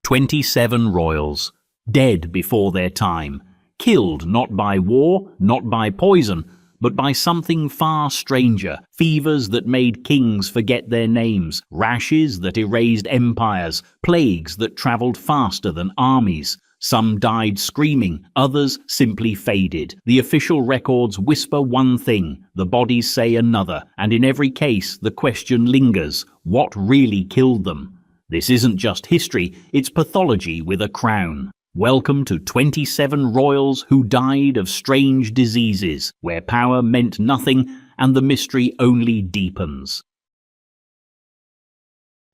27 royals, dead before their time, killed not by war, not by poison, but by something far stranger, fevers that made kings forget their names, rashes that erased empires, plagues that travelled faster than armies. Some died screaming, others simply faded. The official records whisper one thing, the bodies say another, and in every case the question lingers, what really killed them? This isn't just history, it's pathology with a crown. Welcome to 27 royals who died of strange diseases, where power meant nothing and the mystery only deepens.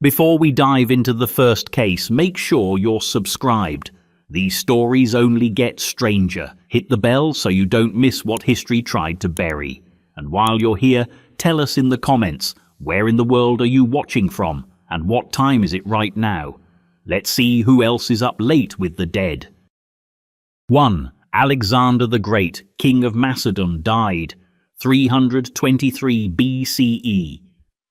Before we dive into the first case, make sure you're subscribed. These stories only get stranger. Hit the bell so you don't miss what history tried to bury. And while you're here, tell us in the comments, where in the world are you watching from? And what time is it right now? Let's see who else is up late with the dead. 1. Alexander the Great, King of Macedon, died 323 BCE.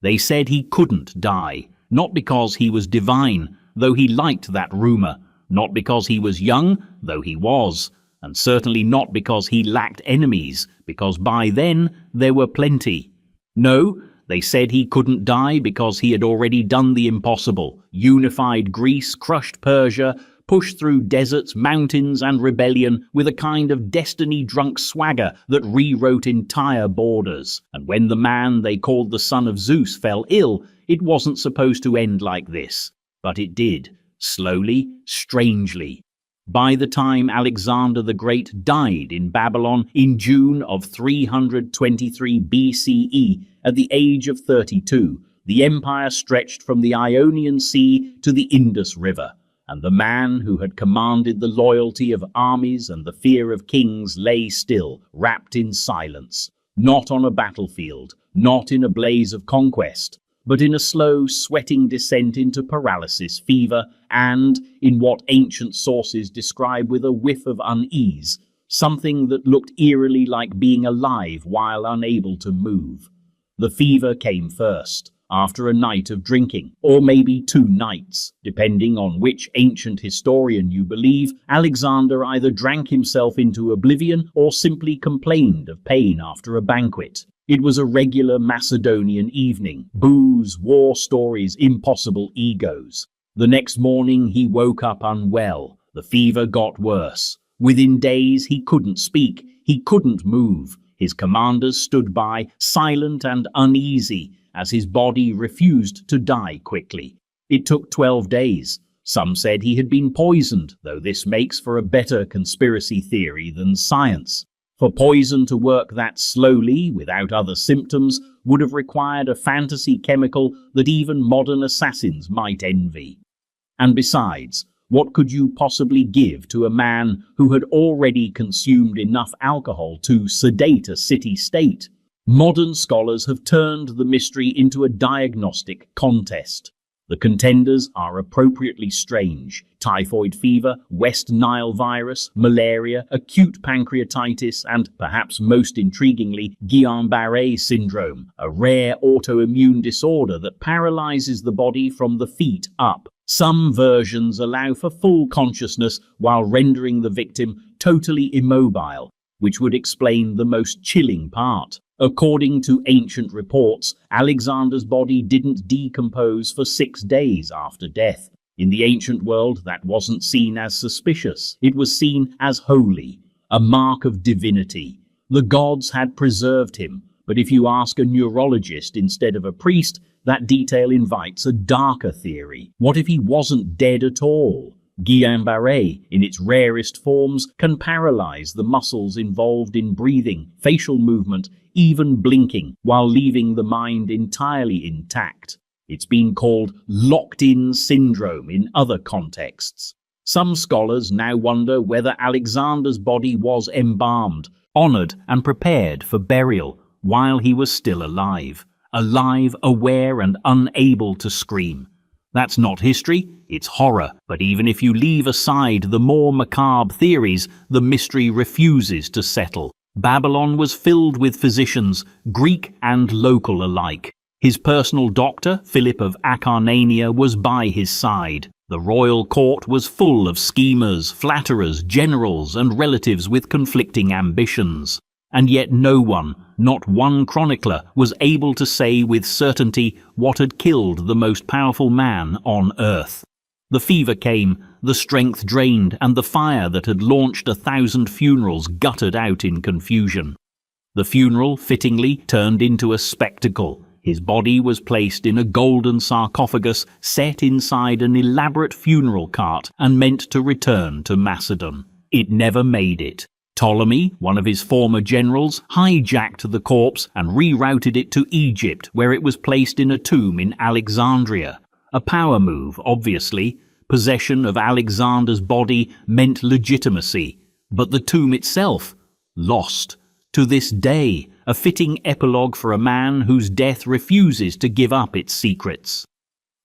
They said he couldn't die, not because he was divine, though he liked that rumour, not because he was young, though he was, and certainly not because he lacked enemies, because by then there were plenty. No, they said he couldn't die because he had already done the impossible, unified Greece, crushed Persia, pushed through deserts, mountains and rebellion with a kind of destiny-drunk swagger that rewrote entire borders. And when the man they called the son of Zeus fell ill, it wasn't supposed to end like this. But it did, slowly, strangely. By the time Alexander the Great died in Babylon in June of 323 BCE, at the age of 32, the empire stretched from the Ionian Sea to the Indus River, and the man who had commanded the loyalty of armies and the fear of kings lay still, wrapped in silence, not on a battlefield, not in a blaze of conquest, but in a slow, sweating descent into paralysis, fever, and, in what ancient sources describe with a whiff of unease, something that looked eerily like being alive while unable to move. The fever came first, after a night of drinking, or maybe 2 nights, depending on which ancient historian you believe. Alexander either drank himself into oblivion or simply complained of pain after a banquet. It was a regular Macedonian evening, booze, war stories, impossible egos. The next morning he woke up unwell. The fever got worse. Within days he couldn't speak, he couldn't move. His commanders stood by, silent and uneasy, as his body refused to die quickly. It took 12 days. Some said he had been poisoned, though this makes for a better conspiracy theory than science. For poison to work that slowly, without other symptoms, would have required a fantasy chemical that even modern assassins might envy. And besides, what could you possibly give to a man who had already consumed enough alcohol to sedate a city-state? Modern scholars have turned the mystery into a diagnostic contest. The contenders are appropriately strange: typhoid fever, West Nile virus, malaria, acute pancreatitis, and, perhaps most intriguingly, Guillain-Barré syndrome, a rare autoimmune disorder that paralyzes the body from the feet up. Some versions allow for full consciousness while rendering the victim totally immobile, which would explain the most chilling part. According to ancient reports, Alexander's body didn't decompose for 6 days after death. In the ancient world, that wasn't seen as suspicious. It was seen as holy, a mark of divinity. The gods had preserved him, but if you ask a neurologist instead of a priest, that detail invites a darker theory. What if he wasn't dead at all? Guillain-Barré, in its rarest forms, can paralyze the muscles involved in breathing, facial movement, even blinking, while leaving the mind entirely intact. It's been called locked-in syndrome in other contexts. Some scholars now wonder whether Alexander's body was embalmed, honored and prepared for burial while he was still alive, aware and unable to scream. That's not history, it's horror. But even if you leave aside the more macabre theories, the mystery refuses to settle. Babylon was filled with physicians, Greek and local alike. His personal doctor, Philip of Acarnania, was by his side. The royal court was full of schemers, flatterers, generals, and relatives with conflicting ambitions. And yet no one, not one chronicler, was able to say with certainty what had killed the most powerful man on earth. The fever came, the strength drained, and the fire that had launched 1,000 funerals guttered out in confusion. The funeral, fittingly, turned into a spectacle. His body was placed in a golden sarcophagus set inside an elaborate funeral cart and meant to return to Macedon. It never made it. Ptolemy, one of his former generals, hijacked the corpse and rerouted it to Egypt, where it was placed in a tomb in Alexandria. A power move, obviously. Possession of Alexander's body meant legitimacy, but the tomb itself, lost. To this day, a fitting epilogue for a man whose death refuses to give up its secrets.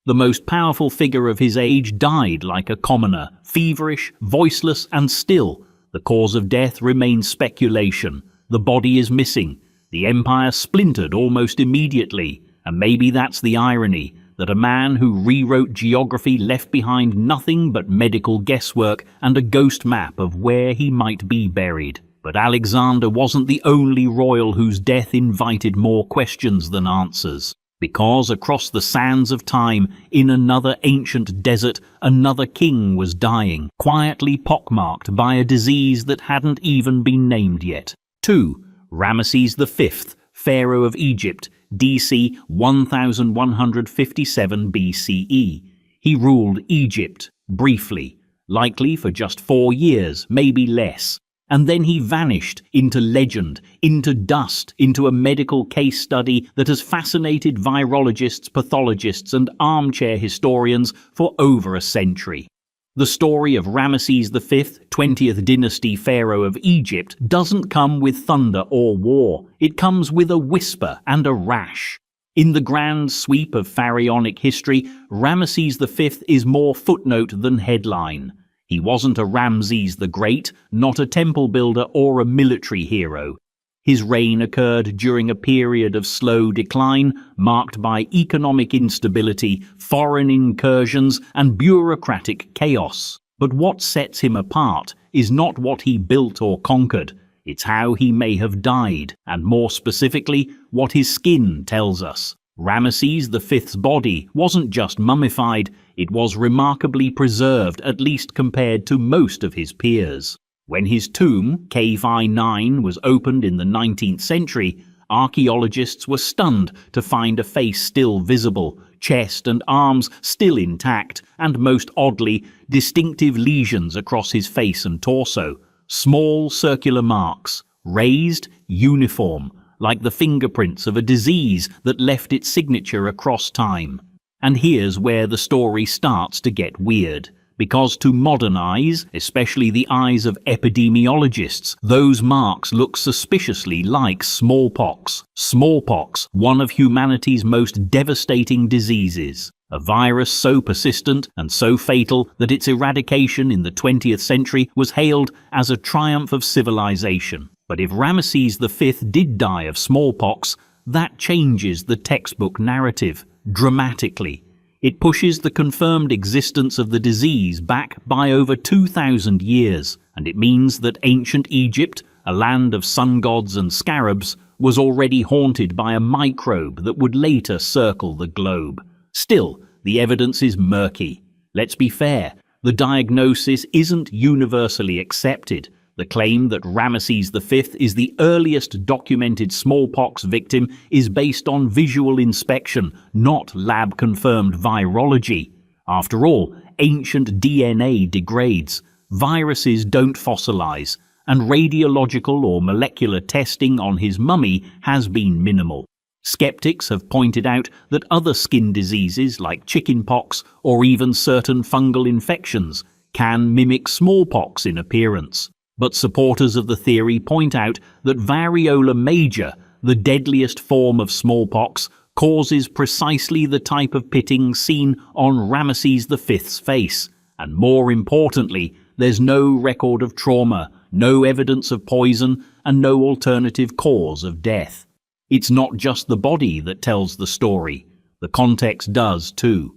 The most powerful figure of his age died like a commoner, feverish, voiceless, and still. The cause of death remains speculation. The body is missing. The empire splintered almost immediately, and maybe that's the irony, that a man who rewrote geography left behind nothing but medical guesswork and a ghost map of where he might be buried. But Alexander wasn't the only royal whose death invited more questions than answers. Because across the sands of time, in another ancient desert, another king was dying, quietly pockmarked by a disease that hadn't even been named yet. 2. Ramesses V, Pharaoh of Egypt, DC 1157 BCE. He ruled Egypt, briefly, likely for just 4 years, maybe less. And then he vanished into legend, into dust, into a medical case study that has fascinated virologists, pathologists, and armchair historians for over a century. The story of Ramesses V, 20th dynasty pharaoh of Egypt, doesn't come with thunder or war. It comes with a whisper and a rash. In the grand sweep of pharaonic history, Ramesses V is more footnote than headline. He wasn't a Ramses the Great, not a temple builder or a military hero. His reign occurred during a period of slow decline, marked by economic instability, foreign incursions, and bureaucratic chaos. But what sets him apart is not what he built or conquered. It's how he may have died, and more specifically, what his skin tells us. Ramesses V's body wasn't just mummified, it was remarkably preserved, at least compared to most of his peers. When his tomb, Cave I-9, was opened in the 19th century, archaeologists were stunned to find a face still visible, chest and arms still intact, and most oddly, distinctive lesions across his face and torso. Small circular marks, raised, uniform, like the fingerprints of a disease that left its signature across time. And here's where the story starts to get weird. Because to modern eyes, especially the eyes of epidemiologists, those marks look suspiciously like smallpox. Smallpox, one of humanity's most devastating diseases. A virus so persistent and so fatal that its eradication in the 20th century was hailed as a triumph of civilization. But if Ramesses V did die of smallpox, that changes the textbook narrative dramatically. It pushes the confirmed existence of the disease back by over 2,000 years, and it means that ancient Egypt, a land of sun gods and scarabs, was already haunted by a microbe that would later circle the globe. Still, the evidence is murky. Let's be fair, the diagnosis isn't universally accepted. The claim that Ramesses V is the earliest documented smallpox victim is based on visual inspection, not lab-confirmed virology. After all, ancient DNA degrades, viruses don't fossilize, and radiological or molecular testing on his mummy has been minimal. Skeptics have pointed out that other skin diseases like chickenpox or even certain fungal infections can mimic smallpox in appearance. But supporters of the theory point out that variola major, the deadliest form of smallpox, causes precisely the type of pitting seen on Ramesses V's face. And more importantly, there's no record of trauma, no evidence of poison, and no alternative cause of death. It's not just the body that tells the story. The context does too.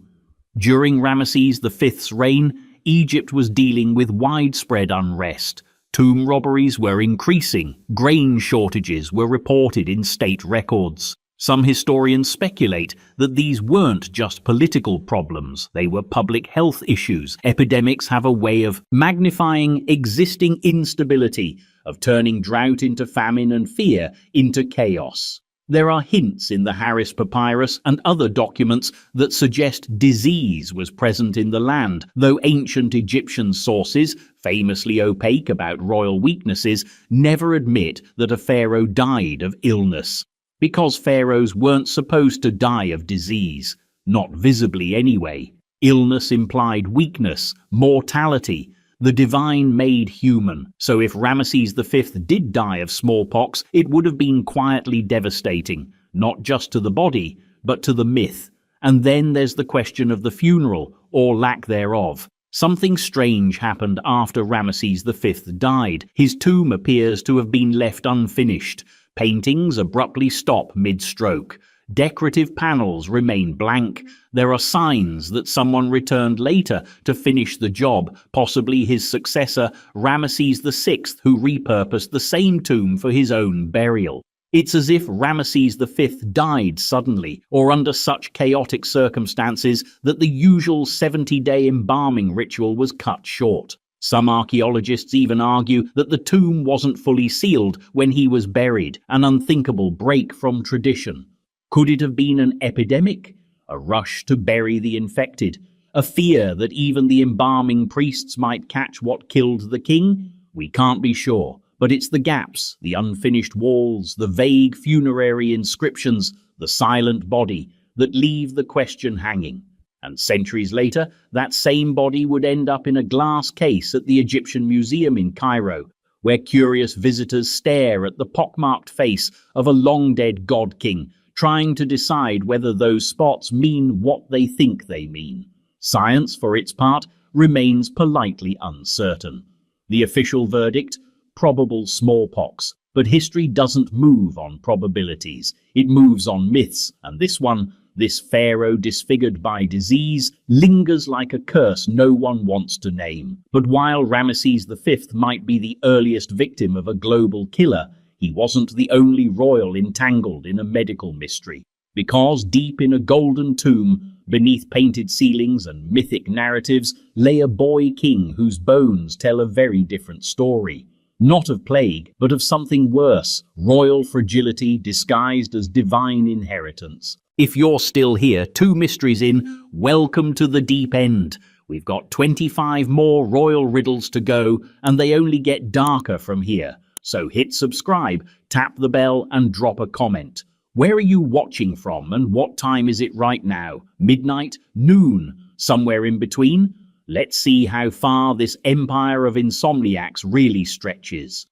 During Ramesses V's reign, Egypt was dealing with widespread unrest. Tomb robberies were increasing, grain shortages were reported in state records. Some historians speculate that these weren't just political problems, they were public health issues. Epidemics have a way of magnifying existing instability, of turning drought into famine and fear into chaos. There are hints in the Harris Papyrus and other documents that suggest disease was present in the land, though ancient Egyptian sources, famously opaque about royal weaknesses, never admit that a pharaoh died of illness. Because pharaohs weren't supposed to die of disease, not visibly anyway. Illness implied weakness, mortality. The divine made human, so if Ramesses V did die of smallpox, it would have been quietly devastating, not just to the body, but to the myth. And then there's the question of the funeral, or lack thereof. Something strange happened after Ramesses V died. His tomb appears to have been left unfinished. Paintings abruptly stop mid-stroke. Decorative panels remain blank. There are signs that someone returned later to finish the job, possibly his successor, Ramesses VI, who repurposed the same tomb for his own burial. It's as if Ramesses V died suddenly, or under such chaotic circumstances that the usual 70-day embalming ritual was cut short. Some archaeologists even argue that the tomb wasn't fully sealed when he was buried, an unthinkable break from tradition. Could it have been an epidemic? A rush to bury the infected? A fear that even the embalming priests might catch what killed the king? We can't be sure, but it's the gaps, the unfinished walls, the vague funerary inscriptions, the silent body that leave the question hanging. And centuries later, that same body would end up in a glass case at the Egyptian Museum in Cairo, where curious visitors stare at the pockmarked face of a long-dead god king, trying to decide whether those spots mean what they think they mean. Science, for its part, remains politely uncertain. The official verdict? Probable smallpox. But history doesn't move on probabilities. It moves on myths, and this one, this pharaoh disfigured by disease, lingers like a curse no one wants to name. But while Ramesses V might be the earliest victim of a global killer, he wasn't the only royal entangled in a medical mystery. Because deep in a golden tomb, beneath painted ceilings and mythic narratives, lay a boy king whose bones tell a very different story. Not of plague, but of something worse, royal fragility disguised as divine inheritance. If you're still here, 2 mysteries in, welcome to the deep end. We've got 25 more royal riddles to go, and they only get darker from here. So hit subscribe, tap the bell, and drop a comment. Where are you watching from, and what time is it right now? Midnight? Noon? Somewhere in between? Let's see how far this empire of insomniacs really stretches.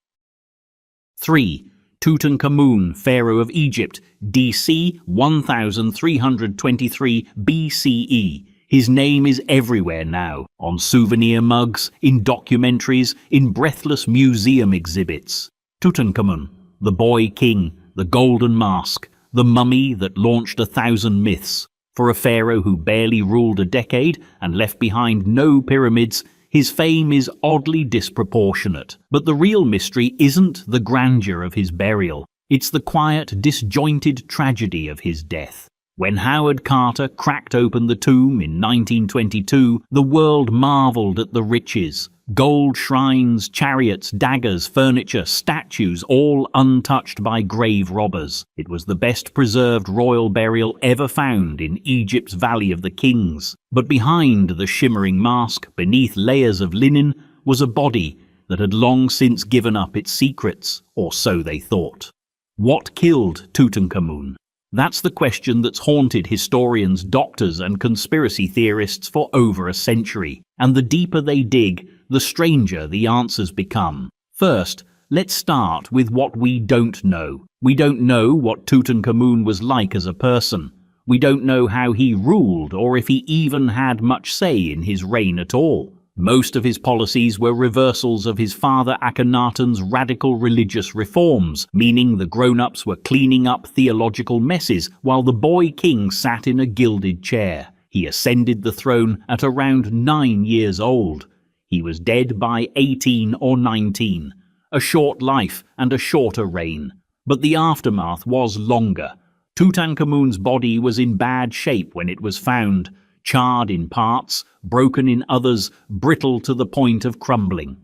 3. Tutankhamun, Pharaoh of Egypt, DC 1323 BCE. His name is everywhere now, on souvenir mugs, in documentaries, in breathless museum exhibits. Tutankhamun, the boy king, the golden mask, the mummy that launched 1,000 myths. For a pharaoh who barely ruled a decade and left behind no pyramids, his fame is oddly disproportionate. But the real mystery isn't the grandeur of his burial. It's the quiet, disjointed tragedy of his death. When Howard Carter cracked open the tomb in 1922, the world marveled at the riches. Gold shrines, chariots, daggers, furniture, statues, all untouched by grave robbers. It was the best preserved royal burial ever found in Egypt's Valley of the Kings. But behind the shimmering mask, beneath layers of linen, was a body that had long since given up its secrets, or so they thought. What killed Tutankhamun? That's the question that's haunted historians, doctors, and conspiracy theorists for over a century. And the deeper they dig, the stranger the answers become. First, let's start with what we don't know. We don't know what Tutankhamun was like as a person. We don't know how he ruled or if he even had much say in his reign at all. Most of his policies were reversals of his father Akhenaten's radical religious reforms, meaning the grown-ups were cleaning up theological messes while the boy king sat in a gilded chair. He ascended the throne at around 9 years old. He was dead by 18 or 19, a short life and a shorter reign. But the aftermath was longer. Tutankhamun's body was in bad shape when it was found, charred in parts, broken in others, brittle to the point of crumbling.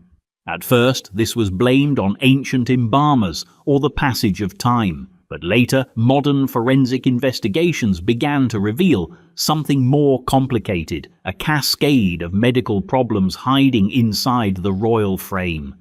At first, this was blamed on ancient embalmers or the passage of time, but later modern forensic investigations began to reveal something more complicated, a cascade of medical problems hiding inside the royal frame.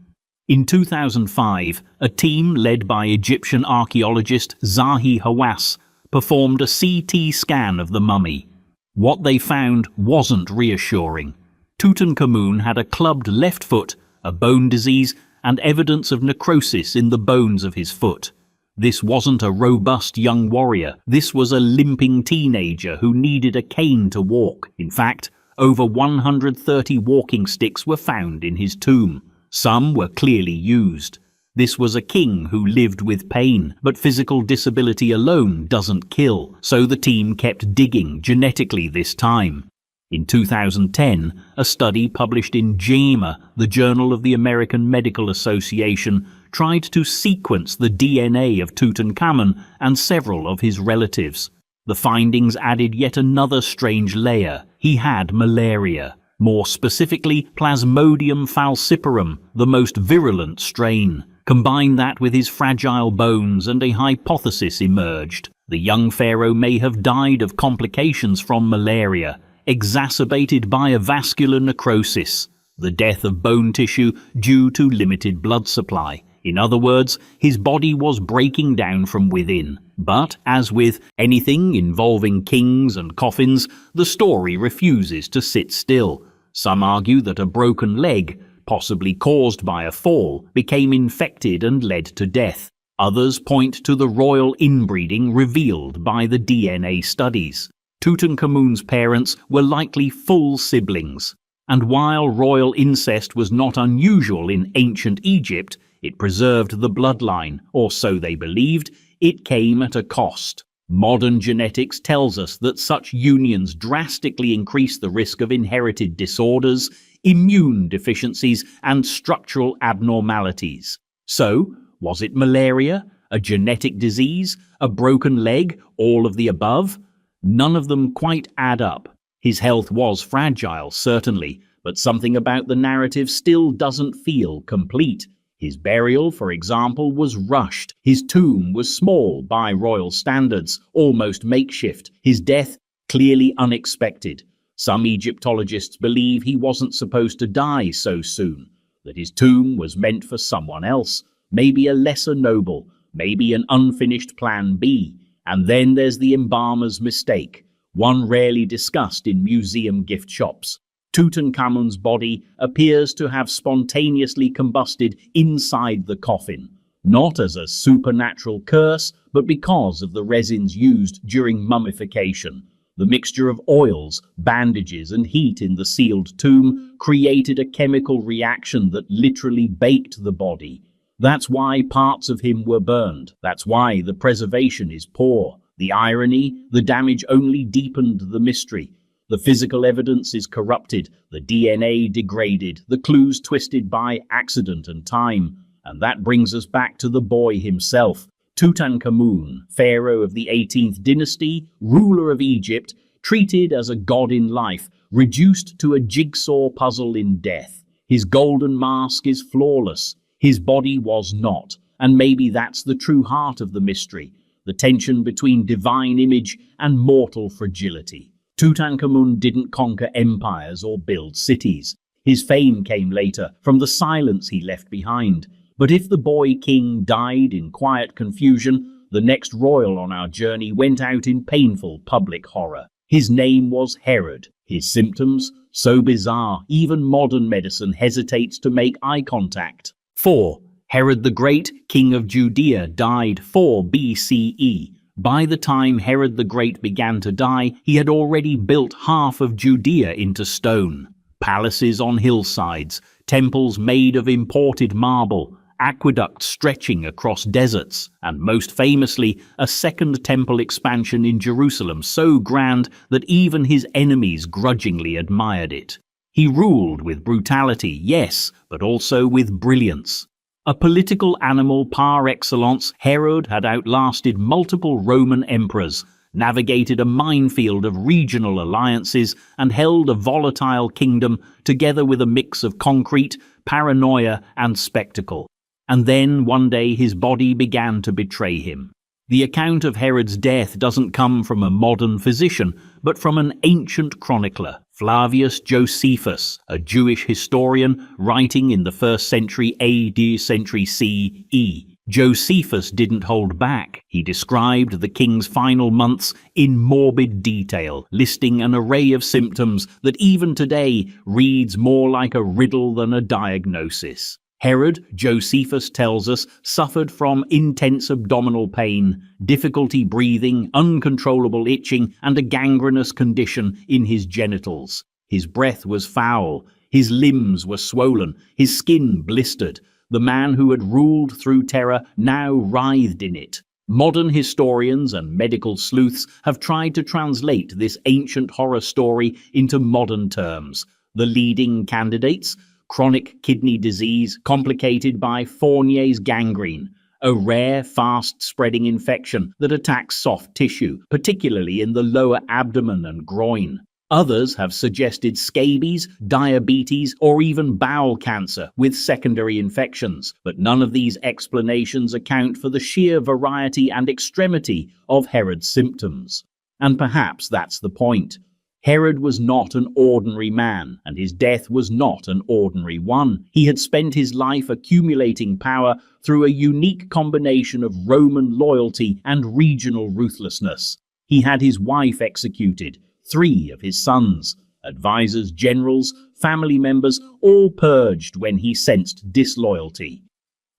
In 2005, a team led by Egyptian archaeologist Zahi Hawass performed a CT scan of the mummy. What they found wasn't reassuring. Tutankhamun had a clubbed left foot, a bone disease, and evidence of necrosis in the bones of his foot. This wasn't a robust young warrior. This was a limping teenager who needed a cane to walk. In fact, over 130 walking sticks were found in his tomb. Some were clearly used. This was a king who lived with pain, but physical disability alone doesn't kill, so the team kept digging genetically this time. In 2010, a study published in JAMA, the Journal of the American Medical Association, tried to sequence the DNA of Tutankhamun and several of his relatives. The findings added yet another strange layer. He had malaria. More specifically, Plasmodium falciparum, the most virulent strain. Combine that with his fragile bones and a hypothesis emerged. The young pharaoh may have died of complications from malaria, exacerbated by a vascular necrosis, the death of bone tissue due to limited blood supply. In other words, his body was breaking down from within. But, as with anything involving kings and coffins, the story refuses to sit still. Some argue that a broken leg, possibly caused by a fall, became infected and led to death. Others point to the royal inbreeding revealed by the DNA studies. Tutankhamun's parents were likely full siblings, and while royal incest was not unusual in ancient Egypt, it preserved the bloodline, or so they believed. It came at a cost. Modern genetics tells us that such unions drastically increase the risk of inherited disorders, immune deficiencies, and structural abnormalities. So, was it malaria, a genetic disease, a broken leg, all of the above? None of them quite add up. His health was fragile, certainly, but something about the narrative still doesn't feel complete. His burial, for example, was rushed. His tomb was small by royal standards, almost makeshift. His death, clearly unexpected. Some Egyptologists believe he wasn't supposed to die so soon, that his tomb was meant for someone else, maybe a lesser noble, maybe an unfinished plan B. And then there's the embalmer's mistake, one rarely discussed in museum gift shops. Tutankhamun's body appears to have spontaneously combusted inside the coffin, not as a supernatural curse, but because of the resins used during mummification. The mixture of oils, bandages, and heat in the sealed tomb created a chemical reaction that literally baked the body. That's why parts of him were burned. That's why the preservation is poor. The irony, the damage only deepened the mystery. The physical evidence is corrupted, the DNA degraded, the clues twisted by accident and time. And that brings us back to the boy himself. Tutankhamun, pharaoh of the 18th dynasty, ruler of Egypt, treated as a god in life, reduced to a jigsaw puzzle in death. His golden mask is flawless. His body was not. And maybe that's the true heart of the mystery, the tension between divine image and mortal fragility. Tutankhamun didn't conquer empires or build cities. His fame came later from the silence he left behind. But if the boy king died in quiet confusion, the next royal on our journey went out in painful public horror. His name was Herod. His symptoms, so bizarre, even modern medicine hesitates to make eye contact. 4. Herod the Great, king of Judea, died 4 BCE. By the time Herod the Great began to die, he had already built half of Judea into stone. Palaces on hillsides, temples made of imported marble, aqueducts stretching across deserts, and most famously, a second temple expansion in Jerusalem so grand that even his enemies grudgingly admired it. He ruled with brutality, yes, but also with brilliance. A political animal par excellence, Herod had outlasted multiple Roman emperors, navigated a minefield of regional alliances, and held a volatile kingdom together with a mix of concrete, paranoia, and spectacle. And then, one day, his body began to betray him. The account of Herod's death doesn't come from a modern physician, but from an ancient chronicler, Flavius Josephus, a Jewish historian writing in the 1st century AD, century CE. Josephus didn't hold back. He described the king's final months in morbid detail, listing an array of symptoms that even today reads more like a riddle than a diagnosis. Herod, Josephus tells us, suffered from intense abdominal pain, difficulty breathing, uncontrollable itching, and a gangrenous condition in his genitals. His breath was foul, his limbs were swollen, his skin blistered. The man who had ruled through terror now writhed in it. Modern historians and medical sleuths have tried to translate this ancient horror story into modern terms. The leading candidates: chronic kidney disease complicated by Fournier's gangrene, a rare, fast-spreading infection that attacks soft tissue, particularly in the lower abdomen and groin. Others have suggested scabies, diabetes, or even bowel cancer with secondary infections, but none of these explanations account for the sheer variety and extremity of Herod's symptoms. And perhaps that's the point. Herod was not an ordinary man, and his death was not an ordinary one. He had spent his life accumulating power through a unique combination of Roman loyalty and regional ruthlessness. He had his wife executed, 3 of his sons, advisors, generals, family members, all purged when he sensed disloyalty.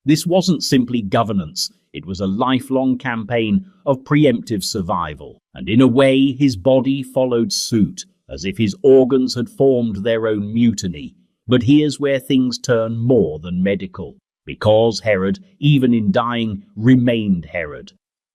This wasn't simply governance, it was a lifelong campaign of preemptive survival, and in a way his body followed suit, as if his organs had formed their own mutiny. But here's where things turn more than medical, because Herod, even in dying, remained Herod.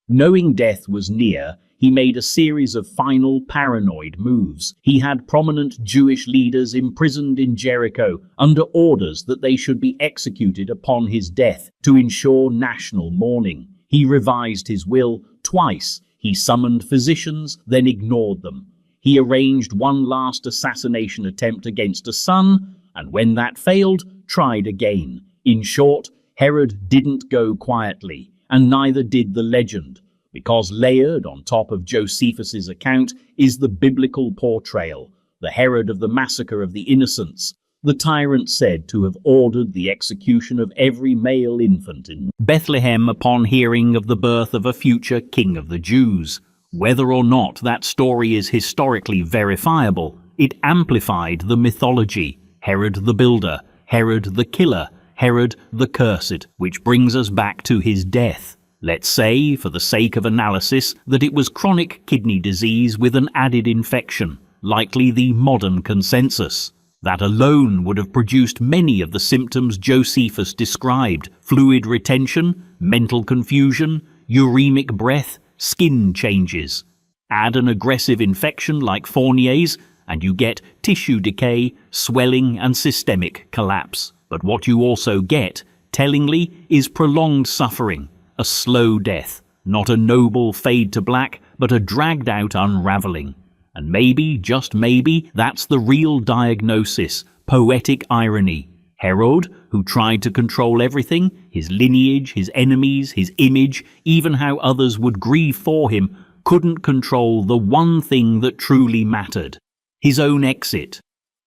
Knowing death was near, he made a series of final paranoid moves. He had prominent Jewish leaders imprisoned in Jericho under orders that they should be executed upon his death to ensure national mourning. He revised his will twice. He summoned physicians, then ignored them. He arranged one last assassination attempt against a son, and when that failed, tried again. In short, Herod didn't go quietly, and neither did the legend, because layered on top of Josephus's account is the biblical portrayal, the Herod of the massacre of the innocents, the tyrant said to have ordered the execution of every male infant in Bethlehem upon hearing of the birth of a future king of the Jews. Whether or not that story is historically verifiable, it amplified the mythology. Herod the builder, Herod the killer, Herod the cursed, which brings us back to his death. Let's say, for the sake of analysis, that it was chronic kidney disease with an added infection, likely the modern consensus. That alone would have produced many of the symptoms Josephus described: fluid retention, mental confusion, uremic breath, skin changes. Add an aggressive infection like Fournier's, and you get tissue decay, swelling, and systemic collapse. But what you also get, tellingly, is prolonged suffering. A slow death, not a noble fade to black, but a dragged-out unraveling. And maybe, just maybe, that's the real diagnosis, poetic irony. Herod, who tried to control everything, his lineage, his enemies, his image, even how others would grieve for him, couldn't control the one thing that truly mattered: his own exit.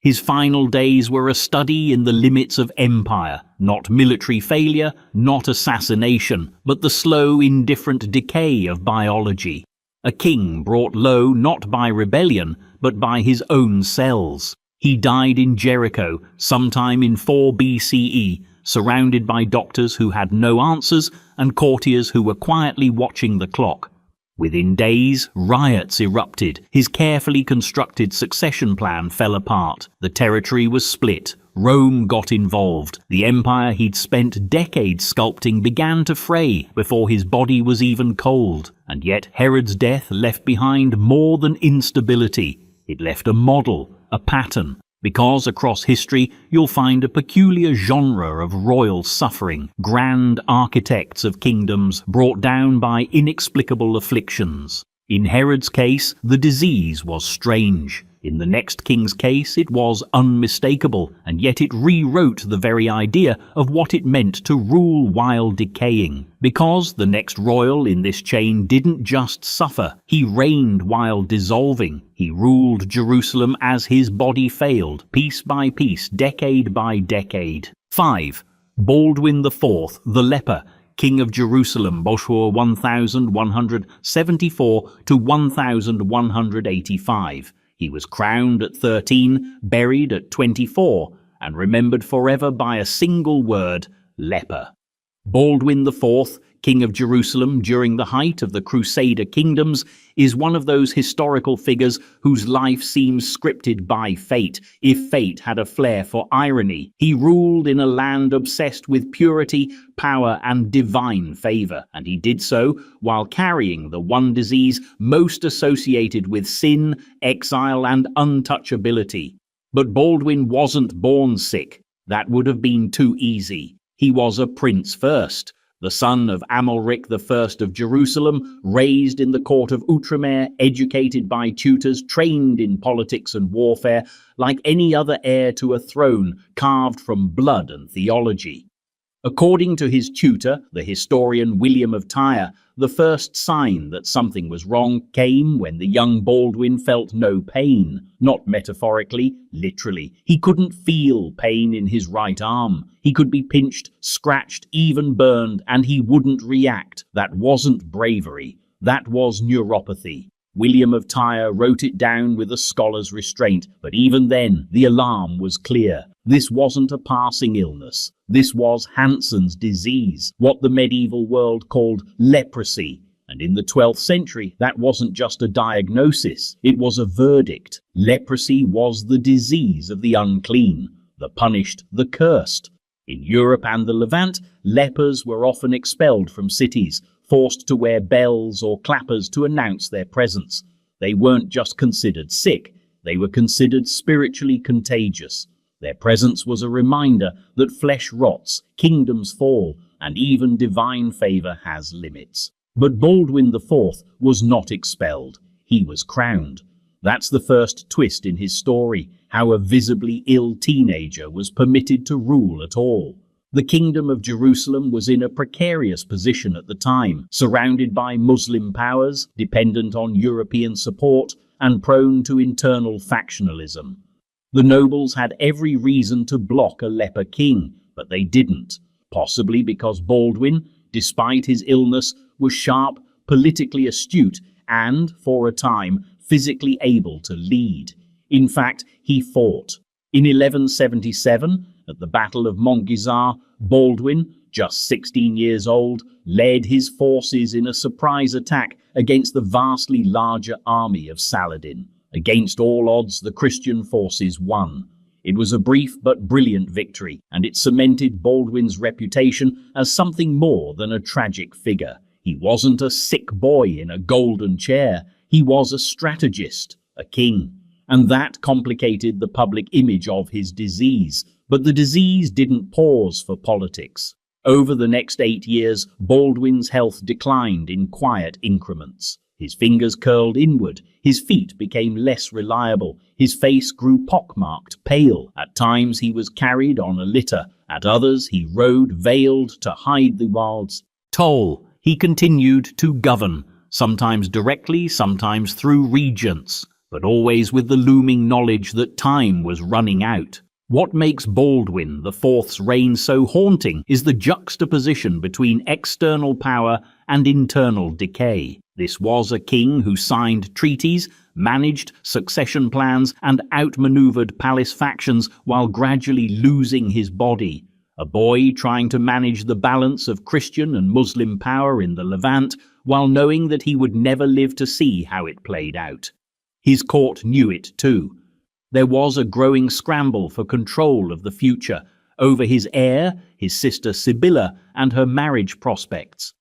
His final days were a study in the limits of empire, not military failure, not assassination, but the slow, indifferent decay of biology. A king brought low not by rebellion, but by his own cells. He died in Jericho, sometime in 4 BCE, surrounded by doctors who had no answers and courtiers who were quietly watching the clock. Within days, riots erupted. His carefully constructed succession plan fell apart. The territory was split. Rome got involved. The empire he'd spent decades sculpting began to fray before his body was even cold. And yet Herod's death left behind more than instability. It left a model, a pattern. Because across history you'll find a peculiar genre of royal suffering, grand architects of kingdoms brought down by inexplicable afflictions. In Herod's case, the disease was strange. In the next king's case, it was unmistakable, and yet it rewrote the very idea of what it meant to rule while decaying. Because the next royal in this chain didn't just suffer, he reigned while dissolving. He ruled Jerusalem as his body failed, piece by piece, decade by decade. 5. Baldwin IV, the leper, King of Jerusalem, Boshua 1174 to 1185. He was crowned at 13, buried at 24, and remembered forever by a single word, leper. Baldwin IV, King of Jerusalem during the height of the Crusader kingdoms, is one of those historical figures whose life seems scripted by fate, if fate had a flair for irony. He ruled in a land obsessed with purity, power, and divine favor, and he did so while carrying the one disease most associated with sin, exile, and untouchability. But Baldwin wasn't born sick. That would have been too easy. He was a prince first. The son of Amalric I of Jerusalem, raised in the court of Outremer, educated by tutors, trained in politics and warfare, like any other heir to a throne carved from blood and theology. According to his tutor, the historian William of Tyre, the first sign that something was wrong came when the young Baldwin felt no pain. Not metaphorically, literally. He couldn't feel pain in his right arm. He could be pinched, scratched, even burned, and he wouldn't react. That wasn't bravery. That was neuropathy. William of Tyre wrote it down with a scholar's restraint, but even then, the alarm was clear. This wasn't a passing illness. This was Hansen's disease, what the medieval world called leprosy. And in the 12th century, that wasn't just a diagnosis, it was a verdict. Leprosy was the disease of the unclean, the punished, the cursed. In Europe and the Levant, lepers were often expelled from cities, forced to wear bells or clappers to announce their presence. They weren't just considered sick, they were considered spiritually contagious. Their presence was a reminder that flesh rots, kingdoms fall, and even divine favor has limits. But Baldwin IV was not expelled. He was crowned. That's the first twist in his story, how a visibly ill teenager was permitted to rule at all. The Kingdom of Jerusalem was in a precarious position at the time, surrounded by Muslim powers, dependent on European support, and prone to internal factionalism. The nobles had every reason to block a leper king, but they didn't, possibly because Baldwin, despite his illness, was sharp, politically astute, and, for a time, physically able to lead. In fact, he fought. In 1177, at the Battle of Montgisard, Baldwin, just 16 years old, led his forces in a surprise attack against the vastly larger army of Saladin. Against all odds, the Christian forces won. It was a brief but brilliant victory, and it cemented Baldwin's reputation as something more than a tragic figure. He wasn't a sick boy in a golden chair. He was a strategist, a king. And that complicated the public image of his disease. But the disease didn't pause for politics. Over the next 8 years, Baldwin's health declined in quiet increments. His fingers curled inward, his feet became less reliable, his face grew pockmarked, pale. At times he was carried on a litter, at others he rode veiled to hide the wilds. Toll, he continued to govern, sometimes directly, sometimes through regents, but always with the looming knowledge that time was running out. What makes Baldwin IV's reign so haunting is the juxtaposition between external power and internal decay. This was a king who signed treaties, managed succession plans, and outmaneuvered palace factions while gradually losing his body. A boy trying to manage the balance of Christian and Muslim power in the Levant while knowing that he would never live to see how it played out. His court knew it too. There was a growing scramble for control of the future over his heir, his sister Sibylla, and her marriage prospects.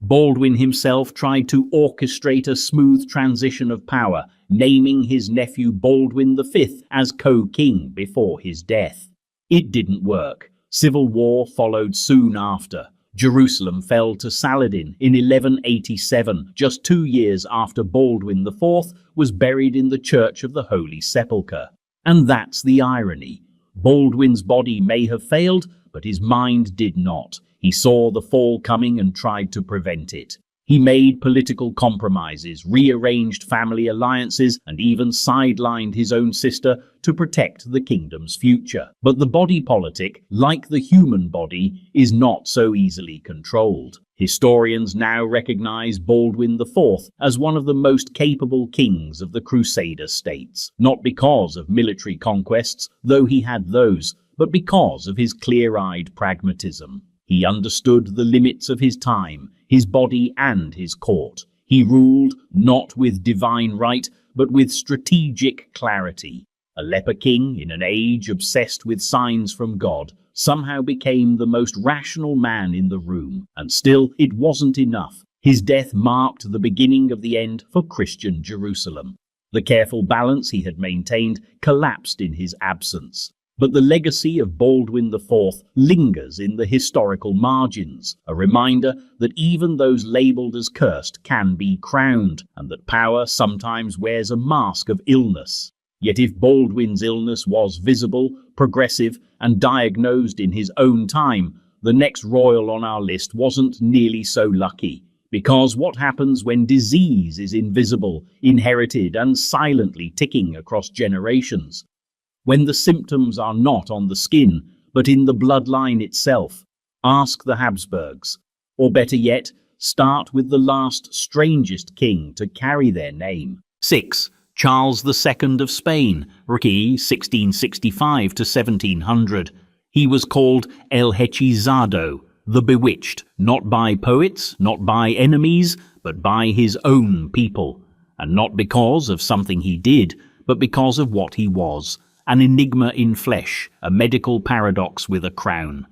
Baldwin himself tried to orchestrate a smooth transition of power, naming his nephew Baldwin V as co-king before his death. It didn't work. Civil war followed soon after. Jerusalem fell to Saladin in 1187, just 2 years after Baldwin IV was buried in the Church of the Holy Sepulchre. And that's the irony. Baldwin's body may have failed, but his mind did not. He saw the fall coming and tried to prevent it. He made political compromises, rearranged family alliances, and even sidelined his own sister to protect the kingdom's future. But the body politic, like the human body, is not so easily controlled. Historians now recognize Baldwin IV as one of the most capable kings of the Crusader states, not because of military conquests, though he had those, but because of his clear-eyed pragmatism. He understood the limits of his time, his body and his court. He ruled not with divine right, but with strategic clarity. A leper king in an age obsessed with signs from God somehow became the most rational man in the room, and still it wasn't enough. His death marked the beginning of the end for Christian Jerusalem. The careful balance he had maintained collapsed in his absence. But the legacy of Baldwin IV lingers in the historical margins, a reminder that even those labelled as cursed can be crowned, and that power sometimes wears a mask of illness. Yet if Baldwin's illness was visible, progressive, and diagnosed in his own time, the next royal on our list wasn't nearly so lucky. Because what happens when disease is invisible, inherited, and silently ticking across generations? When the symptoms are not on the skin, but in the bloodline itself? Ask the Habsburgs. Or better yet, start with the last strangest king to carry their name. 6. Charles II of Spain, Rookie 1665 to 1700. He was called El Hechizado, the Bewitched, not by poets, not by enemies, but by his own people. And not because of something he did, but because of what he was. An enigma in flesh, a medical paradox with a crown.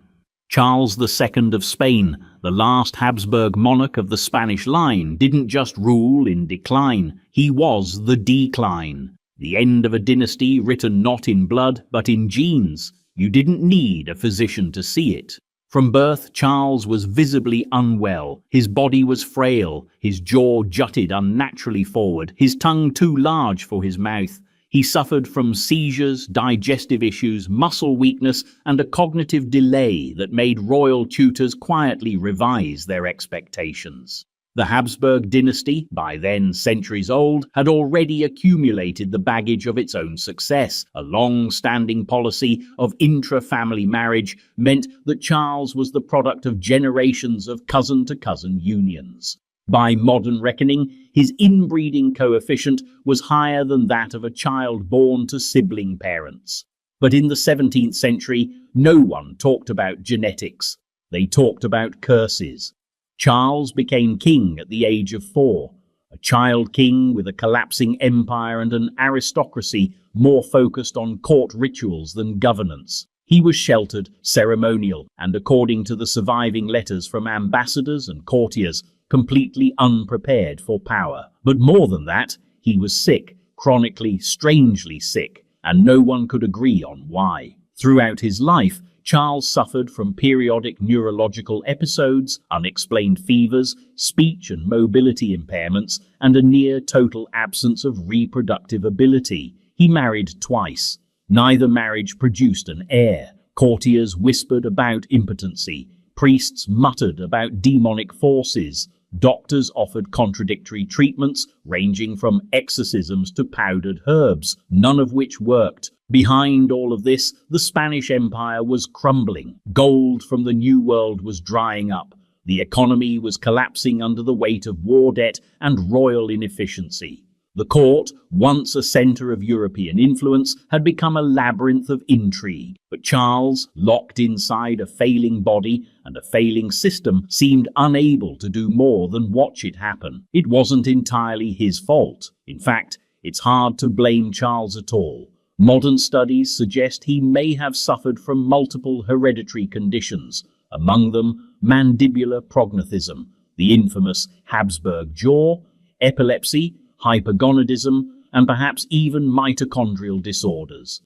Charles II of Spain, the last Habsburg monarch of the Spanish line, didn't just rule in decline, he was the decline. The end of a dynasty written not in blood, but in genes. You didn't need a physician to see it. From birth, Charles was visibly unwell. His body was frail, his jaw jutted unnaturally forward, his tongue too large for his mouth. He suffered from seizures, digestive issues, muscle weakness, and a cognitive delay that made royal tutors quietly revise their expectations. The Habsburg dynasty, by then centuries old, had already accumulated the baggage of its own success. A long-standing policy of intra-family marriage meant that Charles was the product of generations of cousin-to-cousin unions. By modern reckoning, his inbreeding coefficient was higher than that of a child born to sibling parents. But in the 17th century, no one talked about genetics. They talked about curses. Charles became king at the age of 4, a child king with a collapsing empire and an aristocracy more focused on court rituals than governance. He was sheltered, ceremonial, and according to the surviving letters from ambassadors and courtiers, completely unprepared for power. But more than that, he was sick, chronically, strangely sick, and no one could agree on why. Throughout his life, Charles suffered from periodic neurological episodes, unexplained fevers, speech and mobility impairments, and a near-total absence of reproductive ability. He married twice. Neither marriage produced an heir. Courtiers whispered about impotency. Priests muttered about demonic forces. Doctors offered contradictory treatments, ranging from exorcisms to powdered herbs, none of which worked. Behind all of this, the Spanish Empire was crumbling. Gold from the New World was drying up. The economy was collapsing under the weight of war debt and royal inefficiency. The court, once a centre of European influence, had become a labyrinth of intrigue. But Charles, locked inside a failing body and a failing system, seemed unable to do more than watch it happen. It wasn't entirely his fault. In fact, it's hard to blame Charles at all. Modern studies suggest he may have suffered from multiple hereditary conditions, among them mandibular prognathism, the infamous Habsburg jaw, epilepsy, hypergonadism, and perhaps even mitochondrial disorders.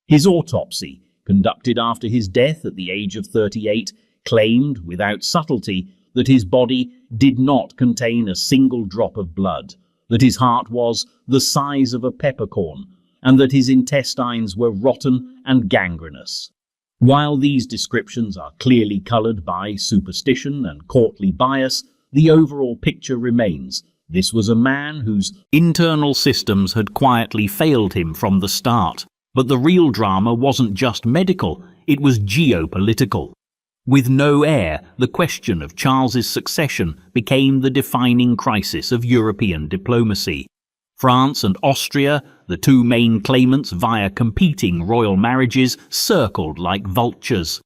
His autopsy, conducted after his death at the age of 38, claimed, without subtlety, that his body did not contain a single drop of blood, that his heart was the size of a peppercorn, and that his intestines were rotten and gangrenous. While these descriptions are clearly coloured by superstition and courtly bias, the overall picture remains. This was a man whose internal systems had quietly failed him from the start. But the real drama wasn't just medical, it was geopolitical. With no heir, the question of Charles's succession became the defining crisis of European diplomacy. France and Austria, the two main claimants via competing royal marriages, circled like vultures.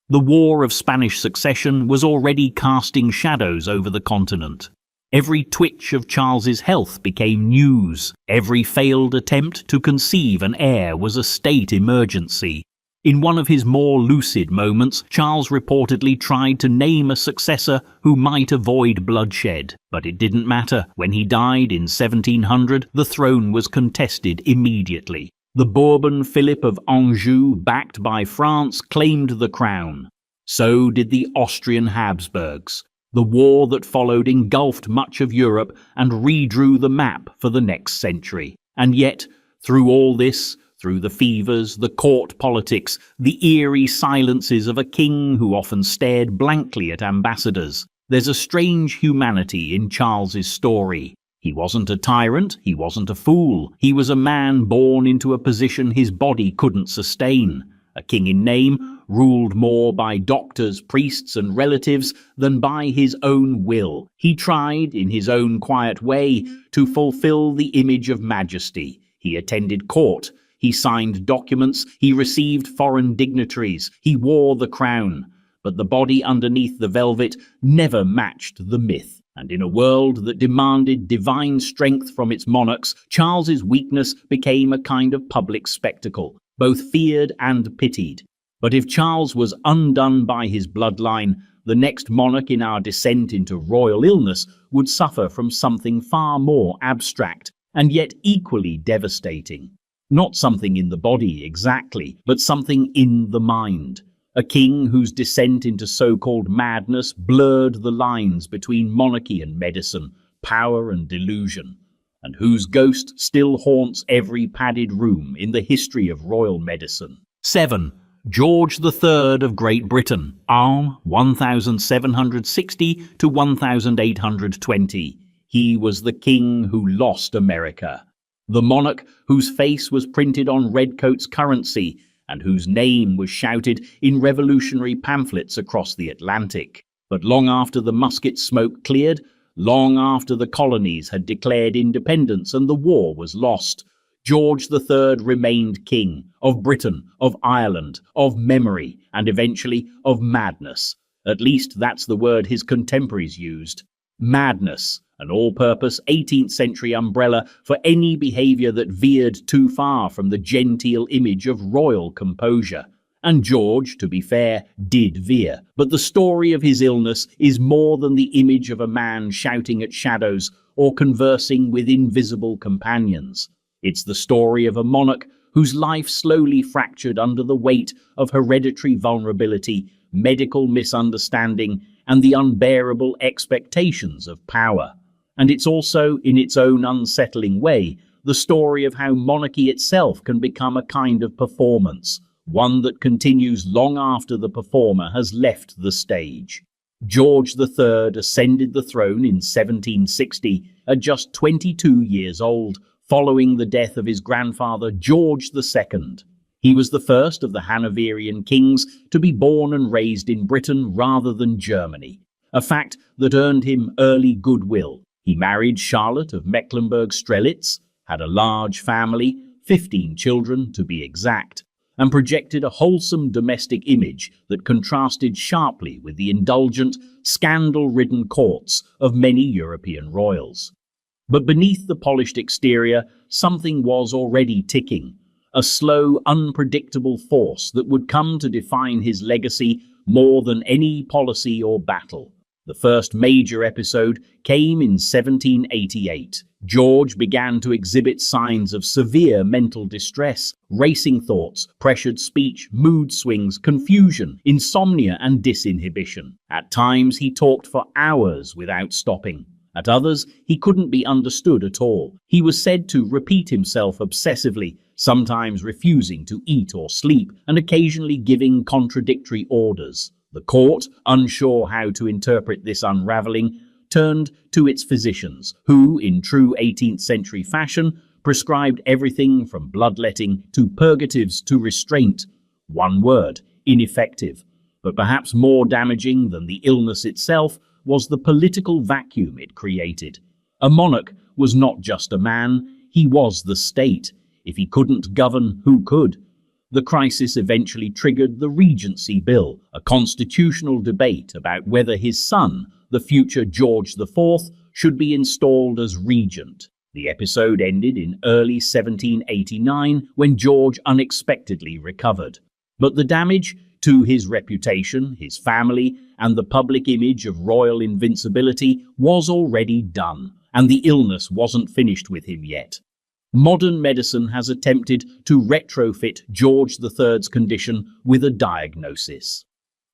The War of Spanish Succession was already casting shadows over the continent. Every twitch of Charles's health became news. Every failed attempt to conceive an heir was a state emergency. In one of his more lucid moments, Charles reportedly tried to name a successor who might avoid bloodshed. But it didn't matter. When he died in 1700, the throne was contested immediately. The Bourbon Philip of Anjou, backed by France, claimed the crown. So did the Austrian Habsburgs. The war that followed engulfed much of Europe and redrew the map for the next century. And yet, through all this, through the fevers, the court politics, the eerie silences of a king who often stared blankly at ambassadors, there's a strange humanity in Charles's story. He wasn't a tyrant, he wasn't a fool. He was a man born into a position his body couldn't sustain. A king in name, ruled more by doctors, priests, and relatives than by his own will. He tried, in his own quiet way, to fulfill the image of majesty. He attended court, he signed documents, he received foreign dignitaries, he wore the crown. But the body underneath the velvet never matched the myth. And in a world that demanded divine strength from its monarchs, Charles's weakness became a kind of public spectacle, both feared and pitied. But if Charles was undone by his bloodline, the next monarch in our descent into royal illness would suffer from something far more abstract, and yet equally devastating. Not something in the body exactly, but something in the mind. A king whose descent into so-called madness blurred the lines between monarchy and medicine, power and delusion, and whose ghost still haunts every padded room in the history of royal medicine. 7. George III of Great Britain, arm 1760 to 1820. He was the king who lost America. The monarch whose face was printed on redcoats' currency and whose name was shouted in revolutionary pamphlets across the Atlantic. But long after the musket smoke cleared, long after the colonies had declared independence and the war was lost, George III remained king of Britain, of Ireland, of memory, and eventually of madness. At least that's the word his contemporaries used. Madness, an all-purpose 18th century umbrella for any behaviour that veered too far from the genteel image of royal composure. And George, to be fair, did veer. But the story of his illness is more than the image of a man shouting at shadows or conversing with invisible companions. It's the story of a monarch whose life slowly fractured under the weight of hereditary vulnerability, medical misunderstanding, and the unbearable expectations of power. And it's also, in its own unsettling way, the story of how monarchy itself can become a kind of performance, one that continues long after the performer has left the stage. George III ascended the throne in 1760 at just 22 years old, following the death of his grandfather George II. He was the first of the Hanoverian kings to be born and raised in Britain rather than Germany, a fact that earned him early goodwill. He married Charlotte of Mecklenburg-Strelitz, had a large family, 15 children to be exact, and projected a wholesome domestic image that contrasted sharply with the indulgent, scandal-ridden courts of many European royals. But beneath the polished exterior, something was already ticking. a slow, unpredictable force that would come to define his legacy more than any policy or battle. The first major episode came in 1788. George began to exhibit signs of severe mental distress, racing thoughts, pressured speech, mood swings, confusion, insomnia, and disinhibition. At times, he talked for hours without stopping. At others, he couldn't be understood at all. He was said to repeat himself obsessively, sometimes refusing to eat or sleep, and occasionally giving contradictory orders. The court, unsure how to interpret this unraveling, turned to its physicians, who, in true 18th century fashion, prescribed everything from bloodletting to purgatives to restraint. One word: ineffective. But perhaps more damaging than the illness itself was the political vacuum it created. A monarch was not just a man, he was the state. If he couldn't govern, who could? The crisis eventually triggered the Regency Bill, a constitutional debate about whether his son, the future George IV, should be installed as regent. The episode ended in early 1789 when George unexpectedly recovered. But the damage to his reputation, his family, and the public image of royal invincibility was already done, and the illness wasn't finished with him yet. Modern medicine has attempted to retrofit George III's condition with a diagnosis.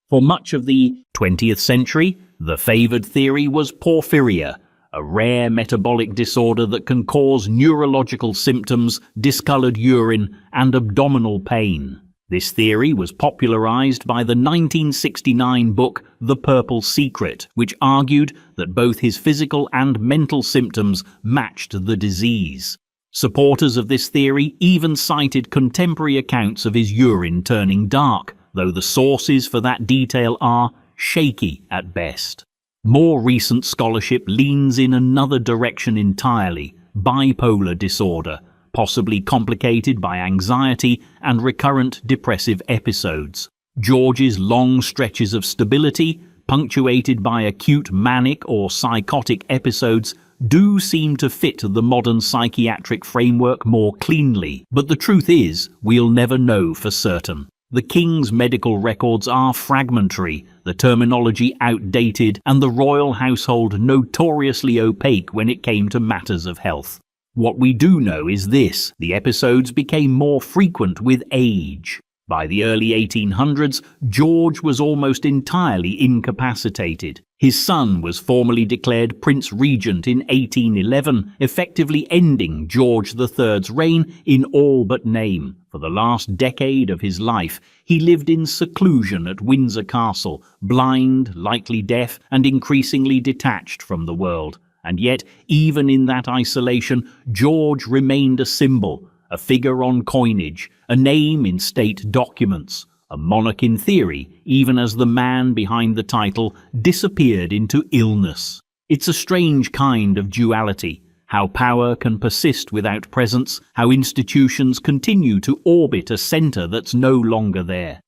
For much of the 20th century, the favored theory was porphyria, a rare metabolic disorder that can cause neurological symptoms, discolored urine, and abdominal pain. This theory was popularized by the 1969 book The Purple Secret, which argued that both his physical and mental symptoms matched the disease. Supporters of this theory even cited contemporary accounts of his urine turning dark, though the sources for that detail are shaky at best. More recent scholarship leans in another direction entirely: bipolar disorder, possibly complicated by anxiety and recurrent depressive episodes. George's long stretches of stability, punctuated by acute manic or psychotic episodes, do seem to fit the modern psychiatric framework more cleanly. But the truth is, we'll never know for certain. The king's medical records are fragmentary, the terminology outdated, and the royal household notoriously opaque when it came to matters of health. What we do know is this: the episodes became more frequent with age. By the early 1800s, George was almost entirely incapacitated. His son was formally declared Prince Regent in 1811, effectively ending George III's reign in all but name. For the last decade of his life, he lived in seclusion at Windsor Castle, blind, likely deaf, and increasingly detached from the world. And yet, even in that isolation, George remained a symbol, a figure on coinage, a name in state documents, a monarch in theory, even as the man behind the title disappeared into illness. It's a strange kind of duality, how power can persist without presence, how institutions continue to orbit a centre that's no longer there.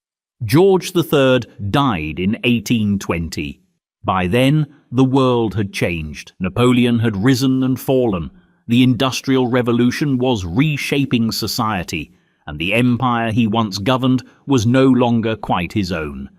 George III died in 1820. By then, the world had changed. Napoleon had risen and fallen. The Industrial Revolution was reshaping society, and the empire he once governed was no longer quite his own.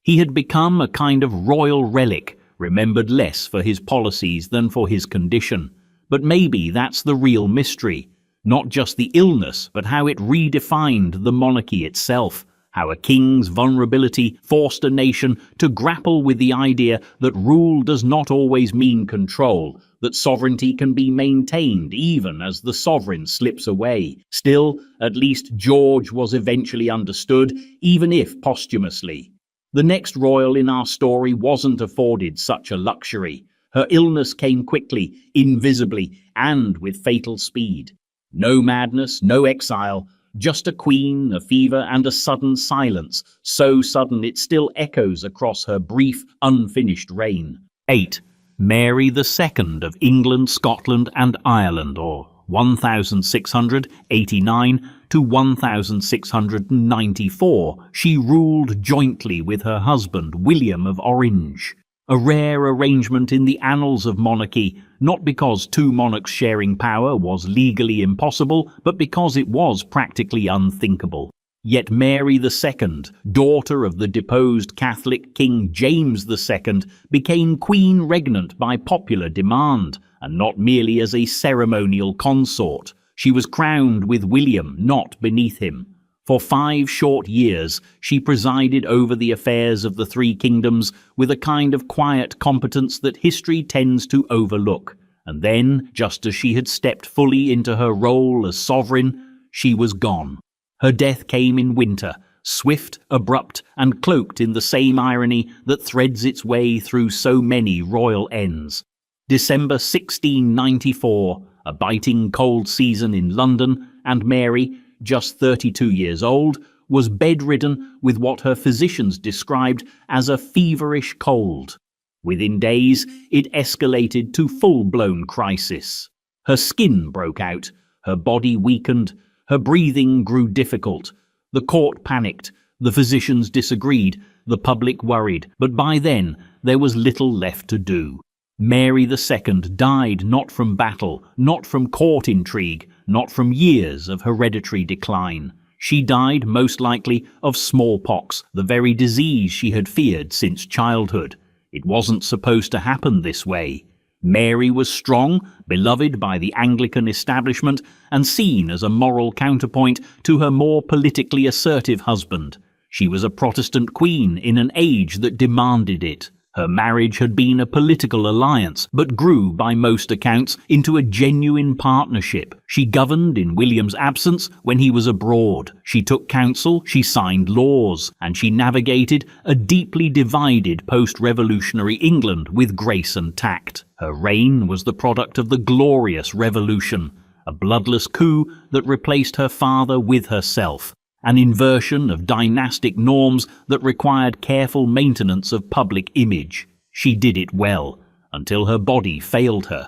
He had become a kind of royal relic, remembered less for his policies than for his condition. But maybe that's the real mystery. Not just the illness, but how it redefined the monarchy itself. How a king's vulnerability forced a nation to grapple with the idea that rule does not always mean control, that sovereignty can be maintained even as the sovereign slips away. Still, at least George was eventually understood, even if posthumously. The next royal in our story wasn't afforded such a luxury. Her illness came quickly, invisibly, and with fatal speed. No madness, no exile, just a queen, a fever, and a sudden silence, so sudden it still echoes across her brief, unfinished reign. 8. Mary II of England, Scotland, and Ireland, or 1689 to 1694, she ruled jointly with her husband William of Orange. a rare arrangement in the annals of monarchy, not because two monarchs sharing power was legally impossible, but because it was practically unthinkable. Yet Mary II, daughter of the deposed Catholic King James II, became queen regnant by popular demand, and not merely as a ceremonial consort. She was crowned with William, not beneath him. For 5 short years, she presided over the affairs of the three kingdoms with a kind of quiet competence that history tends to overlook. And then, just as she had stepped fully into her role as sovereign, she was gone. Her death came in winter, swift, abrupt, and cloaked in the same irony that threads its way through so many royal ends. December 1694, a biting cold season in London, and Mary, just 32 years old, was bedridden with what her physicians described as a feverish cold. Within days, it escalated to full-blown crisis. Her skin broke out, her body weakened, her breathing grew difficult. The court panicked, the physicians disagreed, the public worried, but by then there was little left to do. Mary II died not from battle, not from court intrigue, not from years of hereditary decline. She died most likely of smallpox, the very disease she had feared since childhood. It wasn't supposed to happen this way. Mary was strong, beloved by the Anglican establishment, and seen as a moral counterpoint to her more politically assertive husband. She was a Protestant queen in an age that demanded it. Her marriage had been a political alliance, but grew by most accounts into a genuine partnership. She governed in William's absence when he was abroad. She took counsel, she signed laws, and she navigated a deeply divided post-revolutionary England with grace and tact. Her reign was the product of the Glorious Revolution, a bloodless coup that replaced her father with herself. An inversion of dynastic norms that required careful maintenance of public image. She did it well, until her body failed her.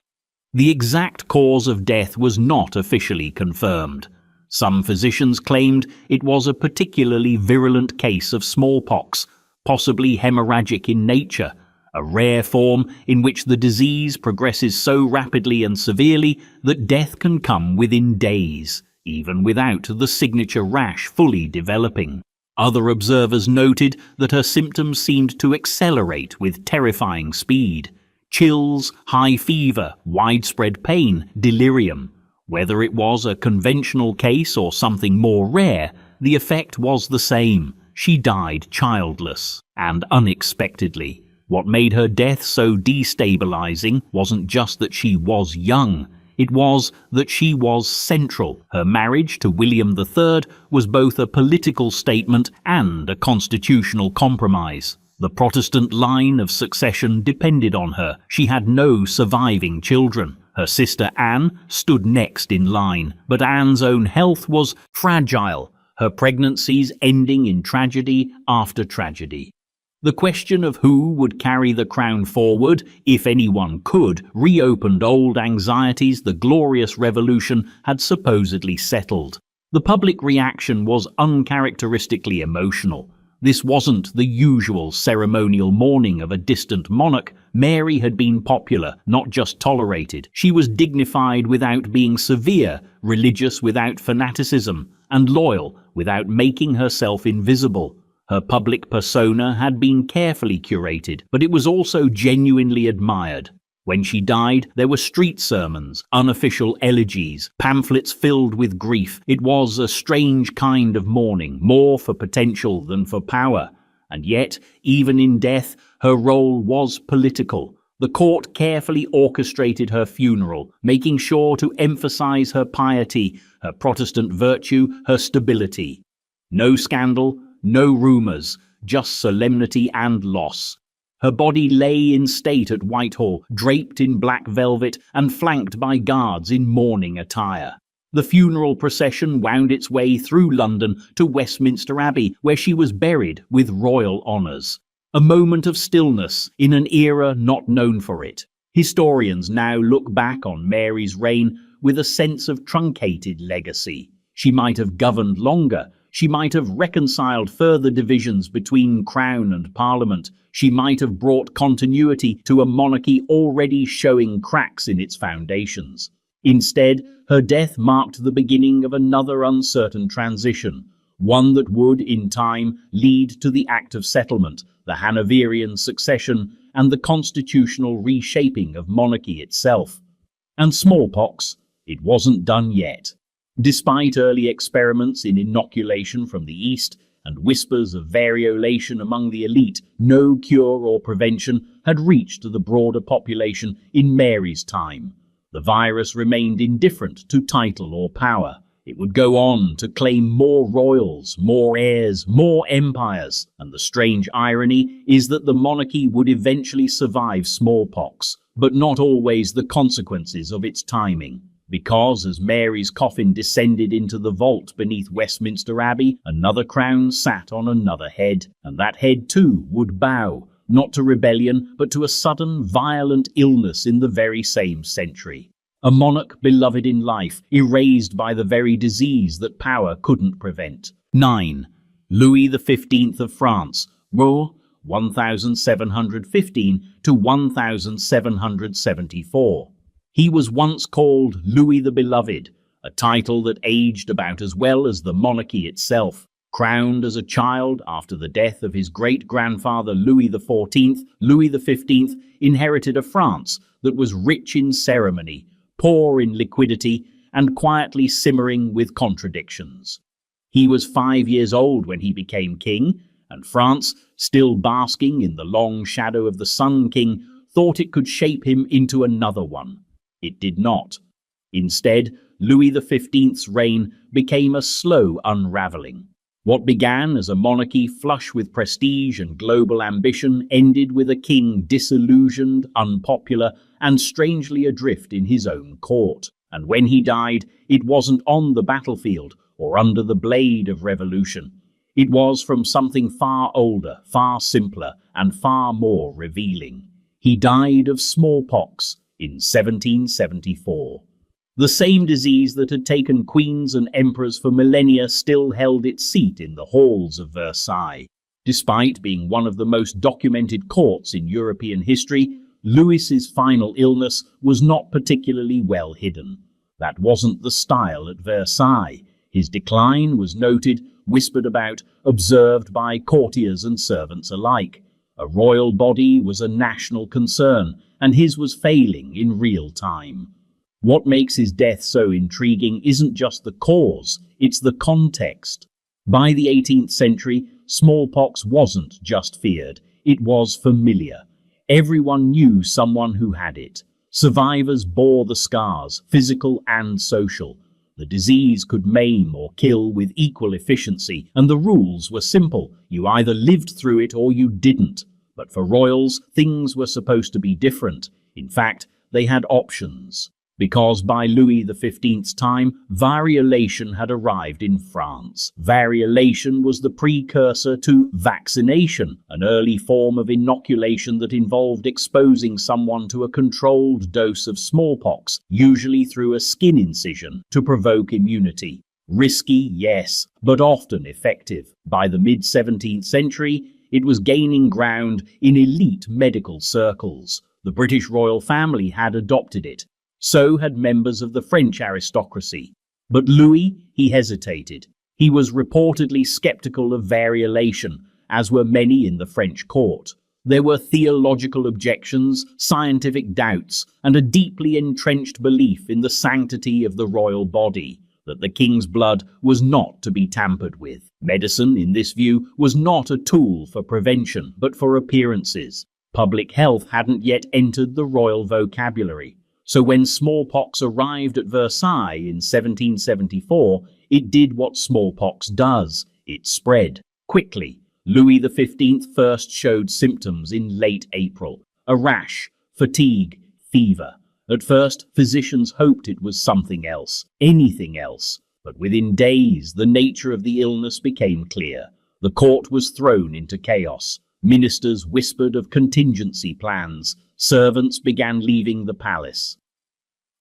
The exact cause of death was not officially confirmed. Some physicians claimed it was a particularly virulent case of smallpox, possibly hemorrhagic in nature, a rare form in which the disease progresses so rapidly and severely that death can come within days, even without the signature rash fully developing. Other observers noted that her symptoms seemed to accelerate with terrifying speed. Chills, high fever, widespread pain, delirium. Whether it was a conventional case or something more rare, the effect was the same. She died childless, and unexpectedly. What made her death so destabilizing wasn't just that she was young. It was that she was central. Her marriage to William III was both a political statement and a constitutional compromise. The Protestant line of succession depended on her. She had no surviving children. Her sister Anne stood next in line, but Anne's own health was fragile, her pregnancies ending in tragedy after tragedy. The question of who would carry the crown forward, if anyone could, reopened old anxieties the Glorious Revolution had supposedly settled. The public reaction was uncharacteristically emotional. This wasn't the usual ceremonial mourning of a distant monarch. Mary had been popular, not just tolerated. She was dignified without being severe, religious without fanaticism, and loyal without making herself invisible. Her public persona had been carefully curated, but it was also genuinely admired. When she died, there were street sermons, unofficial elegies, pamphlets filled with grief. It was a strange kind of mourning, more for potential than for power. And yet, even in death, her role was political. The court carefully orchestrated her funeral, making sure to emphasize her piety, her Protestant virtue, her stability. No scandal, no rumours, just solemnity and loss. Her body lay in state at Whitehall, draped in black velvet and flanked by guards in mourning attire. The funeral procession wound its way through London to Westminster Abbey, where she was buried with royal honours. A moment of stillness in an era not known for it. Historians now look back on Mary's reign with a sense of truncated legacy. She might have governed longer. She might have reconciled further divisions between crown and parliament. She might have brought continuity to a monarchy already showing cracks in its foundations. Instead, her death marked the beginning of another uncertain transition, one that would, in time, lead to the Act of Settlement, the Hanoverian succession, and the constitutional reshaping of monarchy itself. And smallpox, it wasn't done yet. Despite early experiments in inoculation from the East and whispers of variolation among the elite, no cure or prevention had reached the broader population in Mary's time. The virus remained indifferent to title or power. It would go on to claim more royals, more heirs, more empires, and the strange irony is that the monarchy would eventually survive smallpox, but not always the consequences of its timing. Because as Mary's coffin descended into the vault beneath Westminster Abbey, another crown sat on another head, and that head too would bow, not to rebellion, but to a sudden, violent illness in the very same century. A monarch beloved in life, erased by the very disease that power couldn't prevent. 9. Louis XV of France, rule 1715 to 1774. He was once called Louis the Beloved, a title that aged about as well as the monarchy itself. Crowned as a child after the death of his great-grandfather Louis XIV, Louis XV inherited a France that was rich in ceremony, poor in liquidity, and quietly simmering with contradictions. He was 5 years old when he became king, and France, still basking in the long shadow of the Sun King, thought it could shape him into another one. It did not. Instead, Louis XV's reign became a slow unraveling. What began as a monarchy flush with prestige and global ambition ended with a king disillusioned, unpopular, and strangely adrift in his own court. And when he died, it wasn't on the battlefield or under the blade of revolution. It was from something far older, far simpler, and far more revealing. He died of smallpox in 1774. The same disease that had taken queens and emperors for millennia still held its seat in the halls of Versailles. Despite being one of the most documented courts in European history, Louis's final illness was not particularly well hidden. That wasn't the style at Versailles. His decline was noted, whispered about, observed by courtiers and servants alike. A royal body was a national concern, and his was failing in real time. What makes his death so intriguing isn't just the cause, it's the context. By the 18th century, smallpox wasn't just feared, it was familiar. Everyone knew someone who had it. Survivors bore the scars, physical and social. The disease could maim or kill with equal efficiency, and the rules were simple. You either lived through it or you didn't. But for royals, things were supposed to be different. In fact, they had options. Because by Louis XV's time, variolation had arrived in France. Variolation was the precursor to vaccination, an early form of inoculation that involved exposing someone to a controlled dose of smallpox, usually through a skin incision, to provoke immunity. Risky, yes, but often effective. By the mid-17th century, it was gaining ground in elite medical circles. The British royal family had adopted it. So had members of the French aristocracy. But Louis, he hesitated. He was reportedly skeptical of variolation, as were many in the French court. There were theological objections, scientific doubts, and a deeply entrenched belief in the sanctity of the royal body, that the king's blood was not to be tampered with. Medicine, in this view, was not a tool for prevention, but for appearances. Public health hadn't yet entered the royal vocabulary. So when smallpox arrived at Versailles in 1774, it did what smallpox does. It spread quickly. Louis XV first showed symptoms in late April. A rash, fatigue, fever. At first, physicians hoped it was something else, anything else. But within days, the nature of the illness became clear. The court was thrown into chaos. Ministers whispered of contingency plans. Servants began leaving the palace.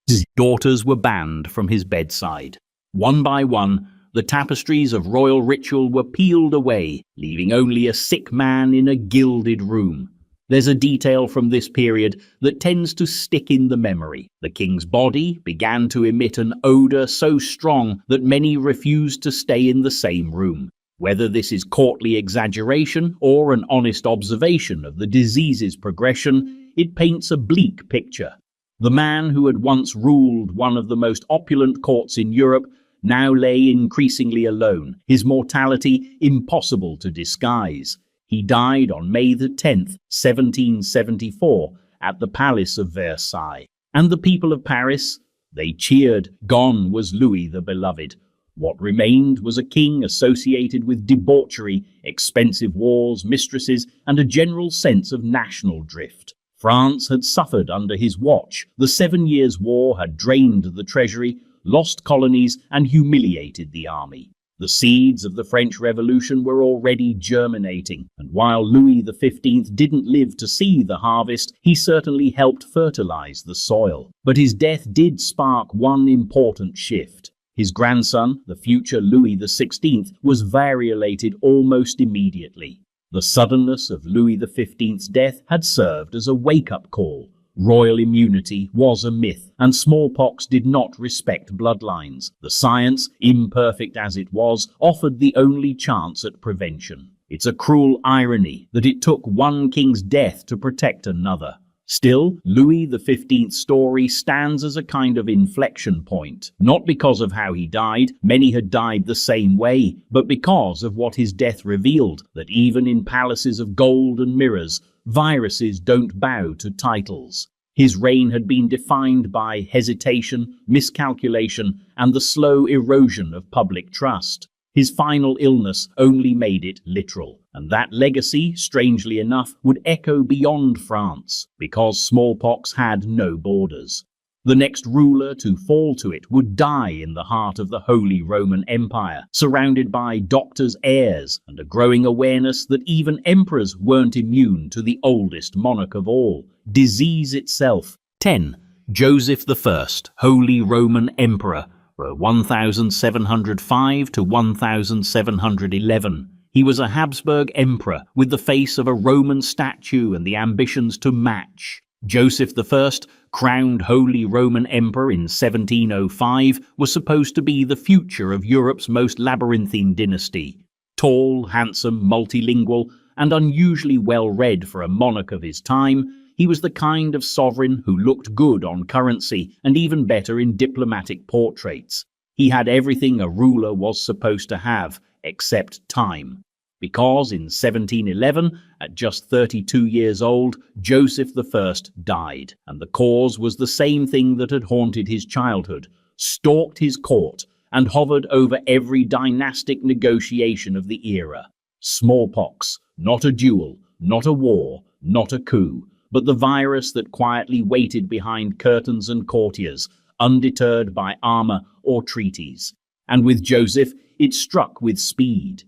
His daughters were banned from his bedside. One by one, The tapestries of royal ritual were peeled away, leaving only a sick man in a gilded room. There's a detail from this period that tends to stick in the memory. The king's body began to emit an odour so strong that many refused to stay in the same room. Whether this is courtly exaggeration or an honest observation of the disease's progression, it paints a bleak picture. The man who had once ruled one of the most opulent courts in Europe now lay increasingly alone, his mortality impossible to disguise. He died on May the 10th, 1774, at the Palace of Versailles. And the people of Paris? They cheered. Gone was Louis the Beloved. What remained was a king associated with debauchery, expensive wars, mistresses, and a general sense of national drift. France had suffered under his watch. The 7 Years' War had drained the treasury, lost colonies, and humiliated the army. The seeds of the French Revolution were already germinating, and while Louis XV didn't live to see the harvest, he certainly helped fertilize the soil. But his death did spark one important shift. His grandson, the future Louis XVI, was variolated almost immediately. The suddenness of Louis XV's death had served as a wake-up call. Royal immunity was a myth, and smallpox did not respect bloodlines. The science, imperfect as it was, offered the only chance at prevention. It's a cruel irony that it took one king's death to protect another. Still, Louis XV's story stands as a kind of inflection point, not because of how he died, many had died the same way, but because of what his death revealed, that even in palaces of gold and mirrors, viruses don't bow to titles. His reign had been defined by hesitation, miscalculation, and the slow erosion of public trust. His final illness only made it literal, and that legacy, strangely enough, would echo beyond France, because smallpox had no borders. The next ruler to fall to it would die in the heart of the Holy Roman Empire, surrounded by doctors' heirs and a growing awareness that even emperors weren't immune to the oldest monarch of all, disease itself. 10. Joseph I, Holy Roman Emperor, 1705 to 1711. He was a Habsburg emperor with the face of a Roman statue and the ambitions to match. Joseph I, crowned Holy Roman Emperor in 1705, was supposed to be the future of Europe's most labyrinthine dynasty. Tall, handsome, multilingual, and unusually well-read for a monarch of his time, he was the kind of sovereign who looked good on currency and even better in diplomatic portraits. He had everything a ruler was supposed to have, except time. Because in 1711, at just 32 years old, Joseph I died, and the cause was the same thing that had haunted his childhood, stalked his court, and hovered over every dynastic negotiation of the era. Smallpox, not a duel, not a war, not a coup, but the virus that quietly waited behind curtains and courtiers, undeterred by armor or treaties. And with Joseph, it struck with speed.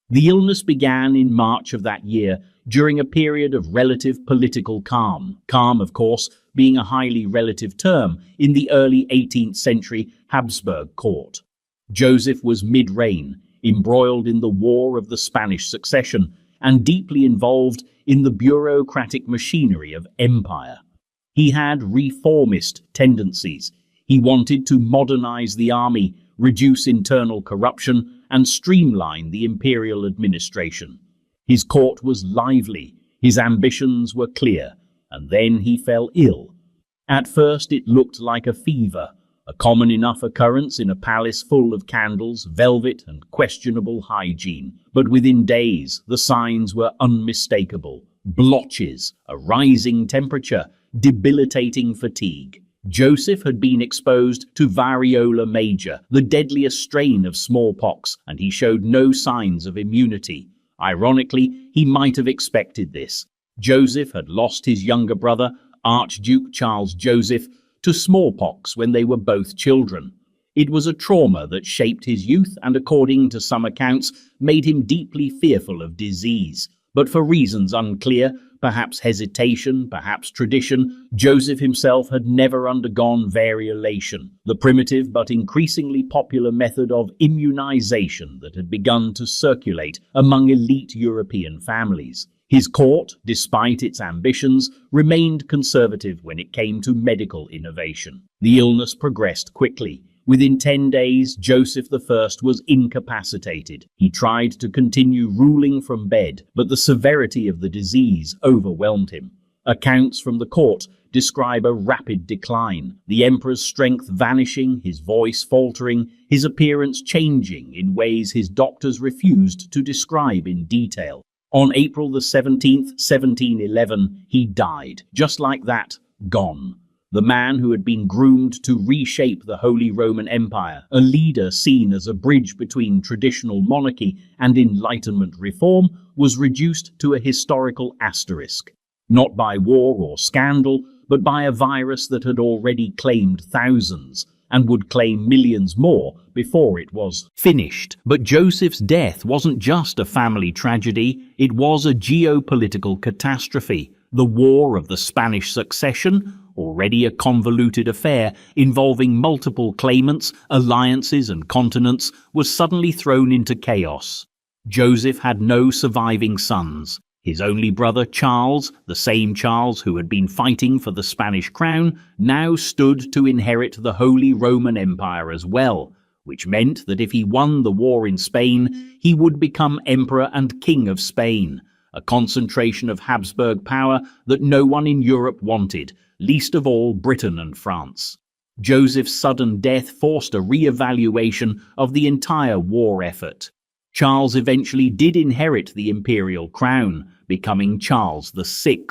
The illness began in March of that year, during a period of relative political calm. Calm, of course, being a highly relative term in the early 18th century Habsburg court. Joseph was mid-reign, embroiled in the War of the Spanish Succession, and deeply involved in the bureaucratic machinery of empire. He had reformist tendencies. He wanted to modernize the army, reduce internal corruption, and streamline the imperial administration. His court was lively, his ambitions were clear, and then he fell ill. At first it looked like a fever, a common enough occurrence in a palace full of candles, velvet, and questionable hygiene. But within days, the signs were unmistakable. Blotches, a rising temperature, debilitating fatigue. Joseph had been exposed to variola major, the deadliest strain of smallpox, and he showed no signs of immunity. Ironically, he might have expected this. Joseph had lost his younger brother, Archduke Charles Joseph, to smallpox when they were both children. It was a trauma that shaped his youth and, according to some accounts, made him deeply fearful of disease. But for reasons unclear, perhaps hesitation, perhaps tradition, Joseph himself had never undergone variolation, the primitive but increasingly popular method of immunization that had begun to circulate among elite European families. His court, despite its ambitions, remained conservative when it came to medical innovation. The illness progressed quickly. Within 10 days, Joseph I was incapacitated. He tried to continue ruling from bed, but the severity of the disease overwhelmed him. Accounts from the court describe a rapid decline, the emperor's strength vanishing, his voice faltering, his appearance changing in ways his doctors refused to describe in detail. On April the 17th, 1711, he died. Just like that, gone. The man who had been groomed to reshape the Holy Roman Empire, a leader seen as a bridge between traditional monarchy and Enlightenment reform, was reduced to a historical asterisk. Not by war or scandal, but by a virus that had already claimed thousands, and would claim millions more before it was finished. But Joseph's death wasn't just a family tragedy, it was a geopolitical catastrophe. The War of the Spanish Succession, already a convoluted affair involving multiple claimants, alliances and continents, was suddenly thrown into chaos. Joseph had no surviving sons. His only brother Charles, the same Charles who had been fighting for the Spanish crown, now stood to inherit the Holy Roman Empire as well, which meant that if he won the war in Spain, he would become Emperor and King of Spain, a concentration of Habsburg power that no one in Europe wanted, least of all Britain and France. Joseph's sudden death forced a re-evaluation of the entire war effort. Charles eventually did inherit the imperial crown, becoming Charles VI,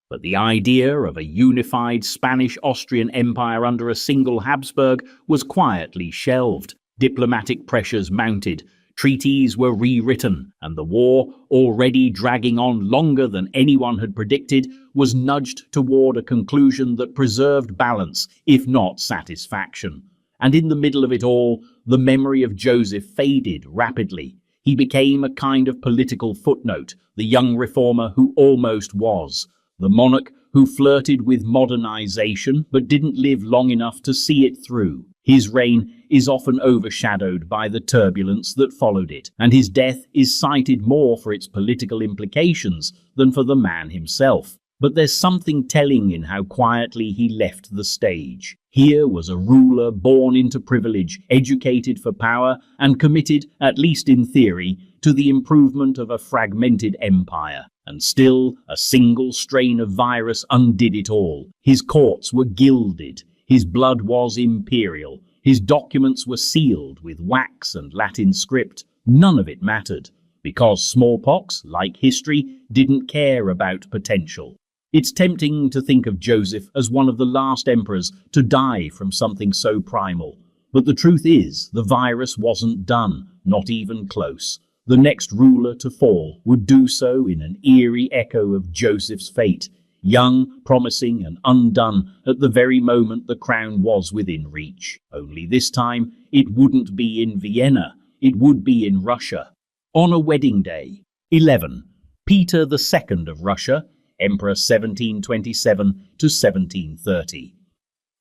but the idea of a unified Spanish-Austrian empire under a single Habsburg was quietly shelved. Diplomatic pressures mounted, treaties were rewritten, and the war, already dragging on longer than anyone had predicted, was nudged toward a conclusion that preserved balance, if not satisfaction. And in the middle of it all, the memory of Joseph faded rapidly. He became a kind of political footnote, the young reformer who almost was, the monarch who flirted with modernization but didn't live long enough to see it through. His reign is often overshadowed by the turbulence that followed it, and his death is cited more for its political implications than for the man himself. But there's something telling in how quietly he left the stage. Here was a ruler born into privilege, educated for power, and committed, at least in theory, to the improvement of a fragmented empire. And still, a single strain of virus undid it all. His courts were gilded. His blood was imperial. His documents were sealed with wax and Latin script. None of it mattered, because smallpox, like history, didn't care about potential. It's tempting to think of Joseph as one of the last emperors to die from something so primal. But the truth is, the virus wasn't done, not even close. The next ruler to fall would do so in an eerie echo of Joseph's fate, young, promising, and undone at the very moment the crown was within reach. Only this time, it wouldn't be in Vienna, it would be in Russia. On a wedding day. 11. Peter II of Russia, Emperor 1727 to 1730.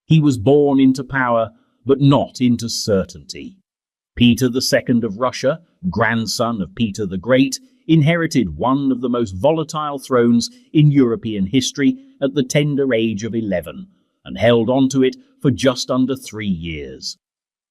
He was born into power, but not into certainty. Peter II of Russia, grandson of Peter the Great, inherited one of the most volatile thrones in European history at the tender age of 11, and held onto it for just under 3 years.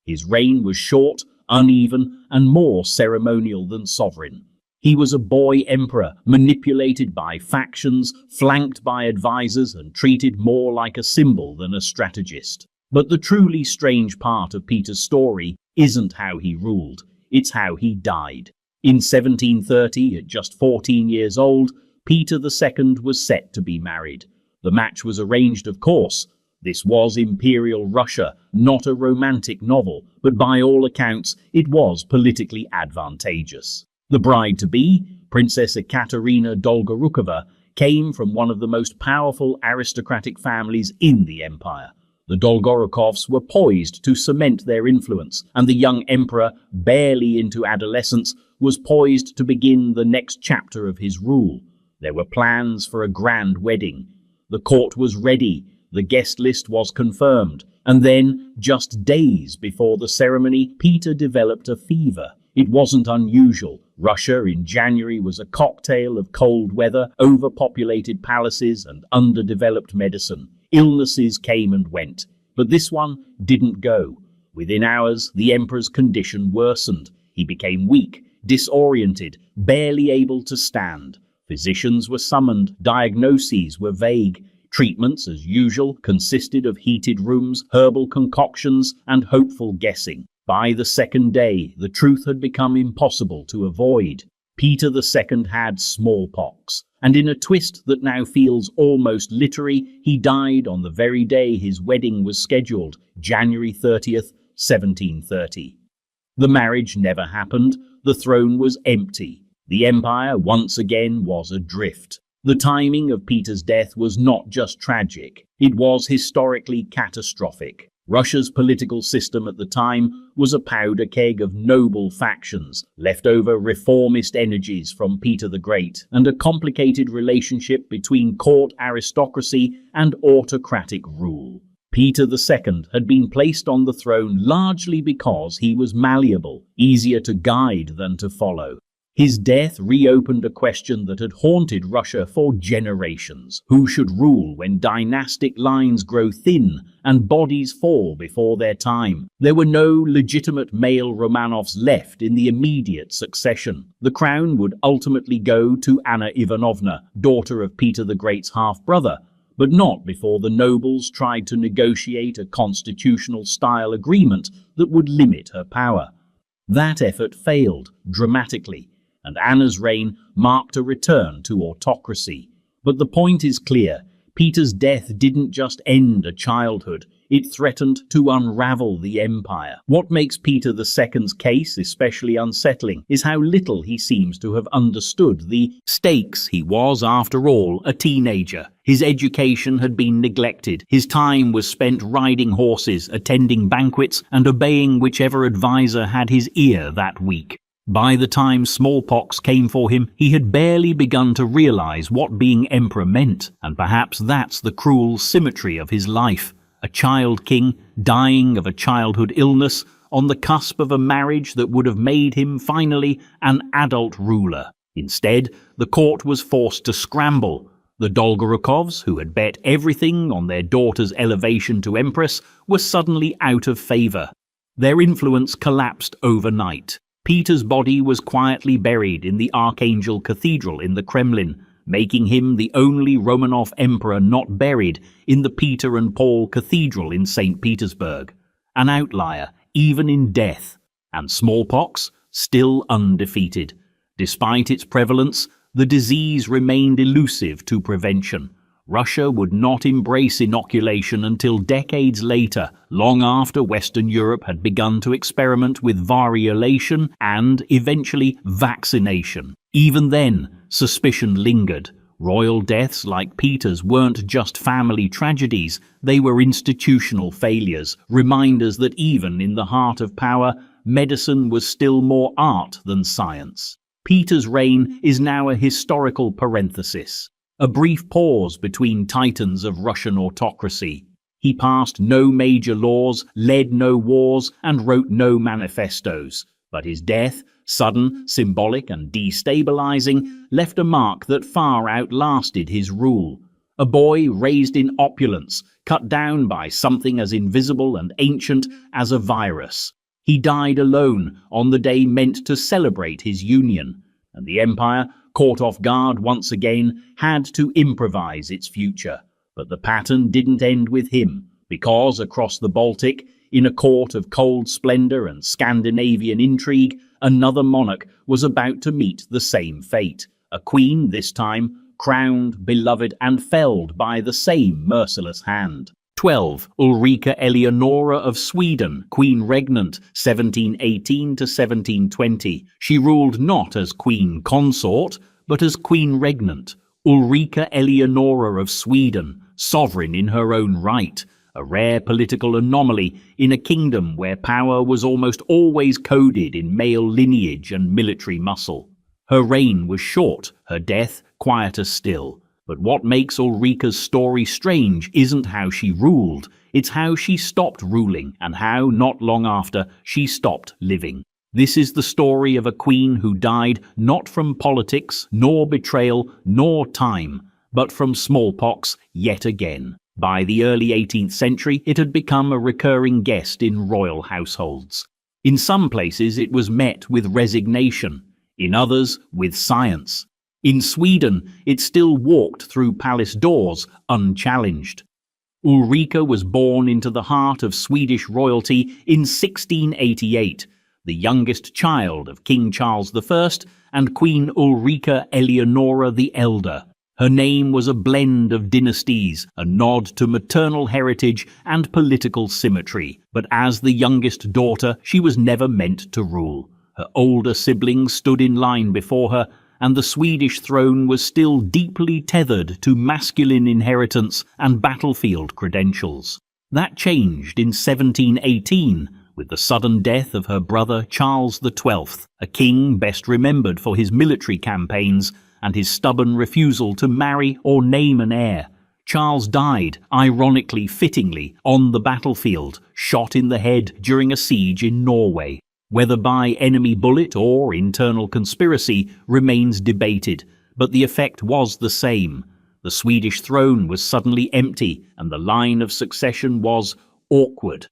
His reign was short, uneven, and more ceremonial than sovereign. He was a boy emperor, manipulated by factions, flanked by advisors, and treated more like a symbol than a strategist. But the truly strange part of Peter's story isn't how he ruled, it's how he died. In 1730, at just 14 years old, Peter II was set to be married. The match was arranged, of course. This was Imperial Russia, not a romantic novel, but by all accounts, it was politically advantageous. The bride-to-be, Princess Ekaterina Dolgorukova, came from one of the most powerful aristocratic families in the empire. The Dolgorukovs were poised to cement their influence, and the young emperor, barely into adolescence, was poised to begin the next chapter of his rule. There were plans for a grand wedding. The court was ready, the guest list was confirmed, and then, just days before the ceremony, Peter developed a fever. It wasn't unusual. Russia in January was a cocktail of cold weather, overpopulated palaces, and underdeveloped medicine. Illnesses came and went, but this one didn't go. Within hours, the emperor's condition worsened. He became weak, disoriented, barely able to stand. Physicians were summoned, diagnoses were vague. Treatments, as usual, consisted of heated rooms, herbal concoctions, and hopeful guessing. By the second day, the truth had become impossible to avoid. Peter II had smallpox, and in a twist that now feels almost literary, he died on the very day his wedding was scheduled, January 30th, 1730. The marriage never happened. The throne was empty. The empire, once again, was adrift. The timing of Peter's death was not just tragic, it was historically catastrophic. Russia's political system at the time was a powder keg of noble factions, leftover reformist energies from Peter the Great, and a complicated relationship between court aristocracy and autocratic rule. Peter II had been placed on the throne largely because he was malleable, easier to guide than to follow. His death reopened a question that had haunted Russia for generations. Who should rule when dynastic lines grow thin and bodies fall before their time? There were no legitimate male Romanovs left in the immediate succession. The crown would ultimately go to Anna Ivanovna, daughter of Peter the Great's half-brother, but not before the nobles tried to negotiate a constitutional-style agreement that would limit her power. That effort failed dramatically, and Anna's reign marked a return to autocracy. But the point is clear. Peter's death didn't just end a childhood, it threatened to unravel the empire. What makes Peter II's case especially unsettling is how little he seems to have understood the stakes. He was, after all, a teenager. His education had been neglected. His time was spent riding horses, attending banquets, and obeying whichever advisor had his ear that week. By the time smallpox came for him, he had barely begun to realize what being emperor meant, and perhaps that's the cruel symmetry of his life. A child king, dying of a childhood illness, on the cusp of a marriage that would have made him finally an adult ruler. Instead, the court was forced to scramble. The Dolgorukovs, who had bet everything on their daughter's elevation to empress, were suddenly out of favor. Their influence collapsed overnight. Peter's body was quietly buried in the Archangel Cathedral in the Kremlin, making him the only Romanov emperor not buried in the Peter and Paul Cathedral in St. Petersburg. An outlier, even in death, and smallpox still undefeated. Despite its prevalence, the disease remained elusive to prevention. Russia would not embrace inoculation until decades later, long after Western Europe had begun to experiment with variolation and, eventually, vaccination. Even then, suspicion lingered. Royal deaths like Peter's weren't just family tragedies, they were institutional failures, reminders that even in the heart of power, medicine was still more art than science. Peter's reign is now a historical parenthesis. A brief pause between titans of Russian autocracy. He passed no major laws, led no wars, and wrote no manifestos. But his death, sudden, symbolic, and destabilizing, left a mark that far outlasted his rule. A boy raised in opulence, cut down by something as invisible and ancient as a virus. He died alone on the day meant to celebrate his union, and the empire, caught off guard once again, had to improvise its future. But the pattern didn't end with him, because across the Baltic, in a court of cold splendor and Scandinavian intrigue, another monarch was about to meet the same fate. A queen this time, crowned, beloved, and felled by the same merciless hand. 12. Ulrika Eleonora of Sweden, Queen Regnant, 1718 to 1720. She ruled not as Queen Consort, but as Queen Regnant. Ulrika Eleonora of Sweden, sovereign in her own right. a rare political anomaly in a kingdom where power was almost always coded in male lineage and military muscle. Her reign was short, her death quieter still. But what makes Ulrika's story strange isn't how she ruled, it's how she stopped ruling and how, not long after, she stopped living. This is the story of a queen who died not from politics, nor betrayal, nor time, but from smallpox yet again. By the early 18th century, it had become a recurring guest in royal households. In some places, it was met with resignation, in others, with science. In Sweden, it still walked through palace doors unchallenged. Ulrika was born into the heart of Swedish royalty in 1688, the youngest child of King Charles I and Queen Ulrika Eleonora the Elder. Her name was a blend of dynasties, a nod to maternal heritage and political symmetry. But as the youngest daughter, she was never meant to rule. Her older siblings stood in line before her, and the Swedish throne was still deeply tethered to masculine inheritance and battlefield credentials. That changed in 1718, with the sudden death of her brother Charles XII, a king best remembered for his military campaigns and his stubborn refusal to marry or name an heir. Charles died, ironically fittingly, on the battlefield, shot in the head during a siege in Norway. Whether by enemy bullet or internal conspiracy remains debated, but the effect was the same. The Swedish throne was suddenly empty, and the line of succession was awkward.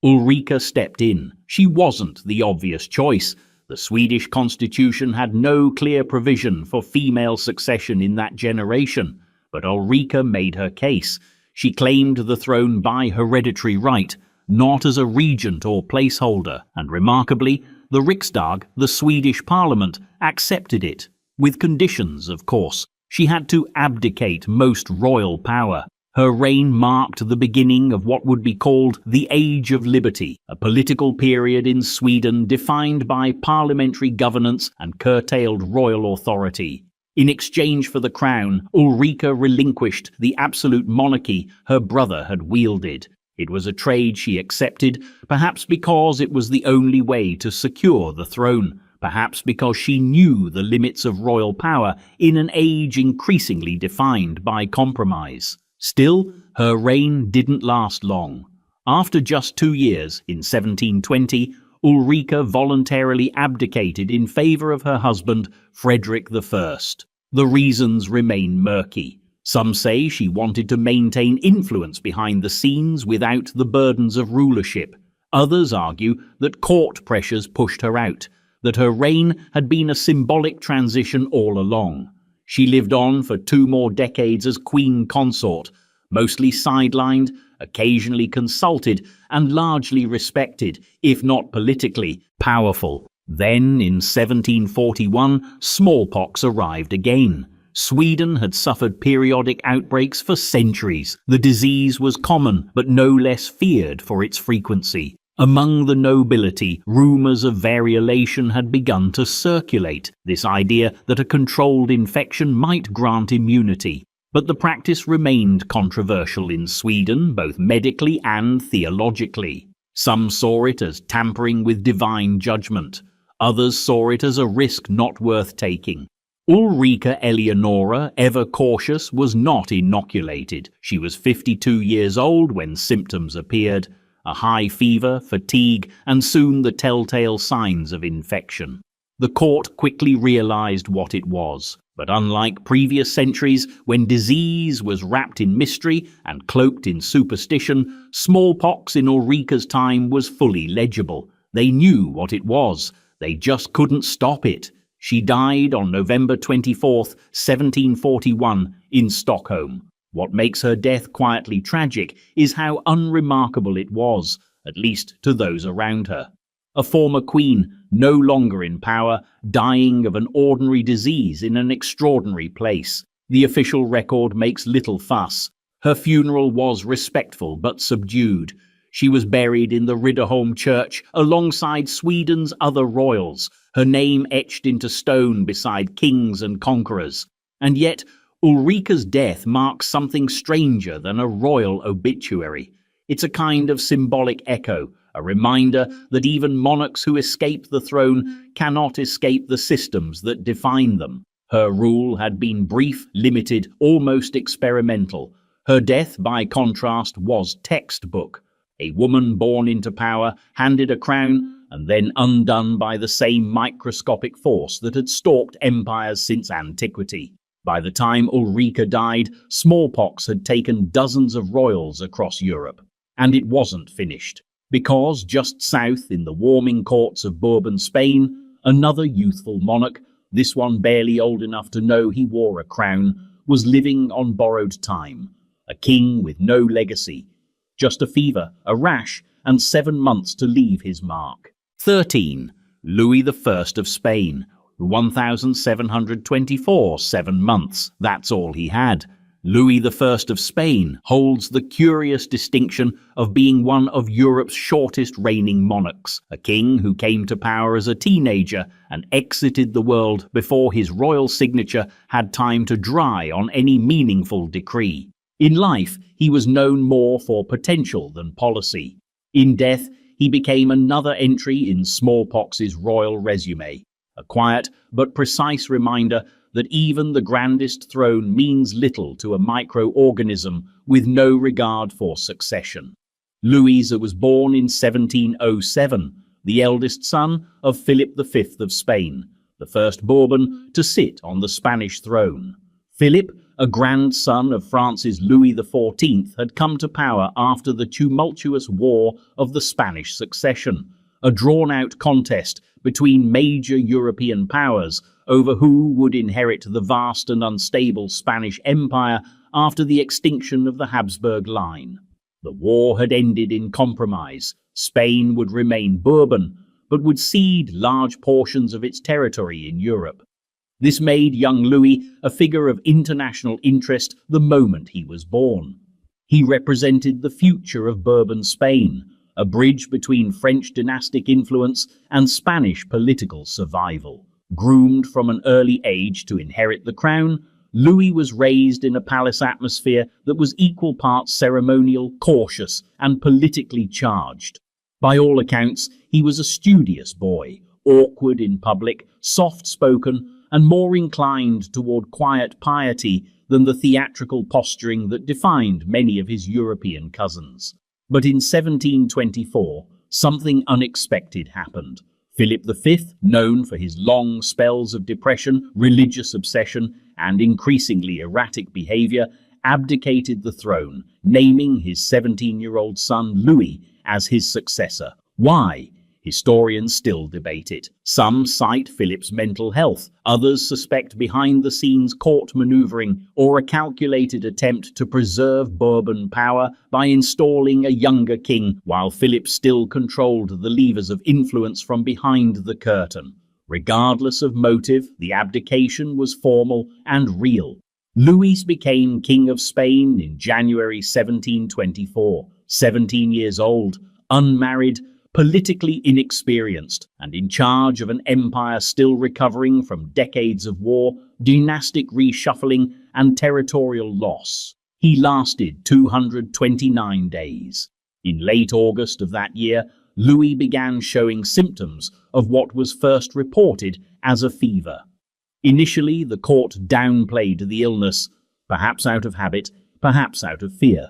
Ulrika stepped in. She wasn't the obvious choice. The Swedish constitution had no clear provision for female succession in that generation, but Ulrika made her case. She claimed the throne by hereditary right, not as a regent or placeholder, and remarkably, the Riksdag, the Swedish parliament, accepted it. With conditions, of course. She had to abdicate most royal power. Her reign marked the beginning of what would be called the Age of Liberty, a political period in Sweden defined by parliamentary governance and curtailed royal authority. In exchange for the crown, Ulrika relinquished the absolute monarchy her brother had wielded. It was a trade she accepted, perhaps because it was the only way to secure the throne, perhaps because she knew the limits of royal power in an age increasingly defined by compromise. Still, her reign didn't last long. After just 2 years, in 1720, Ulrika voluntarily abdicated in favour of her husband, Frederick I. The reasons remain murky. Some say she wanted to maintain influence behind the scenes without the burdens of rulership. Others argue that court pressures pushed her out, that her reign had been a symbolic transition all along. She lived on for 2 more decades as queen consort, mostly sidelined, occasionally consulted, and largely respected, if not politically powerful. Then, in 1741, smallpox arrived again. Sweden had suffered periodic outbreaks for centuries. The disease was common, but no less feared for its frequency. Among the nobility, rumours of variolation had begun to circulate, this idea that a controlled infection might grant immunity. But the practice remained controversial in Sweden, both medically and theologically. Some saw it as tampering with divine judgment. Others saw it as a risk not worth taking. Ulrika Eleonora, ever cautious, was not inoculated. She was 52 years old when symptoms appeared. A high fever, fatigue, and soon the telltale signs of infection. The court quickly realized what it was, but unlike previous centuries, when disease was wrapped in mystery and cloaked in superstition, smallpox in Ulrika's time was fully legible. They knew what it was. They just couldn't stop it. She died on November 24, 1741, in Stockholm. What makes her death quietly tragic is how unremarkable it was, at least to those around her. A former queen, no longer in power, dying of an ordinary disease in an extraordinary place. The official record makes little fuss. Her funeral was respectful but subdued. She was buried in the Riddarholm church alongside Sweden's other royals, her name etched into stone beside kings and conquerors. And yet, Ulrika's death marks something stranger than a royal obituary. It's a kind of symbolic echo, a reminder that even monarchs who escape the throne cannot escape the systems that define them. Her rule had been brief, limited, almost experimental. Her death, by contrast, was textbook. A woman born into power, handed a crown, and then undone by the same microscopic force that had stalked empires since antiquity. By the time Ulrika died, smallpox had taken dozens of royals across Europe. And it wasn't finished, because just south in the warming courts of Bourbon Spain, another youthful monarch, this one barely old enough to know he wore a crown, was living on borrowed time. A king with no legacy. Just a fever, a rash, and 7 months to leave his mark. 13. Louis I of Spain. 1724, 7 months. That's all he had. Louis I of Spain holds the curious distinction of being one of Europe's shortest reigning monarchs, a king who came to power as a teenager and exited the world before his royal signature had time to dry on any meaningful decree. In life, he was known more for potential than policy. In death, he became another entry in smallpox's royal resume, a quiet but precise reminder that even the grandest throne means little to a microorganism with no regard for succession. Louisa was born in 1707, the eldest son of Philip V of Spain, the first Bourbon to sit on the Spanish throne. Philip, a grandson of France's Louis XIV, had come to power after the tumultuous War of the Spanish Succession, a drawn-out contest between major European powers over who would inherit the vast and unstable Spanish Empire after the extinction of the Habsburg line. The war had ended in compromise. Spain would remain Bourbon, but would cede large portions of its territory in Europe. This made young Louis a figure of international interest the moment he was born. He represented the future of Bourbon Spain, a bridge between French dynastic influence and Spanish political survival. Groomed from an early age to inherit the crown, Louis was raised in a palace atmosphere that was equal parts ceremonial, cautious, and politically charged. By all accounts, he was a studious boy, awkward in public, soft-spoken, and more inclined toward quiet piety than the theatrical posturing that defined many of his European cousins. But in 1724, something unexpected happened. Philip V, known for his long spells of depression, religious obsession, and increasingly erratic behavior, abdicated the throne, naming his 17-year-old son Louis as his successor. Why? Historians still debate it. Some cite Philip's mental health, others suspect behind-the-scenes court maneuvering or a calculated attempt to preserve Bourbon power by installing a younger king while Philip still controlled the levers of influence from behind the curtain. Regardless of motive, the abdication was formal and real. Louis became King of Spain in January 1724, 17 years old, unmarried, politically inexperienced, and in charge of an empire still recovering from decades of war, dynastic reshuffling, and territorial loss. He lasted 229 days. In late August of that year, Louis began showing symptoms of what was first reported as a fever. Initially, the court downplayed the illness, perhaps out of habit, perhaps out of fear.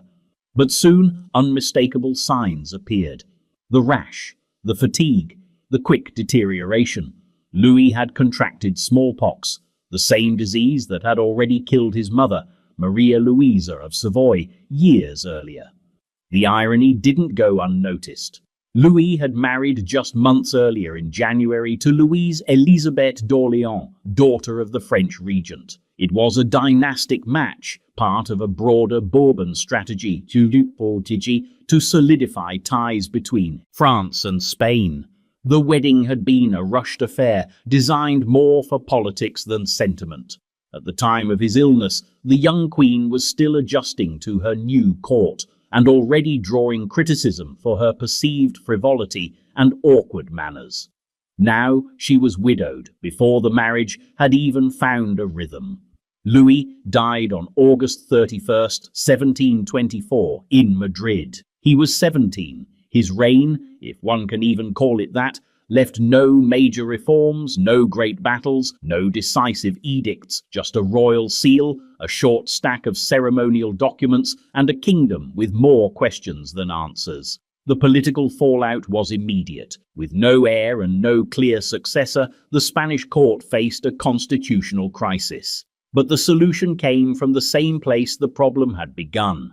But soon, unmistakable signs appeared. The rash, the fatigue, the quick deterioration. Louis had contracted smallpox, the same disease that had already killed his mother, Maria Louisa of Savoy, years earlier. The irony didn't go unnoticed. Louis had married just months earlier in January to Louise Elisabeth d'Orléans, daughter of the French regent. It was a dynastic match, part of a broader Bourbon strategy to solidify ties between France and Spain. The wedding had been a rushed affair, designed more for politics than sentiment. At the time of his illness, the young queen was still adjusting to her new court, and already drawing criticism for her perceived frivolity and awkward manners. Now she was widowed, before the marriage had even found a rhythm. Louis died on August 31st, 1724, in Madrid. He was 17. His reign, if one can even call it that, left no major reforms, no great battles, no decisive edicts, just a royal seal, a short stack of ceremonial documents, and a kingdom with more questions than answers. The political fallout was immediate. With no heir and no clear successor, the Spanish court faced a constitutional crisis. But the solution came from the same place the problem had begun.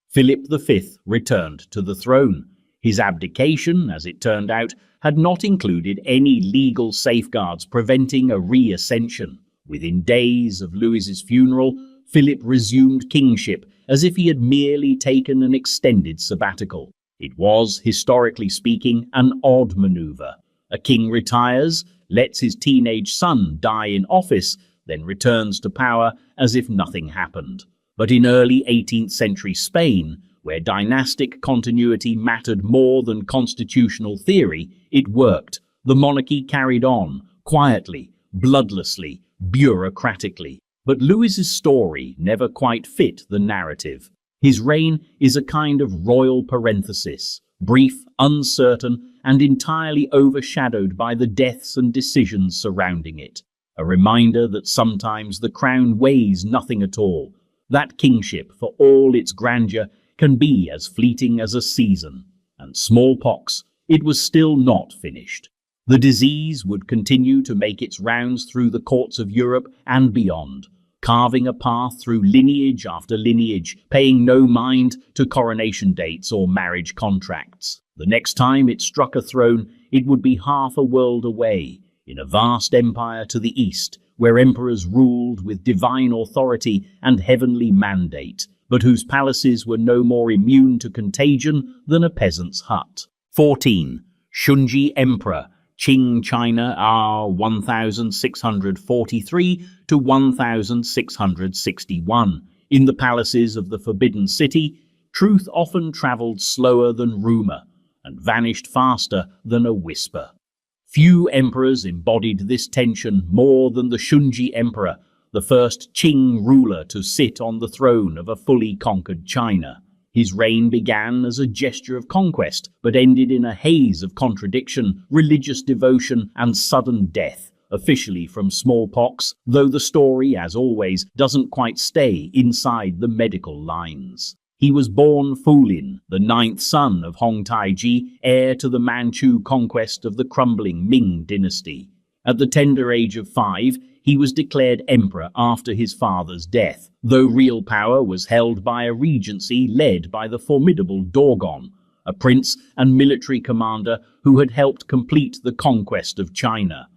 Philip V returned to the throne. His abdication, as it turned out, had not included any legal safeguards preventing a re-ascension. Within days of Louis's funeral, Philip resumed kingship as if he had merely taken an extended sabbatical. It was, historically speaking, an odd maneuver. A king retires, lets his teenage son die in office, then returns to power as if nothing happened. But in early 18th century Spain, where dynastic continuity mattered more than constitutional theory, it worked. The monarchy carried on, quietly, bloodlessly, bureaucratically. But Louis's story never quite fit the narrative. His reign is a kind of royal parenthesis, brief, uncertain, and entirely overshadowed by the deaths and decisions surrounding it. A reminder that sometimes the crown weighs nothing at all. That kingship, for all its grandeur, can be as fleeting as a season. And smallpox, it was still not finished. The disease would continue to make its rounds through the courts of Europe and beyond, carving a path through lineage after lineage, paying no mind to coronation dates or marriage contracts. The next time it struck a throne, it would be half a world away, in a vast empire to the east, where emperors ruled with divine authority and heavenly mandate, but whose palaces were no more immune to contagion than a peasant's hut. 14. Shunji Emperor, Qing China R 1643 to 1661. In the palaces of the Forbidden City, truth often traveled slower than rumor and vanished faster than a whisper. Few emperors embodied this tension more than the Shunji Emperor, the first Qing ruler to sit on the throne of a fully conquered China. His reign began as a gesture of conquest, but ended in a haze of contradiction, religious devotion, and sudden death, officially from smallpox, though the story, as always, doesn't quite stay inside the medical lines. He was born Fulin, the ninth son of Hong Taiji, heir to the Manchu conquest of the crumbling Ming dynasty. At the tender age of 5, he was declared emperor after his father's death, though real power was held by a regency led by the formidable Dogon, a prince and military commander who had helped complete the conquest of China.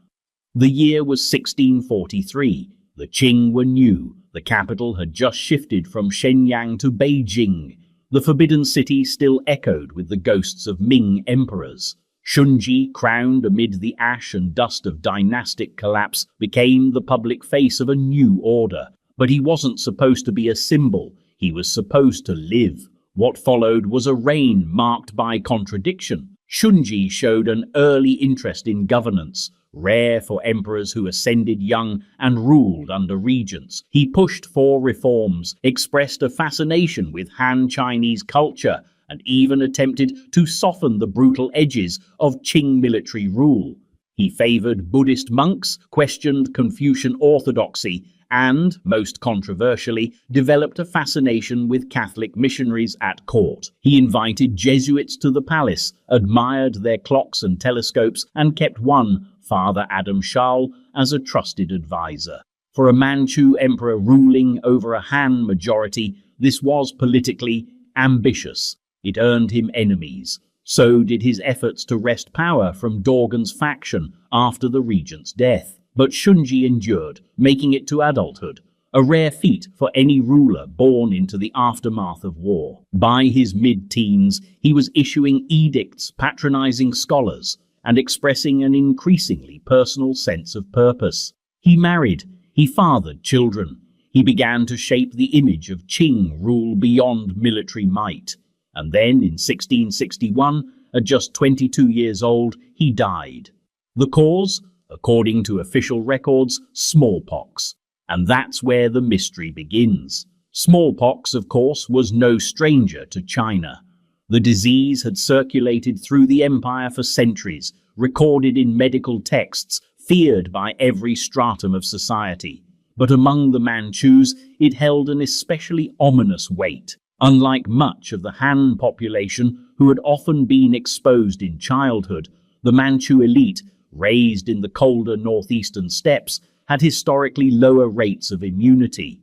The year was 1643. The Qing were new. The capital had just shifted from Shenyang to Beijing. The Forbidden City still echoed with the ghosts of Ming emperors. Shunji, crowned amid the ash and dust of dynastic collapse, became the public face of a new order. But he wasn't supposed to be a symbol. He was supposed to live. What followed was a reign marked by contradiction. Shunji showed an early interest in governance, rare for emperors who ascended young and ruled under regents. He pushed for reforms, expressed a fascination with Han Chinese culture, and even attempted to soften the brutal edges of Qing military rule. He favored Buddhist monks, questioned Confucian orthodoxy, and, most controversially, developed a fascination with Catholic missionaries at court. He invited Jesuits to the palace, admired their clocks and telescopes, and kept one, Father Adam Shaul, as a trusted advisor. For a Manchu emperor ruling over a Han majority, this was politically ambitious. It earned him enemies. So did his efforts to wrest power from Dogon's faction after the regent's death. But Shunji endured, making it to adulthood, a rare feat for any ruler born into the aftermath of war. By his mid-teens, he was issuing edicts, patronizing scholars, and expressing an increasingly personal sense of purpose. He married, he fathered children. He began to shape the image of Qing rule beyond military might. And then, in 1661, at just 22 years old, he died. The cause? According to official records, smallpox. And that's where the mystery begins. Smallpox, of course, was no stranger to China. The disease had circulated through the empire for centuries, recorded in medical texts, feared by every stratum of society. But among the Manchus, it held an especially ominous weight. Unlike much of the Han population, who had often been exposed in childhood, the Manchu elite, raised in the colder northeastern steppes, had historically lower rates of immunity.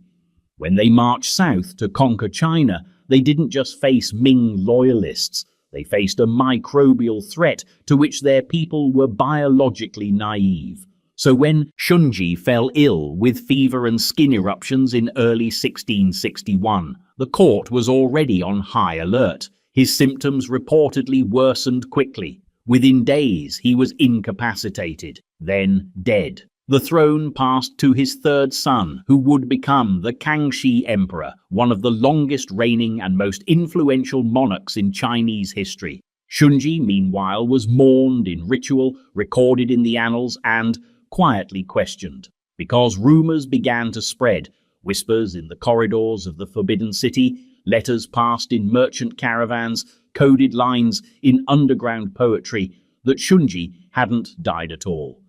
When they marched south to conquer China, they didn't just face Ming loyalists, they faced a microbial threat to which their people were biologically naive. So when Shunji fell ill with fever and skin eruptions in early 1661, the court was already on high alert. His symptoms reportedly worsened quickly. Within days, he was incapacitated, then dead. The throne passed to his third son, who would become the Kangxi Emperor, one of the longest reigning and most influential monarchs in Chinese history. Shunji, meanwhile, was mourned in ritual, recorded in the annals, and quietly questioned. Because rumors began to spread, whispers in the corridors of the Forbidden City, letters passed in merchant caravans, coded lines in underground poetry, that Shunji hadn't died at all.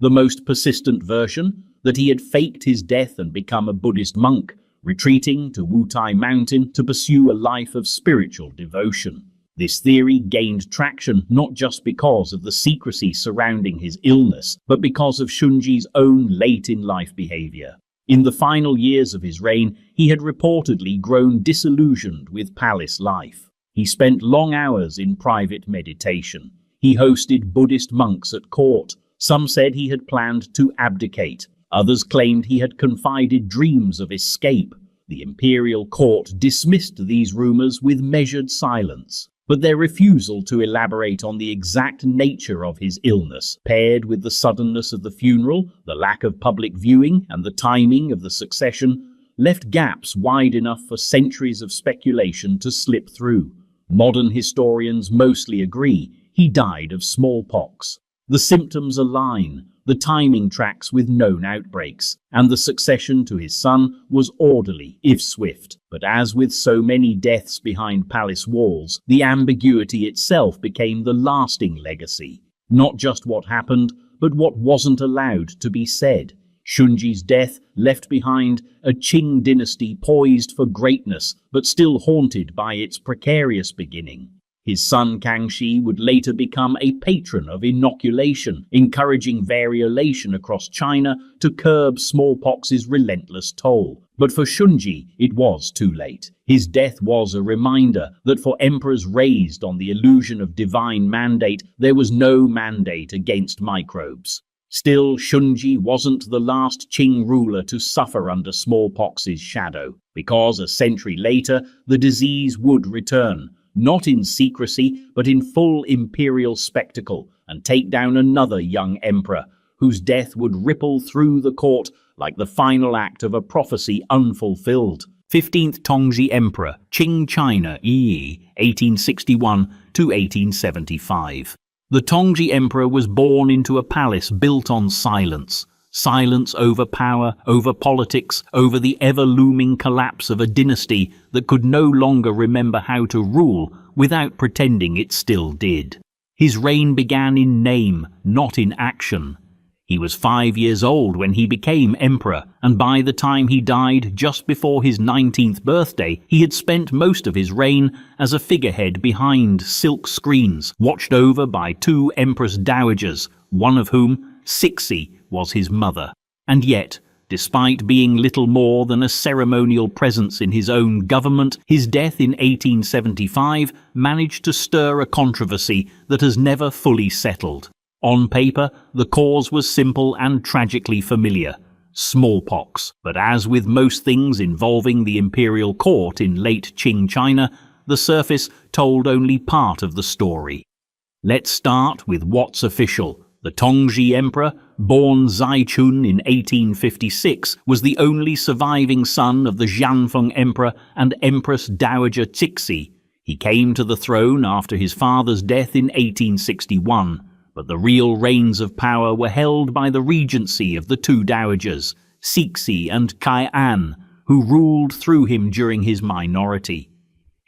The most persistent version, that he had faked his death and become a Buddhist monk, retreating to Wutai Mountain to pursue a life of spiritual devotion. This theory gained traction not just because of the secrecy surrounding his illness, but because of Shunji's own late-in-life behavior. In the final years of his reign, he had reportedly grown disillusioned with palace life. He spent long hours in private meditation. He hosted Buddhist monks at court. Some said he had planned to abdicate. Others claimed he had confided dreams of escape. The imperial court dismissed these rumors with measured silence. But their refusal to elaborate on the exact nature of his illness, paired with the suddenness of the funeral, the lack of public viewing, and the timing of the succession, left gaps wide enough for centuries of speculation to slip through. Modern historians mostly agree he died of smallpox. The symptoms align, the timing tracks with known outbreaks, and the succession to his son was orderly, if swift. But as with so many deaths behind palace walls, the ambiguity itself became the lasting legacy. Not just what happened, but what wasn't allowed to be said. Shunji's death left behind a Qing dynasty poised for greatness, but still haunted by its precarious beginning. His son Kangxi would later become a patron of inoculation, encouraging variolation across China to curb smallpox's relentless toll. But for Shunji, it was too late. His death was a reminder that for emperors raised on the illusion of divine mandate, there was no mandate against microbes. Still, Shunji wasn't the last Qing ruler to suffer under smallpox's shadow, because a century later, the disease would return. Not in secrecy, but in full imperial spectacle, and take down another young emperor, whose death would ripple through the court like the final act of a prophecy unfulfilled. 15th Tongji Emperor, Qing China, Yi, 1861 to 1875. The Tongji Emperor was born into a palace built on silence. Silence over power, over politics, over the ever-looming collapse of a dynasty that could no longer remember how to rule without pretending it still did. His reign began in name, not in action. He was 5 years old when he became emperor, and by the time he died just before his 19th birthday, he had spent most of his reign as a figurehead behind silk screens, watched over by two empress dowagers, one of whom, Cixi, was his mother. And yet, despite being little more than a ceremonial presence in his own government, his death in 1875 managed to stir a controversy that has never fully settled. On paper, the cause was simple and tragically familiar: smallpox. But as with most things involving the imperial court in late Qing China, the surface told only part of the story. Let's start with what's official. The Tongji Emperor, born Zaichun in 1856, was the only surviving son of the Xianfeng Emperor and Empress Dowager Cixi. He came to the throne after his father's death in 1861, but the real reins of power were held by the regency of the two dowagers, Cixi and Cai An, who ruled through him during his minority.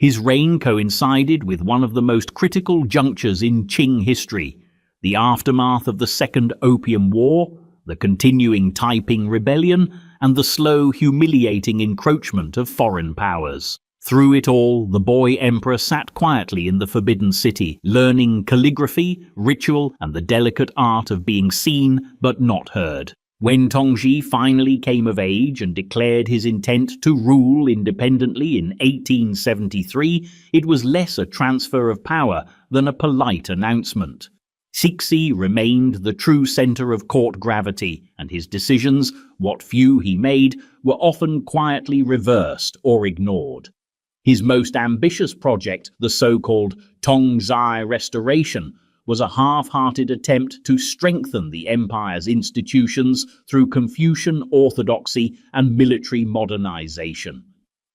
His reign coincided with one of the most critical junctures in Qing history, the aftermath of the Second Opium War, the continuing Taiping Rebellion, and the slow, humiliating encroachment of foreign powers. Through it all, the boy emperor sat quietly in the Forbidden City, learning calligraphy, ritual, and the delicate art of being seen but not heard. When Tongji finally came of age and declared his intent to rule independently in 1873, it was less a transfer of power than a polite announcement. Cixi remained the true center of court gravity, and his decisions, what few he made, were often quietly reversed or ignored. His most ambitious project, the so-called Tongzhi Restoration, was a half-hearted attempt to strengthen the empire's institutions through Confucian orthodoxy and military modernization.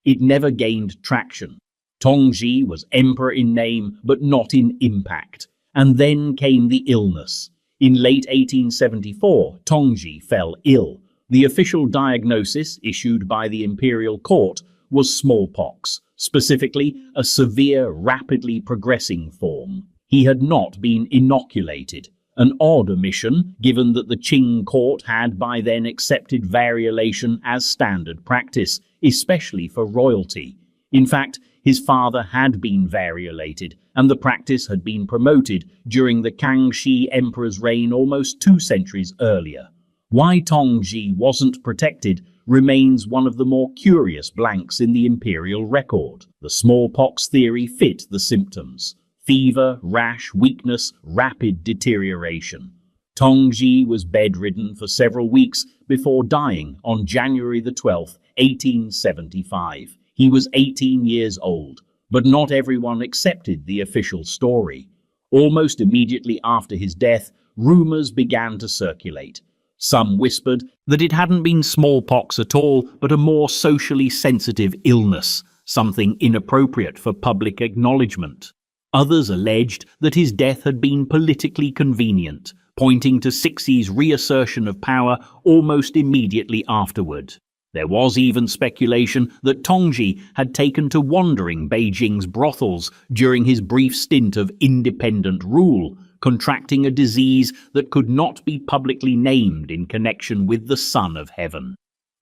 It never gained traction. Tongji was emperor in name, but not in impact. And then came the illness. In late 1874, Tongji fell ill. The official diagnosis issued by the imperial court was smallpox, specifically a severe, rapidly progressing form. He had not been inoculated, an odd omission given that the Qing court had by then accepted variolation as standard practice, especially for royalty. In fact, his father had been variolated, and the practice had been promoted during the Kangxi emperor's reign almost 2 centuries earlier. Why Tongji wasn't protected remains one of the more curious blanks in the imperial record. The smallpox theory fit the symptoms: fever, rash, weakness, rapid deterioration. Tongji was bedridden for several weeks before dying on January the 12th, 1875. He was 18 years old, but not everyone accepted the official story. Almost immediately after his death, rumors began to circulate. Some whispered that it hadn't been smallpox at all, but a more socially sensitive illness, something inappropriate for public acknowledgement. Others alleged that his death had been politically convenient, pointing to Cixi's reassertion of power almost immediately afterward. There was even speculation that Tongji had taken to wandering Beijing's brothels during his brief stint of independent rule, contracting a disease that could not be publicly named in connection with the Son of Heaven.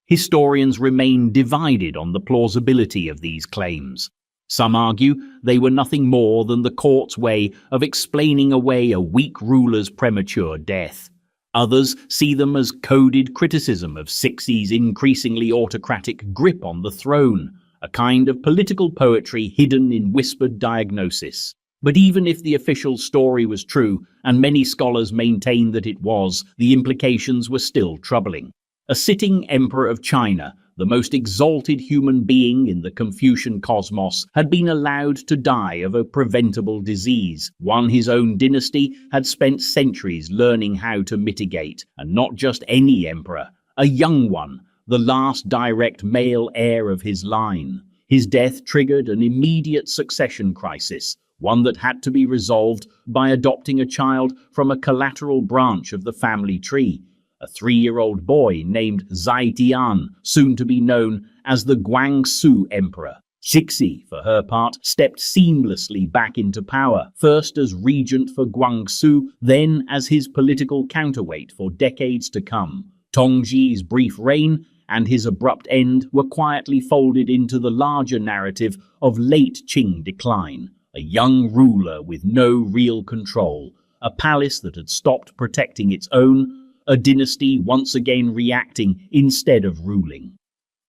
Historians remain divided on the plausibility of these claims. Some argue they were nothing more than the court's way of explaining away a weak ruler's premature death. Others see them as coded criticism of Cixi's increasingly autocratic grip on the throne, a kind of political poetry hidden in whispered diagnosis. But even if the official story was true, and many scholars maintain that it was, the implications were still troubling. A sitting emperor of China, the most exalted human being in the Confucian cosmos, had been allowed to die of a preventable disease, one his own dynasty had spent centuries learning how to mitigate, and not just any emperor, a young one, the last direct male heir of his line. His death triggered an immediate succession crisis, one that had to be resolved by adopting a child from a collateral branch of the family tree, a 3-year-old boy named Zai Tian, soon to be known as the Guangxu Emperor. Cixi, for her part, stepped seamlessly back into power, first as regent for Guangxu, then as his political counterweight for decades to come. Tongji's brief reign and his abrupt end were quietly folded into the larger narrative of late Qing decline, a young ruler with no real control, a palace that had stopped protecting its own, a dynasty once again reacting instead of ruling.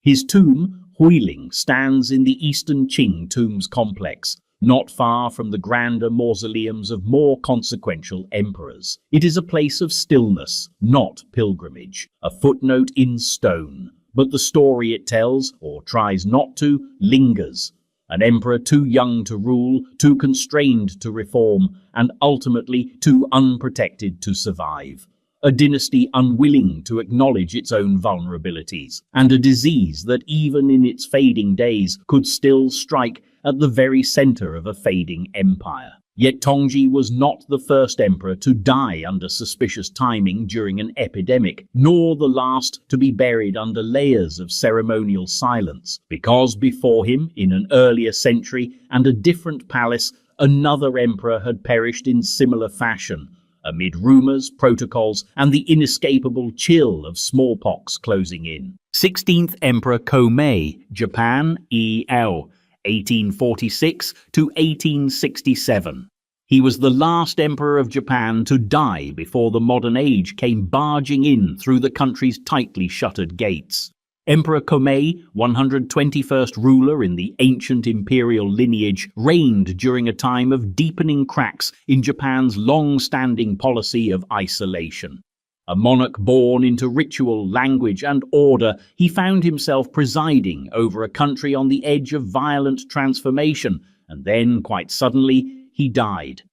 His tomb, Huiling, stands in the Eastern Qing tombs complex, not far from the grander mausoleums of more consequential emperors. It is a place of stillness, not pilgrimage, a footnote in stone. But the story it tells, or tries not to, lingers. An emperor too young to rule, too constrained to reform, and ultimately too unprotected to survive. A dynasty unwilling to acknowledge its own vulnerabilities, and a disease that even in its fading days could still strike at the very center of a fading empire. Yet Tongji was not the first emperor to die under suspicious timing during an epidemic, nor the last to be buried under layers of ceremonial silence, because before him, in an earlier century and a different palace, another emperor had perished in similar fashion, amid rumors, protocols, and the inescapable chill of smallpox closing in. 16th Emperor Komei, Japan, E.L., 1846 to 1867. He was the last emperor of Japan to die before the modern age came barging in through the country's tightly shuttered gates. Emperor Komei, 121st ruler in the ancient imperial lineage, reigned during a time of deepening cracks in Japan's long-standing policy of isolation. A monarch born into ritual, language, and order, he found himself presiding over a country on the edge of violent transformation, and then, quite suddenly, he died.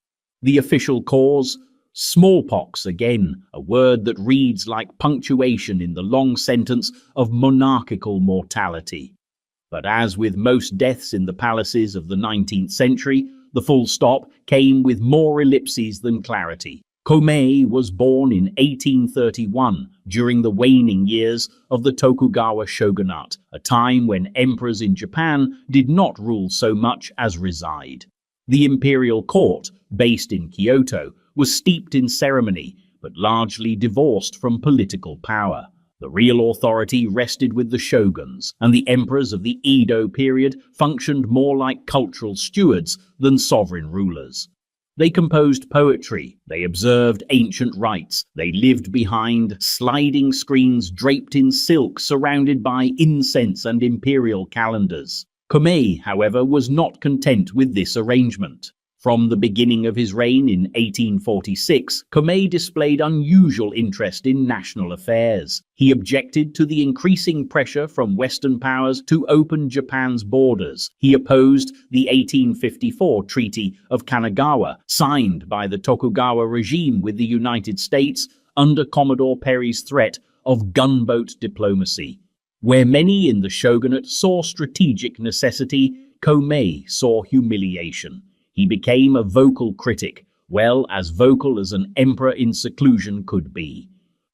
The official cause? Smallpox again, a word that reads like punctuation in the long sentence of monarchical mortality. But as with most deaths in the palaces of the 19th century, the full stop came with more ellipses than clarity. Komei was born in 1831, during the waning years of the Tokugawa shogunate, a time when emperors in Japan did not rule so much as reside. The imperial court, based in Kyoto, was steeped in ceremony, but largely divorced from political power. The real authority rested with the shoguns, and the emperors of the Edo period functioned more like cultural stewards than sovereign rulers. They composed poetry, they observed ancient rites, they lived behind sliding screens draped in silk surrounded by incense and imperial calendars. Komei, however, was not content with this arrangement. From the beginning of his reign in 1846, Komei displayed unusual interest in national affairs. He objected to the increasing pressure from Western powers to open Japan's borders. He opposed the 1854 Treaty of Kanagawa, signed by the Tokugawa regime with the United States under Commodore Perry's threat of gunboat diplomacy. Where many in the shogunate saw strategic necessity, Komei saw humiliation. He became a vocal critic, well, as vocal as an emperor in seclusion could be.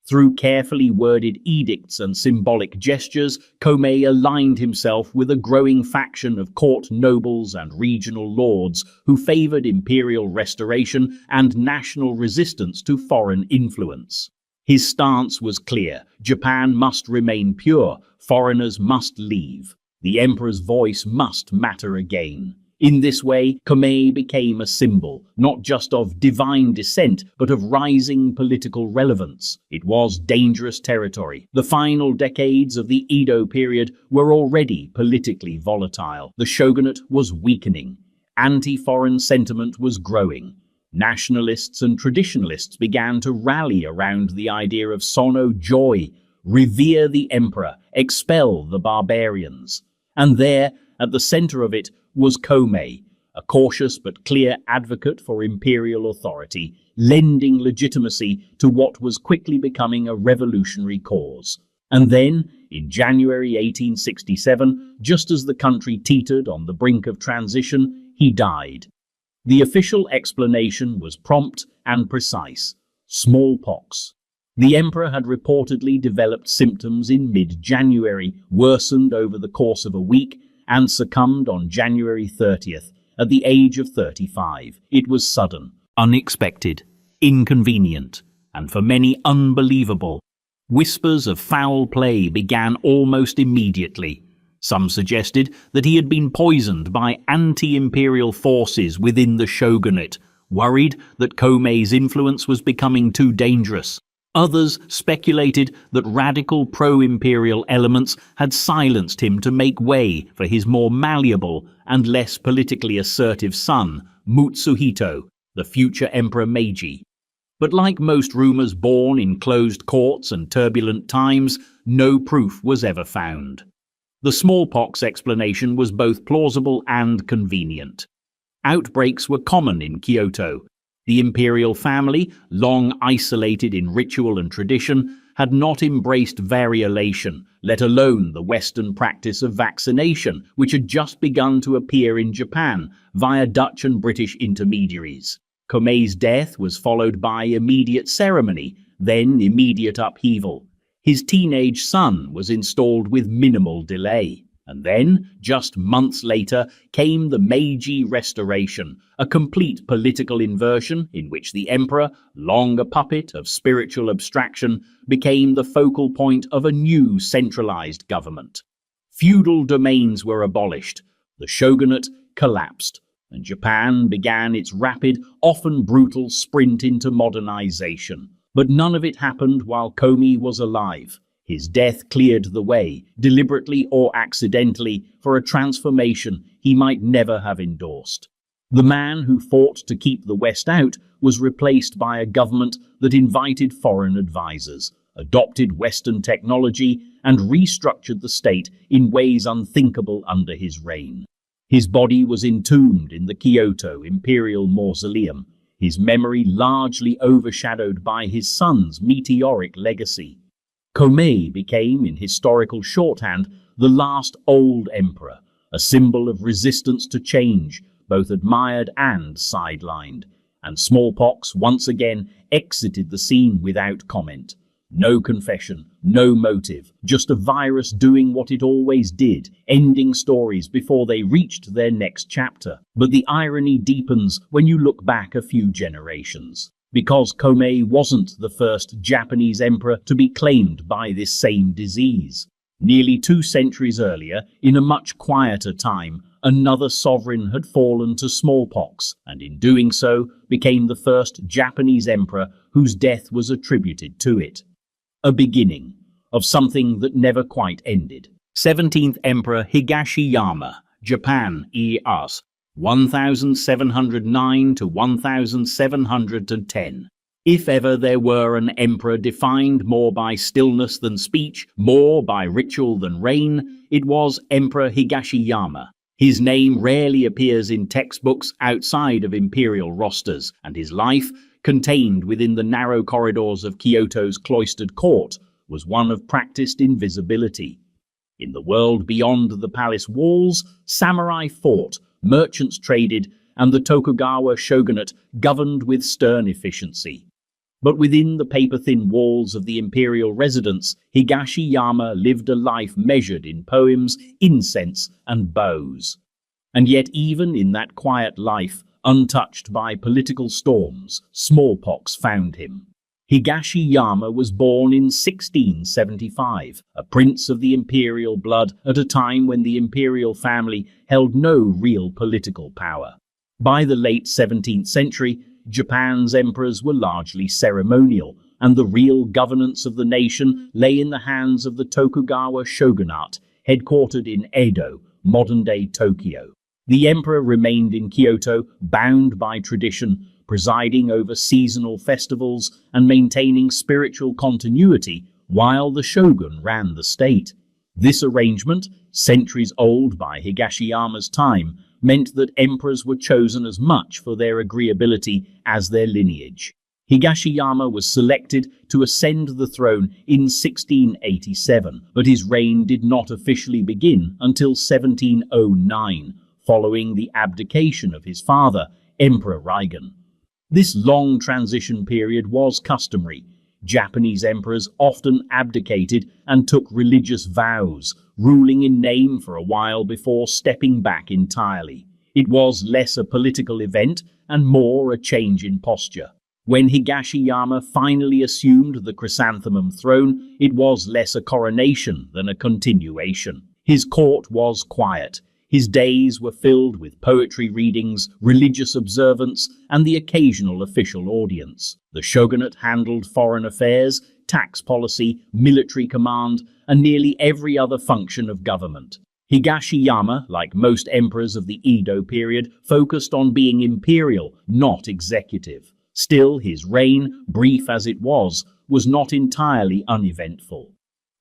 Through carefully worded edicts and symbolic gestures, Komei aligned himself with a growing faction of court nobles and regional lords who favored imperial restoration and national resistance to foreign influence. His stance was clear: Japan must remain pure, foreigners must leave. The emperor's voice must matter again. In this way, Komei became a symbol, not just of divine descent, but of rising political relevance. It was dangerous territory. The final decades of the Edo period were already politically volatile. The shogunate was weakening. Anti-foreign sentiment was growing. Nationalists and traditionalists began to rally around the idea of sono joy, revere the emperor, expel the barbarians. And there, at the center of it, was Komei, a cautious but clear advocate for imperial authority, lending legitimacy to what was quickly becoming a revolutionary cause. And then, in January 1867, just as the country teetered on the brink of transition, he died. The official explanation was prompt and precise: smallpox. The emperor had reportedly developed symptoms in mid-January, worsened over the course of a week, and succumbed on January 30th, at the age of 35. It was sudden, unexpected, inconvenient, and for many unbelievable. Whispers of foul play began almost immediately. Some suggested that he had been poisoned by anti-imperial forces within the shogunate, worried that Komei's influence was becoming too dangerous. Others speculated that radical pro-imperial elements had silenced him to make way for his more malleable and less politically assertive son, Mutsuhito, the future Emperor Meiji. But like most rumors born in closed courts and turbulent times, no proof was ever found. The smallpox explanation was both plausible and convenient. Outbreaks were common in Kyoto. The imperial family, long isolated in ritual and tradition, had not embraced variolation, let alone the Western practice of vaccination, which had just begun to appear in Japan via Dutch and British intermediaries. Komei's death was followed by immediate ceremony, then immediate upheaval. His teenage son was installed with minimal delay. And then, just months later, came the Meiji Restoration, a complete political inversion in which the emperor, long a puppet of spiritual abstraction, became the focal point of a new centralized government. Feudal domains were abolished, the shogunate collapsed, and Japan began its rapid, often brutal sprint into modernization. But none of it happened while Komei was alive. His death cleared the way, deliberately or accidentally, for a transformation he might never have endorsed. The man who fought to keep the West out was replaced by a government that invited foreign advisors, adopted Western technology, and restructured the state in ways unthinkable under his reign. His body was entombed in the Kyoto Imperial Mausoleum, his memory largely overshadowed by his son's meteoric legacy. Komei became, in historical shorthand, the last old emperor, a symbol of resistance to change, both admired and sidelined. And smallpox once again exited the scene without comment. No confession, no motive, just a virus doing what it always did, ending stories before they reached their next chapter. But the irony deepens when you look back a few generations. Because Komei wasn't the first Japanese emperor to be claimed by this same disease. Nearly 2 centuries earlier, in a much quieter time, another sovereign had fallen to smallpox, and in doing so became the first Japanese emperor whose death was attributed to it. A beginning of something that never quite ended. 17th Emperor Higashiyama, Japan, e.us. 1709 to 1710. If ever there were an emperor defined more by stillness than speech, more by ritual than reign, it was Emperor Higashiyama. His name rarely appears in textbooks outside of imperial rosters, and his life, contained within the narrow corridors of Kyoto's cloistered court, was one of practiced invisibility. In the world beyond the palace walls, samurai fought, merchants traded, and the Tokugawa shogunate governed with stern efficiency. But within the paper-thin walls of the imperial residence, Higashiyama lived a life measured in poems, incense, and bows. And yet even in that quiet life, untouched by political storms, smallpox found him. Higashiyama was born in 1675, a prince of the imperial blood at a time when the imperial family held no real political power. By the late 17th century, Japan's emperors were largely ceremonial, and the real governance of the nation lay in the hands of the Tokugawa shogunate, headquartered in Edo, modern-day Tokyo. The emperor remained in Kyoto, bound by tradition, presiding over seasonal festivals and maintaining spiritual continuity while the shogun ran the state. This arrangement, centuries old by Higashiyama's time, meant that emperors were chosen as much for their agreeability as their lineage. Higashiyama was selected to ascend the throne in 1687, but his reign did not officially begin until 1709, following the abdication of his father, Emperor Reigen. This long transition period was customary. Japanese emperors often abdicated and took religious vows, ruling in name for a while before stepping back entirely. It was less a political event and more a change in posture. When Higashiyama finally assumed the chrysanthemum throne, it was less a coronation than a continuation. His court was quiet. His days were filled with poetry readings, religious observance, and the occasional official audience. The shogunate handled foreign affairs, tax policy, military command, and nearly every other function of government. Higashiyama, like most emperors of the Edo period, focused on being imperial, not executive. Still, his reign, brief as it was not entirely uneventful.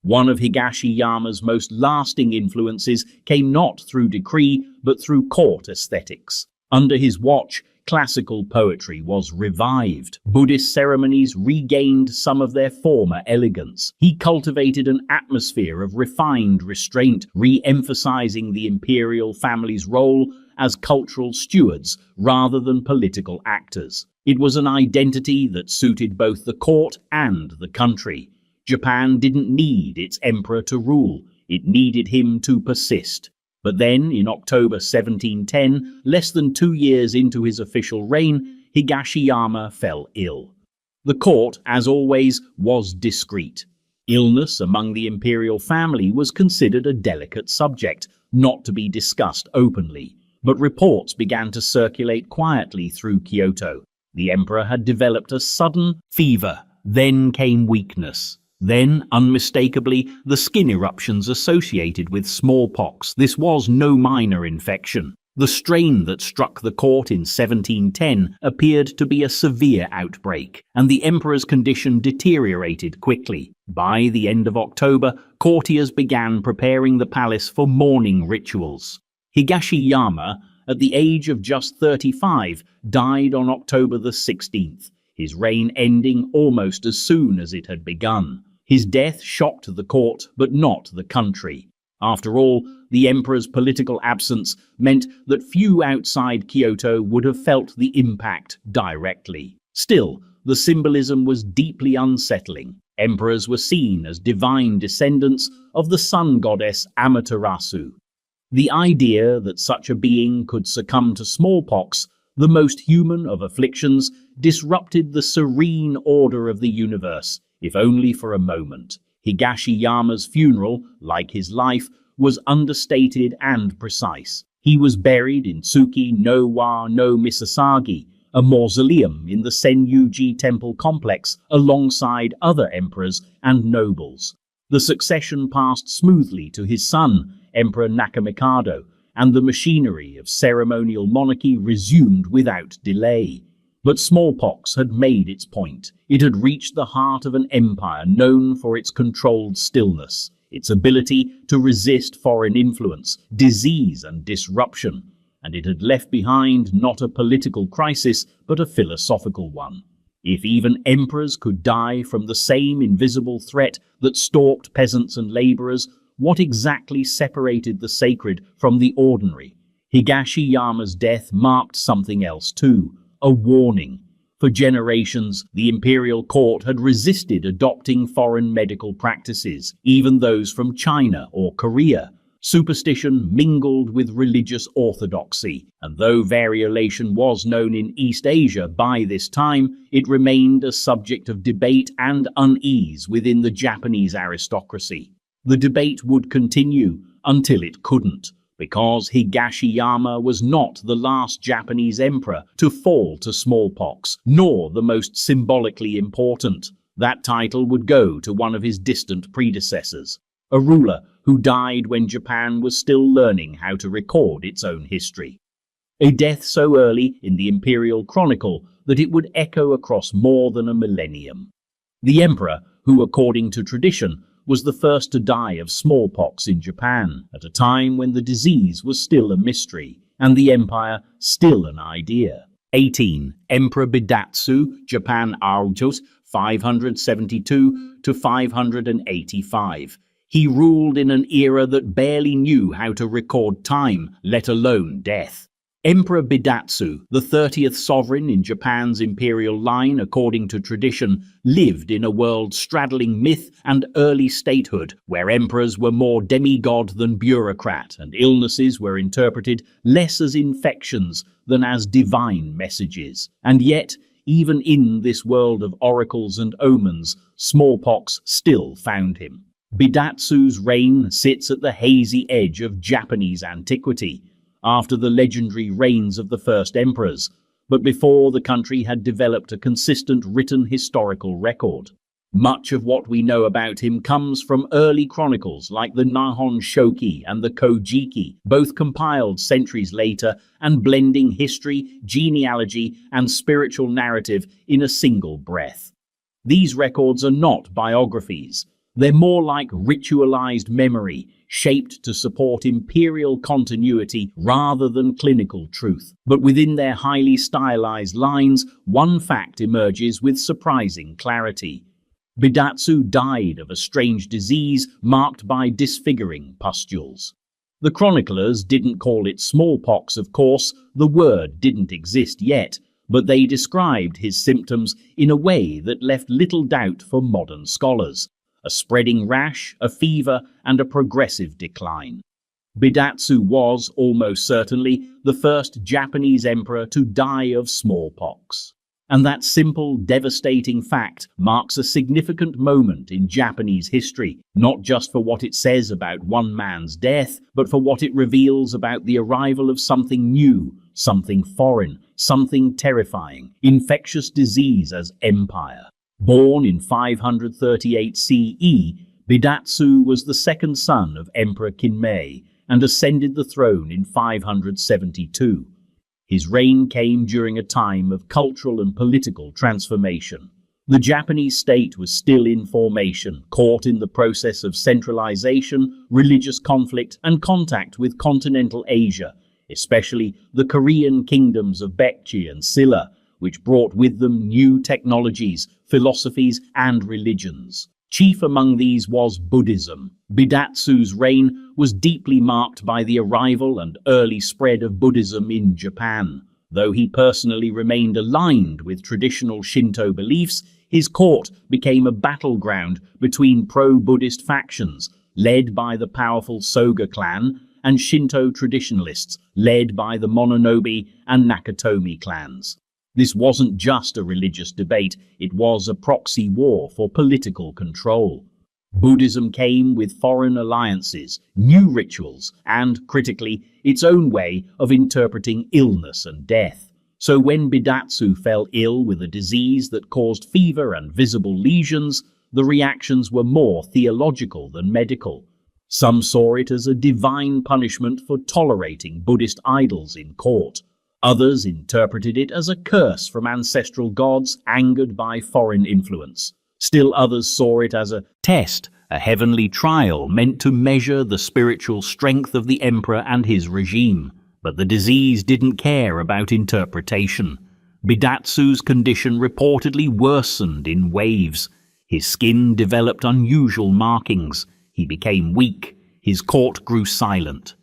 One of Higashiyama's most lasting influences came not through decree, but through court aesthetics. Under his watch, Classical poetry was revived. Buddhist ceremonies regained some of their former elegance. He cultivated an atmosphere of refined restraint, re-emphasizing the imperial family's role as cultural stewards rather than political actors. It was an identity that suited both the court and the country. Japan didn't need its emperor to rule, it needed him to persist. But then, in October 1710, less than 2 years into his official reign, Higashiyama fell ill. The court, as always, was discreet. Illness among the imperial family was considered a delicate subject, not to be discussed openly. But reports began to circulate quietly through Kyoto. The emperor had developed a sudden fever. Then came weakness. Then, unmistakably, the skin eruptions associated with smallpox. This was no minor infection. The strain that struck the court in 1710 appeared to be a severe outbreak, and the emperor's condition deteriorated quickly. By the end of October, courtiers began preparing the palace for mourning rituals. Higashiyama, at the age of just 35, died on October the 16th, his reign ending almost as soon as it had begun. His death shocked the court, but not the country. After all, the emperor's political absence meant that few outside Kyoto would have felt the impact directly. Still, the symbolism was deeply unsettling. Emperors were seen as divine descendants of the sun goddess Amaterasu. The idea that such a being could succumb to smallpox, the most human of afflictions, disrupted the serene order of the universe, if only for a moment. Higashiyama's funeral, like his life, was understated and precise. He was buried in Tsuki no wa no Misasagi, a mausoleum in the Senyuji temple complex, alongside other emperors and nobles. The succession passed smoothly to his son, Emperor Nakamikado, and the machinery of ceremonial monarchy resumed without delay. But smallpox had made its point. It had reached the heart of an empire known for its controlled stillness, its ability to resist foreign influence, disease and disruption, and it had left behind not a political crisis, but a philosophical one. If even emperors could die from the same invisible threat that stalked peasants and laborers, what exactly separated the sacred from the ordinary? Higashiyama's death marked something else too. A warning. For generations, the imperial court had resisted adopting foreign medical practices, even those from China or Korea. Superstition mingled with religious orthodoxy, and though variolation was known in East Asia by this time, it remained a subject of debate and unease within the Japanese aristocracy. The debate would continue until it couldn't, because Higashiyama was not the last Japanese emperor to fall to smallpox, nor the most symbolically important. That title would go to one of his distant predecessors, a ruler who died when Japan was still learning how to record its own history. A death so early in the imperial chronicle that it would echo across more than a millennium. The emperor, who according to tradition was the first to die of smallpox in Japan, at a time when the disease was still a mystery, and the empire still an idea. 18. Emperor Bidatsu, Japan Arjos, 572 to 585. He ruled in an era that barely knew how to record time, let alone death. Emperor Bidatsu, the 30th sovereign in Japan's imperial line according to tradition, lived in a world straddling myth and early statehood, where emperors were more demigod than bureaucrat, and illnesses were interpreted less as infections than as divine messages. And yet, even in this world of oracles and omens, smallpox still found him. Bidatsu's reign sits at the hazy edge of Japanese antiquity, after the legendary reigns of the first emperors, but before the country had developed a consistent written historical record. Much of what we know about him comes from early chronicles like the Nihon Shoki and the Kojiki, both compiled centuries later and blending history, genealogy, and spiritual narrative in a single breath. These records are not biographies. They're more like ritualized memory, shaped to support imperial continuity rather than clinical truth. But within their highly stylized lines, one fact emerges with surprising clarity. Bidatsu died of a strange disease marked by disfiguring pustules. The chroniclers didn't call it smallpox, of course, the word didn't exist yet, but they described his symptoms in a way that left little doubt for modern scholars: a spreading rash, a fever, and a progressive decline. Bidatsu was, almost certainly, the first Japanese emperor to die of smallpox. And that simple, devastating fact marks a significant moment in Japanese history, not just for what it says about one man's death, but for what it reveals about the arrival of something new, something foreign, something terrifying: infectious disease as empire. Born in 538 CE, Bidatsu was the second son of Emperor Kinmei and ascended the throne in 572. His reign came during a time of cultural and political transformation. The Japanese state was still in formation, caught in the process of centralization, religious conflict, and contact with continental Asia, especially the Korean kingdoms of Baekje and Silla, which brought with them new technologies, philosophies, and religions. Chief among these was Buddhism. Bidatsu's reign was deeply marked by the arrival and early spread of Buddhism in Japan. Though he personally remained aligned with traditional Shinto beliefs, his court became a battleground between pro-Buddhist factions, led by the powerful Soga clan, and Shinto traditionalists, led by the Mononobe and Nakatomi clans. This wasn't just a religious debate, it was a proxy war for political control. Buddhism came with foreign alliances, new rituals, and, critically, its own way of interpreting illness and death. So when Bidatsu fell ill with a disease that caused fever and visible lesions, the reactions were more theological than medical. Some saw it as a divine punishment for tolerating Buddhist idols in court. Others interpreted it as a curse from ancestral gods angered by foreign influence. Still others saw it as a test, a heavenly trial meant to measure the spiritual strength of the emperor and his regime. But the disease didn't care about interpretation. Bidatsu's condition reportedly worsened in waves. His skin developed unusual markings. He became weak. His court grew silent.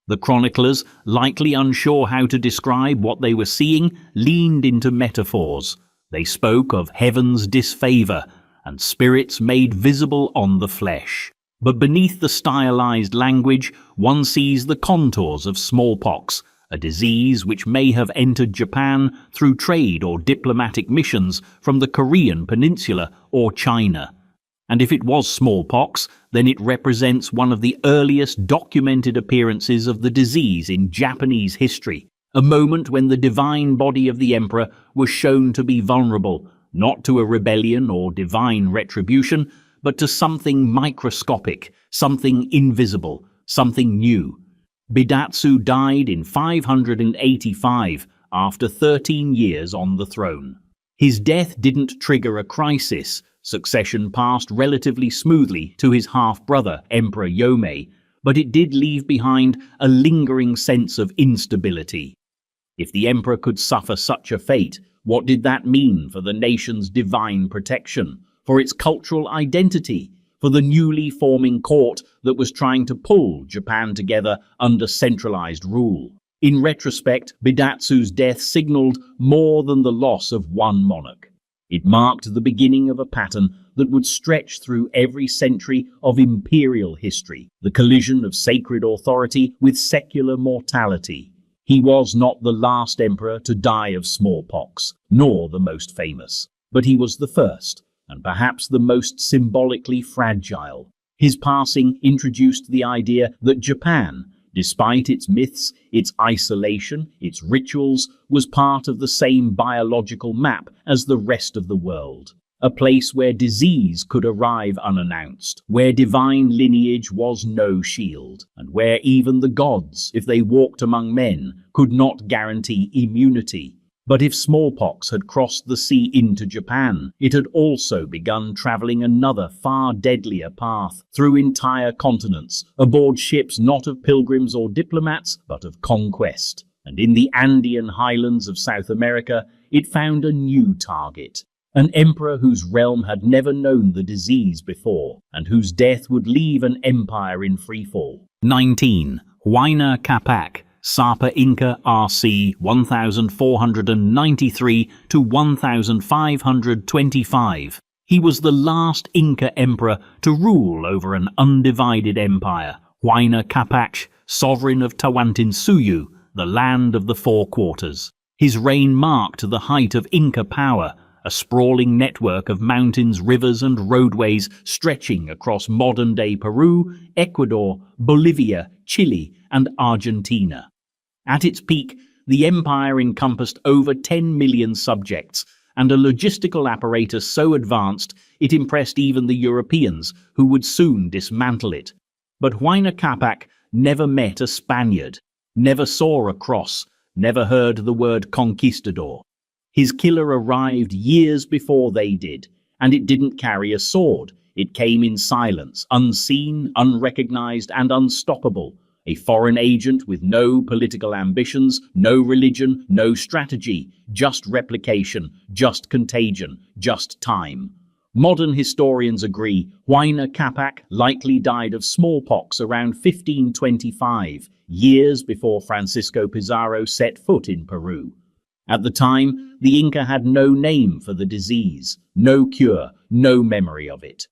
The chroniclers, likely unsure how to describe what they were seeing, leaned into metaphors. They spoke of heaven's disfavor and spirits made visible on the flesh. But beneath the stylized language, one sees the contours of smallpox, a disease which may have entered Japan through trade or diplomatic missions from the Korean peninsula or China. And if it was smallpox, then it represents one of the earliest documented appearances of the disease in Japanese history, a moment when the divine body of the emperor was shown to be vulnerable, not to a rebellion or divine retribution, but to something microscopic, something invisible, something new. Bidatsu died in 585 after 13 years on the throne. His death didn't trigger a crisis. Succession passed relatively smoothly to his half-brother, Emperor Yomei, but it did leave behind a lingering sense of instability. If the emperor could suffer such a fate, what did that mean for the nation's divine protection, for its cultural identity, for the newly forming court that was trying to pull Japan together under centralized rule? In retrospect, Bidatsu's death signaled more than the loss of one monarch. It marked the beginning of a pattern that would stretch through every century of imperial history, the collision of sacred authority with secular mortality. He was not the last emperor to die of smallpox, nor the most famous, but he was the first, and perhaps the most symbolically fragile. His passing introduced the idea that Japan, despite its myths, its isolation, its rituals, was part of the same biological map as the rest of the world. A place where disease could arrive unannounced, where divine lineage was no shield, and where even the gods, if they walked among men, could not guarantee immunity. But if smallpox had crossed the sea into Japan, it had also begun traveling another far deadlier path through entire continents, aboard ships not of pilgrims or diplomats, but of conquest. And in the Andean highlands of South America, it found a new target. An emperor whose realm had never known the disease before, and whose death would leave an empire in freefall. 19. Huayna Capac, Sapa Inca RC 1493 to 1525. He was the last Inca emperor to rule over an undivided empire. Huayna Capac, sovereign of Tawantinsuyu, the land of the Four Quarters. His reign marked the height of Inca power, a sprawling network of mountains, rivers and roadways stretching across modern-day Peru, Ecuador, Bolivia, Chile and Argentina. At its peak, the empire encompassed over 10 million subjects and a logistical apparatus so advanced it impressed even the Europeans, who would soon dismantle it. But Huayna Capac never met a Spaniard, never saw a cross, never heard the word conquistador. His killer arrived years before they did, and it didn't carry a sword. It came in silence, unseen, unrecognized, and unstoppable. A foreign agent with no political ambitions, no religion, no strategy, just replication, just contagion, just time. Modern historians agree Huayna Capac likely died of smallpox around 1525, years before Francisco Pizarro set foot in Peru. At the time, the Inca had no name for the disease, no cure, no memory of it.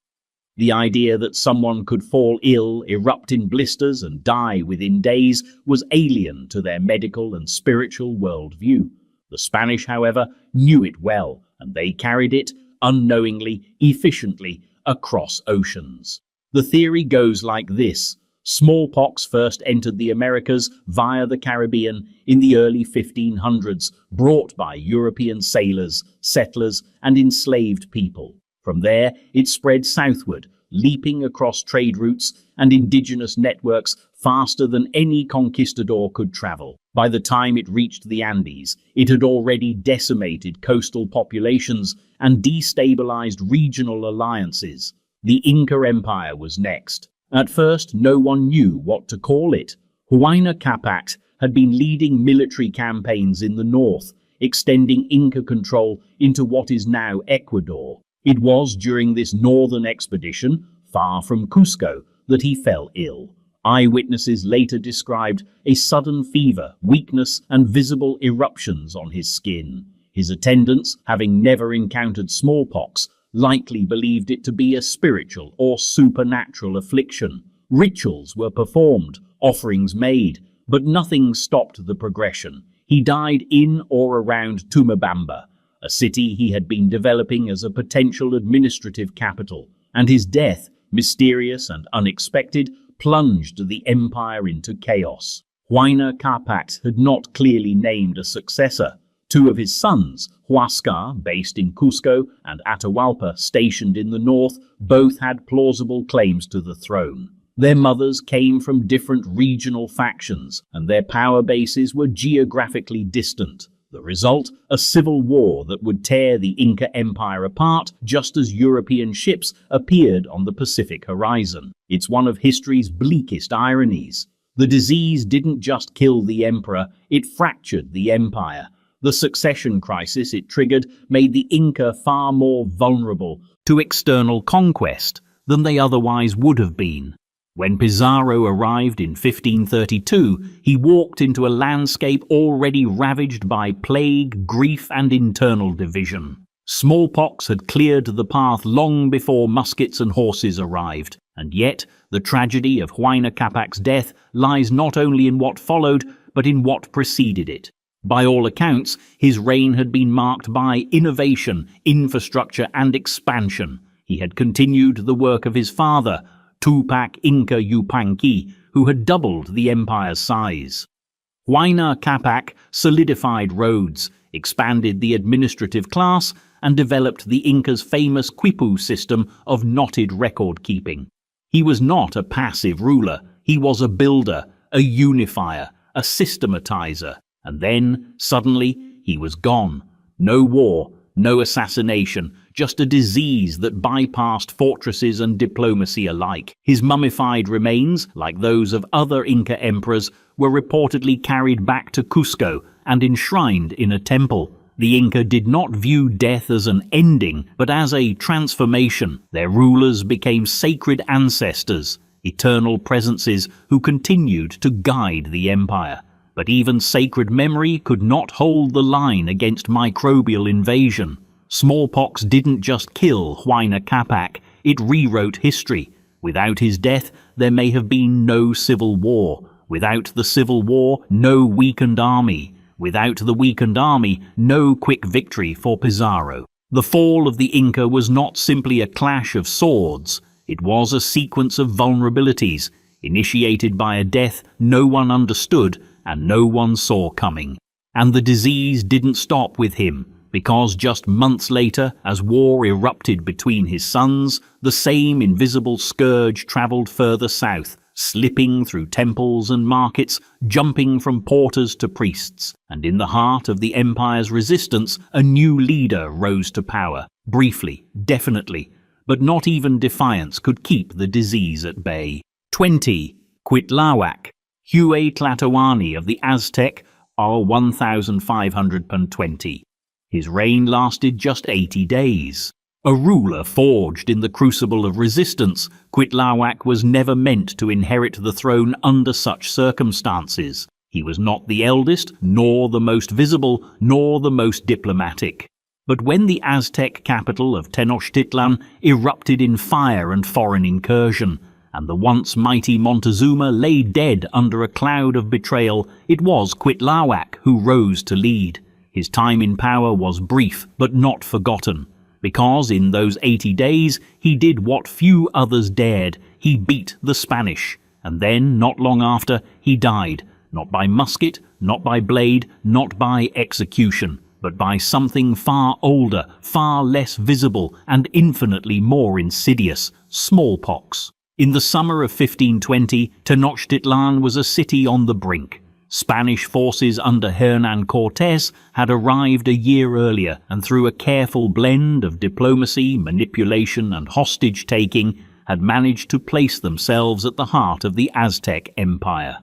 The idea that someone could fall ill, erupt in blisters, and die within days was alien to their medical and spiritual worldview. The Spanish, however, knew it well, and they carried it, unknowingly, efficiently, across oceans. The theory goes like this. Smallpox first entered the Americas via the Caribbean in the early 1500s, brought by European sailors, settlers, and enslaved people. From there, it spread southward, leaping across trade routes and indigenous networks faster than any conquistador could travel. By the time it reached the Andes, it had already decimated coastal populations and destabilized regional alliances. The Inca Empire was next. At first, no one knew what to call it. Huayna Capac had been leading military campaigns in the north, extending Inca control into what is now Ecuador. It was during this northern expedition, far from Cusco, that he fell ill. Eyewitnesses later described a sudden fever, weakness, and visible eruptions on his skin. His attendants, having never encountered smallpox, likely believed it to be a spiritual or supernatural affliction. Rituals were performed, offerings made, but nothing stopped the progression. He died in or around Tumabamba, a city he had been developing as a potential administrative capital, and his death, mysterious and unexpected, plunged the empire into chaos. Huayna Capac had not clearly named a successor. Two of his sons, Huascar, based in Cusco, and Atahualpa, stationed in the north, both had plausible claims to the throne. Their mothers came from different regional factions, and their power bases were geographically distant. The result, a civil war that would tear the Inca Empire apart just as European ships appeared on the Pacific horizon. It's one of history's bleakest ironies. The disease didn't just kill the emperor, it fractured the empire. The succession crisis it triggered made the Inca far more vulnerable to external conquest than they otherwise would have been. When Pizarro arrived in 1532, he walked into a landscape already ravaged by plague, grief, and internal division. Smallpox had cleared the path long before muskets and horses arrived, and yet the tragedy of Huayna Capac's death lies not only in what followed, but in what preceded it. By all accounts, his reign had been marked by innovation, infrastructure, and expansion. He had continued the work of his father, Tupac Inca Yupanqui, who had doubled the empire's size. Huayna Capac solidified roads, expanded the administrative class, and developed the Inca's famous quipu system of knotted record-keeping. He was not a passive ruler, he was a builder, a unifier, a systematizer. And then, suddenly, he was gone. No war, no assassination, just a disease that bypassed fortresses and diplomacy alike. His mummified remains, like those of other Inca emperors, were reportedly carried back to Cusco and enshrined in a temple. The Inca did not view death as an ending, but as a transformation. Their rulers became sacred ancestors, eternal presences who continued to guide the empire. But even sacred memory could not hold the line against microbial invasion. Smallpox didn't just kill Huayna Capac, it rewrote history. Without his death, there may have been no civil war. Without the civil war, no weakened army. Without the weakened army, no quick victory for Pizarro. The fall of the Inca was not simply a clash of swords. It was a sequence of vulnerabilities, initiated by a death no one understood and no one saw coming. And the disease didn't stop with him, because just months later, as war erupted between his sons, the same invisible scourge traveled further south, slipping through temples and markets, jumping from porters to priests. And in the heart of the empire's resistance, a new leader rose to power. Briefly, definitely, but not even defiance could keep the disease at bay. 20. Cuitlahuac, Huaytlatoani of the Aztec, R 1520. His reign lasted just 80 days. A ruler forged in the crucible of resistance, Cuitlahuac was never meant to inherit the throne under such circumstances. He was not the eldest, nor the most visible, nor the most diplomatic. But when the Aztec capital of Tenochtitlan erupted in fire and foreign incursion, and the once mighty Montezuma lay dead under a cloud of betrayal, it was Cuitlahuac who rose to lead. His time in power was brief, but not forgotten, because in those 80 days he did what few others dared. He beat the Spanish, and then, not long after, he died, not by musket, not by blade, not by execution, but by something far older, far less visible, and infinitely more insidious: smallpox. In the summer of 1520, Tenochtitlan was a city on the brink. Spanish forces under Hernán Cortés had arrived a year earlier, and through a careful blend of diplomacy, manipulation, and hostage-taking, had managed to place themselves at the heart of the Aztec Empire.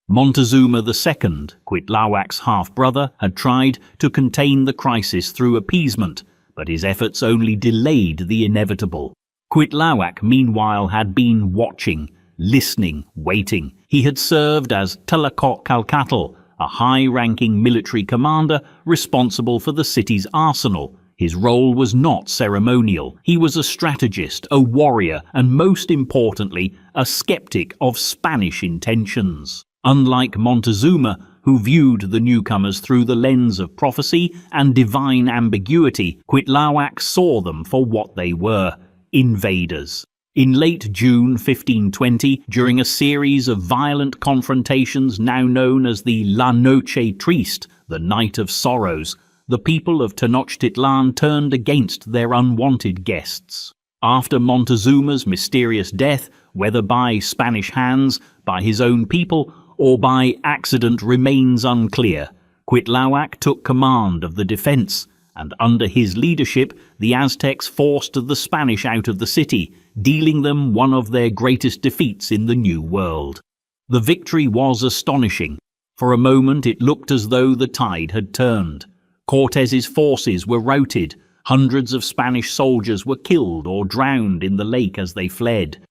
Montezuma II, Cuitlahuac's half-brother, had tried to contain the crisis through appeasement, but his efforts only delayed the inevitable. Cuitlahuac, meanwhile, had been watching, listening, waiting. He had served as Tlacotalcatl, a high-ranking military commander responsible for the city's arsenal. His role was not ceremonial. He was a strategist, a warrior, and most importantly, a skeptic of Spanish intentions. Unlike Montezuma, who viewed the newcomers through the lens of prophecy and divine ambiguity, Cuitlahuac saw them for what they were: invaders. In late June 1520, during a series of violent confrontations now known as the La Noche Triste, the Night of Sorrows, the people of Tenochtitlan turned against their unwanted guests. After Montezuma's mysterious death, whether by Spanish hands, by his own people, or by accident remains unclear, Cuitlahuac took command of the defense, and under his leadership the Aztecs forced the Spanish out of the city, dealing them one of their greatest defeats in the New World. The victory was astonishing. For a moment it looked as though the tide had turned. Cortés's forces were routed. Hundreds of Spanish soldiers were killed or drowned in the lake as they fled.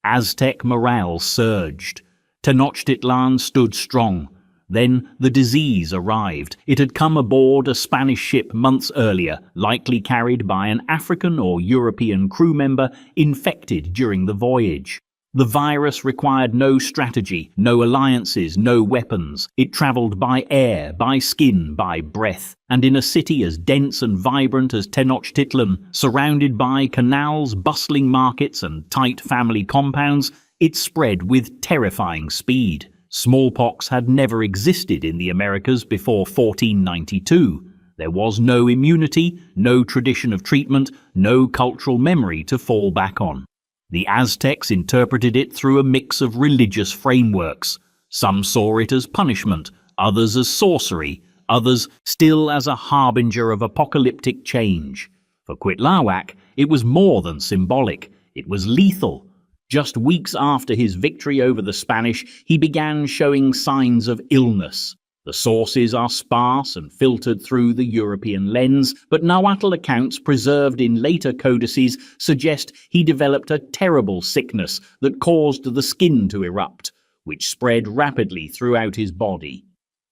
Aztec morale surged. Tenochtitlan stood strong. Then the disease arrived. It had come aboard a Spanish ship months earlier, likely carried by an African or European crew member infected during the voyage. The virus required no strategy, no alliances, no weapons. It travelled by air, by skin, by breath. And in a city as dense and vibrant as Tenochtitlan, surrounded by canals, bustling markets, and tight family compounds, it spread with terrifying speed. Smallpox had never existed in the Americas before 1492. There was no immunity, no tradition of treatment, no cultural memory to fall back on. The Aztecs interpreted it through a mix of religious frameworks. Some saw it as punishment, others as sorcery, others still as a harbinger of apocalyptic change. For Cuitlahuac, it was more than symbolic, it was lethal. Just weeks after his victory over the Spanish, he began showing signs of illness. The sources are sparse and filtered through the European lens, but Nahuatl accounts preserved in later codices suggest he developed a terrible sickness that caused the skin to erupt, which spread rapidly throughout his body.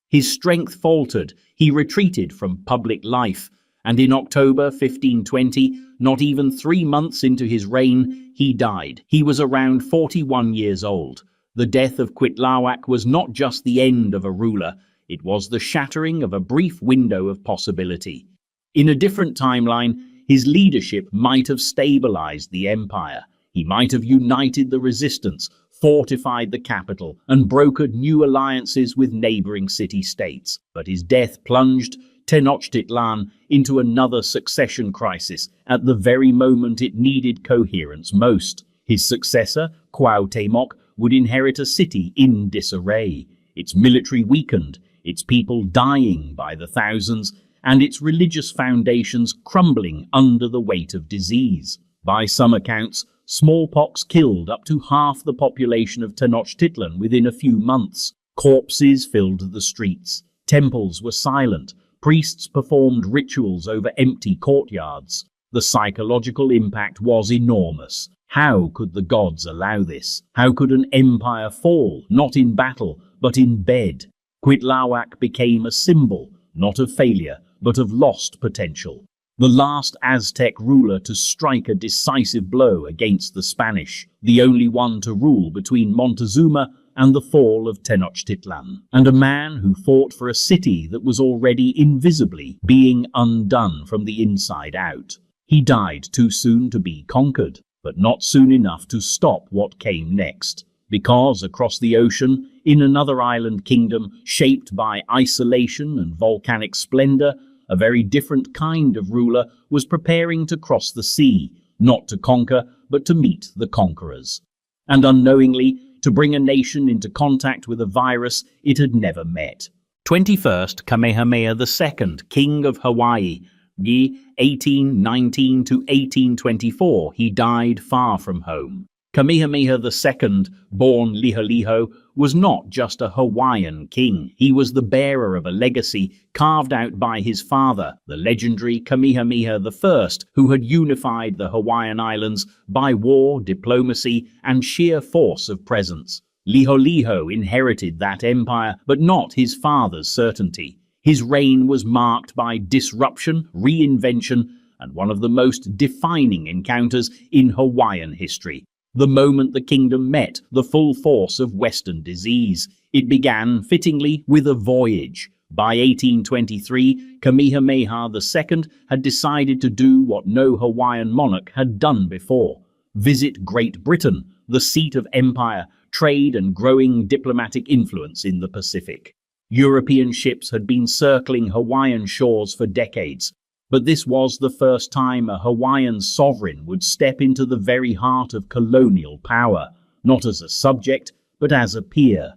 His strength faltered, he retreated from public life, and in October 1520, not even 3 months into his reign, he died. He was around 41 years old. The death of Cuitlahuac was not just the end of a ruler, it was the shattering of a brief window of possibility. In a different timeline, his leadership might have stabilized the empire. He might have united the resistance, fortified the capital, and brokered new alliances with neighboring city-states. But his death plunged Tenochtitlan into another succession crisis at the very moment it needed coherence most. His successor, Cuauhtémoc, would inherit a city in disarray, its military weakened, its people dying by the thousands, and its religious foundations crumbling under the weight of disease. By some accounts, smallpox killed up to half the population of Tenochtitlan within a few months. Corpses filled the streets, temples were silent, priests performed rituals over empty courtyards. The psychological impact was enormous. How could the gods allow this? How could an empire fall, not in battle, but in bed? Cuitlahuac became a symbol, not of failure, but of lost potential. The last Aztec ruler to strike a decisive blow against the Spanish, the only one to rule between Montezuma and the fall of Tenochtitlan, and a man who fought for a city that was already invisibly being undone from the inside out. He died too soon to be conquered, but not soon enough to stop what came next. Because across the ocean, in another island kingdom shaped by isolation and volcanic splendor, a very different kind of ruler was preparing to cross the sea, not to conquer, but to meet the conquerors. And unknowingly, to bring a nation into contact with a virus it had never met. 21st Kamehameha II, King of Hawaii, 1819 to 1824, he died far from home. Kamehameha II, born Liholiho, was not just a Hawaiian king. He was the bearer of a legacy carved out by his father, the legendary Kamehameha I, who had unified the Hawaiian Islands by war, diplomacy, and sheer force of presence. Liholiho inherited that empire, but not his father's certainty. His reign was marked by disruption, reinvention, and one of the most defining encounters in Hawaiian history. The moment the kingdom met the full force of Western disease, it began, fittingly, with a voyage. By 1823, Kamehameha II had decided to do what no Hawaiian monarch had done before: visit Great Britain, the seat of empire, trade, and growing diplomatic influence in the Pacific. European ships had been circling Hawaiian shores for decades, but this was the first time a Hawaiian sovereign would step into the very heart of colonial power, not as a subject, but as a peer.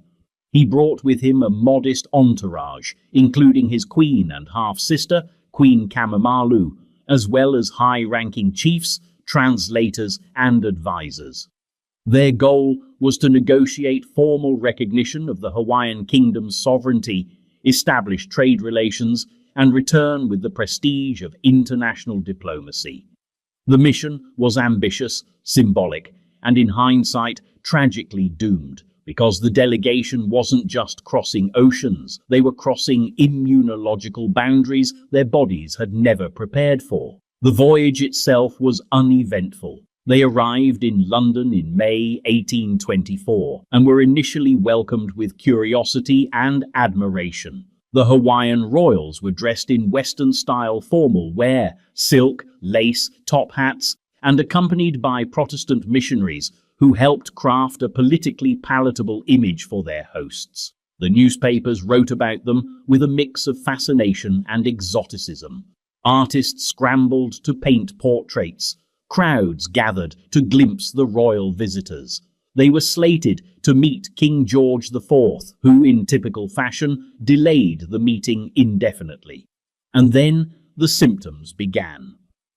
He brought with him a modest entourage, including his queen and half-sister, Queen Kamamalu, as well as high-ranking chiefs, translators, and advisors. Their goal was to negotiate formal recognition of the Hawaiian kingdom's sovereignty, establish trade relations, and return with the prestige of international diplomacy. The mission was ambitious, symbolic, and in hindsight, tragically doomed, because the delegation wasn't just crossing oceans, they were crossing immunological boundaries their bodies had never prepared for. The voyage itself was uneventful. They arrived in London in May 1824 and were initially welcomed with curiosity and admiration. The Hawaiian royals were dressed in Western-style formal wear, silk, lace, top hats, and accompanied by Protestant missionaries who helped craft a politically palatable image for their hosts. The newspapers wrote about them with a mix of fascination and exoticism. Artists scrambled to paint portraits. Crowds gathered to glimpse the royal visitors. They were slated to meet King George IV, who, in typical fashion, delayed the meeting indefinitely. And then the symptoms began.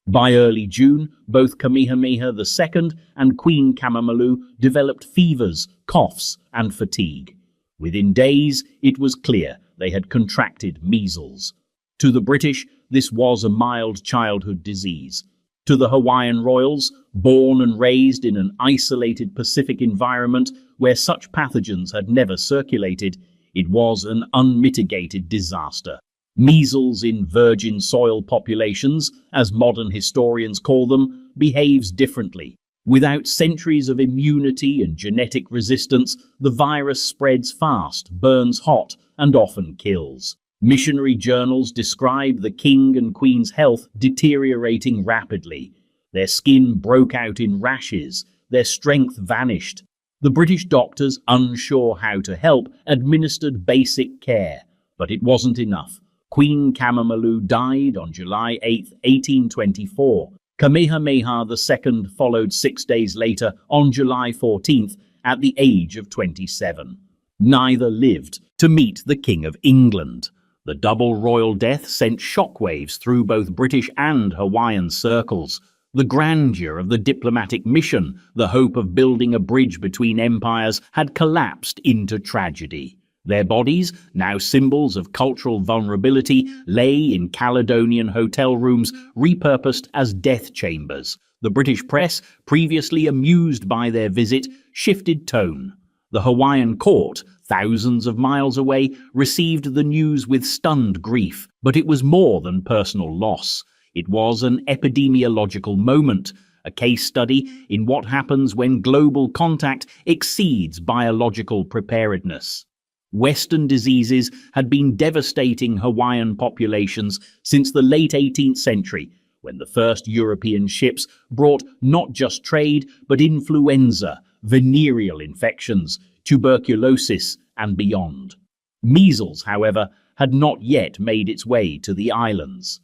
By early June, both Kamehameha II and Queen Kamamalu developed fevers, coughs, and fatigue. Within days, it was clear they had contracted measles. To the British, this was a mild childhood disease. To the Hawaiian royals, born and raised in an isolated Pacific environment where such pathogens had never circulated, it was an unmitigated disaster. Measles in virgin soil populations, as modern historians call them, behaves differently. Without centuries of immunity and genetic resistance, the virus spreads fast, burns hot, and often kills. Missionary journals describe the king and queen's health deteriorating rapidly. Their skin broke out in rashes, their strength vanished. The British doctors, unsure how to help, administered basic care, but it wasn't enough. Queen Kamamalu died on July 8, 1824. Kamehameha II followed 6 days later on July 14th at the age of 27. Neither lived to meet the King of England. The double royal death sent shockwaves through both British and Hawaiian circles. The grandeur of the diplomatic mission, the hope of building a bridge between empires, had collapsed into tragedy. Their bodies, now symbols of cultural vulnerability, lay in Caledonian hotel rooms repurposed as death chambers. The British press, previously amused by their visit, shifted tone. The Hawaiian court, thousands of miles away, received the news with stunned grief, but it was more than personal loss. It was an epidemiological moment, a case study in what happens when global contact exceeds biological preparedness. Western diseases had been devastating Hawaiian populations since the late 18th century, when the first European ships brought not just trade, but influenza, venereal infections, tuberculosis, and beyond. Measles, however, had not yet made its way to the islands.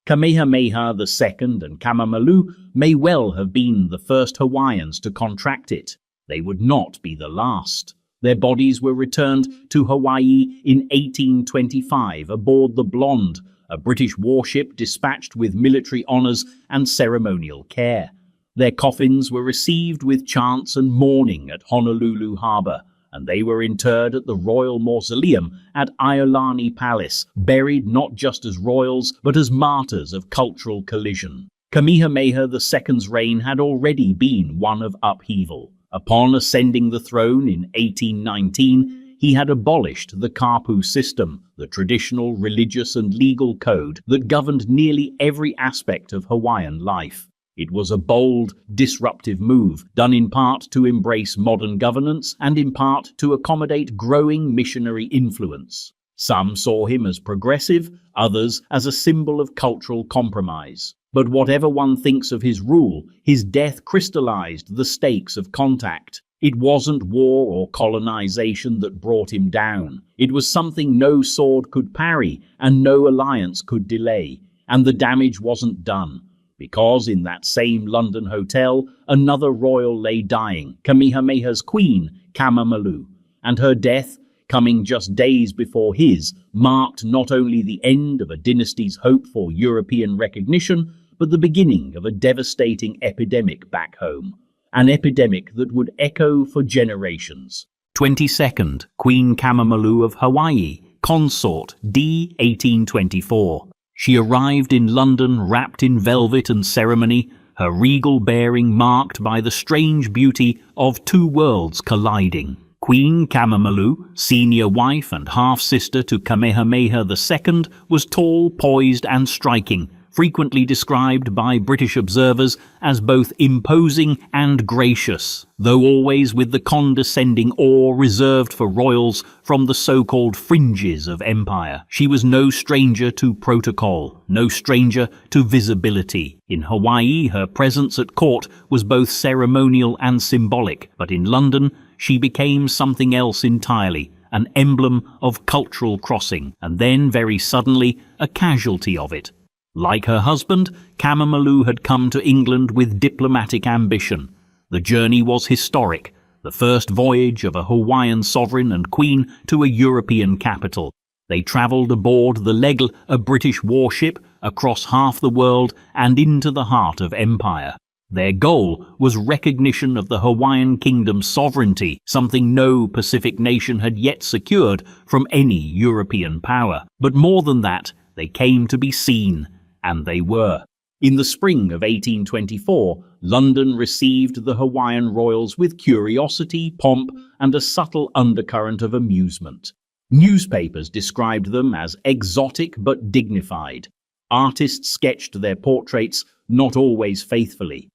Kamehameha II and Kamamalu may well have been the first Hawaiians to contract it. They would not be the last. Their bodies were returned to Hawaii in 1825 aboard the Blonde, a British warship dispatched with military honours and ceremonial care. Their coffins were received with chants and mourning at Honolulu Harbour, and they were interred at the Royal Mausoleum at Iolani Palace, buried not just as royals, but as martyrs of cultural collision. Kamehameha II's reign had already been one of upheaval. Upon ascending the throne in 1819, he had abolished the kapu system, the traditional religious and legal code that governed nearly every aspect of Hawaiian life. It was a bold, disruptive move, done in part to embrace modern governance and in part to accommodate growing missionary influence. Some saw him as progressive, others as a symbol of cultural compromise. But whatever one thinks of his rule, his death crystallized the stakes of contact. It wasn't war or colonization that brought him down. It was something no sword could parry and no alliance could delay. And the damage wasn't done, because in that same London hotel, another royal lay dying, Kamehameha's queen, Kamamalu. And her death, coming just days before his, marked not only the end of a dynasty's hope for European recognition, but the beginning of a devastating epidemic back home. An epidemic that would echo for generations. 22nd, Queen Kamamalu of Hawaii, consort, D. 1824. She arrived in London wrapped in velvet and ceremony, her regal bearing marked by the strange beauty of two worlds colliding. Queen Kamamalu, senior wife and half-sister to Kamehameha II, was tall, poised and striking, frequently described by British observers as both imposing and gracious, though always with the condescending awe reserved for royals from the so-called fringes of empire. She was no stranger to protocol, no stranger to visibility. In Hawaii, her presence at court was both ceremonial and symbolic, but in London, she became something else entirely, an emblem of cultural crossing, and then, very suddenly, a casualty of it. Like her husband, Kamamalu had come to England with diplomatic ambition. The journey was historic. the first voyage of a Hawaiian sovereign and queen to a European capital. They travelled aboard the Legal, a British warship, across half the world and into the heart of empire. Their goal was recognition of the Hawaiian kingdom's sovereignty, something no Pacific nation had yet secured from any European power. But more than that, they came to be seen, and they were. In the spring of 1824, London received the Hawaiian royals with curiosity, pomp, and a subtle undercurrent of amusement. Newspapers described them as exotic but dignified. Artists sketched their portraits, not always faithfully.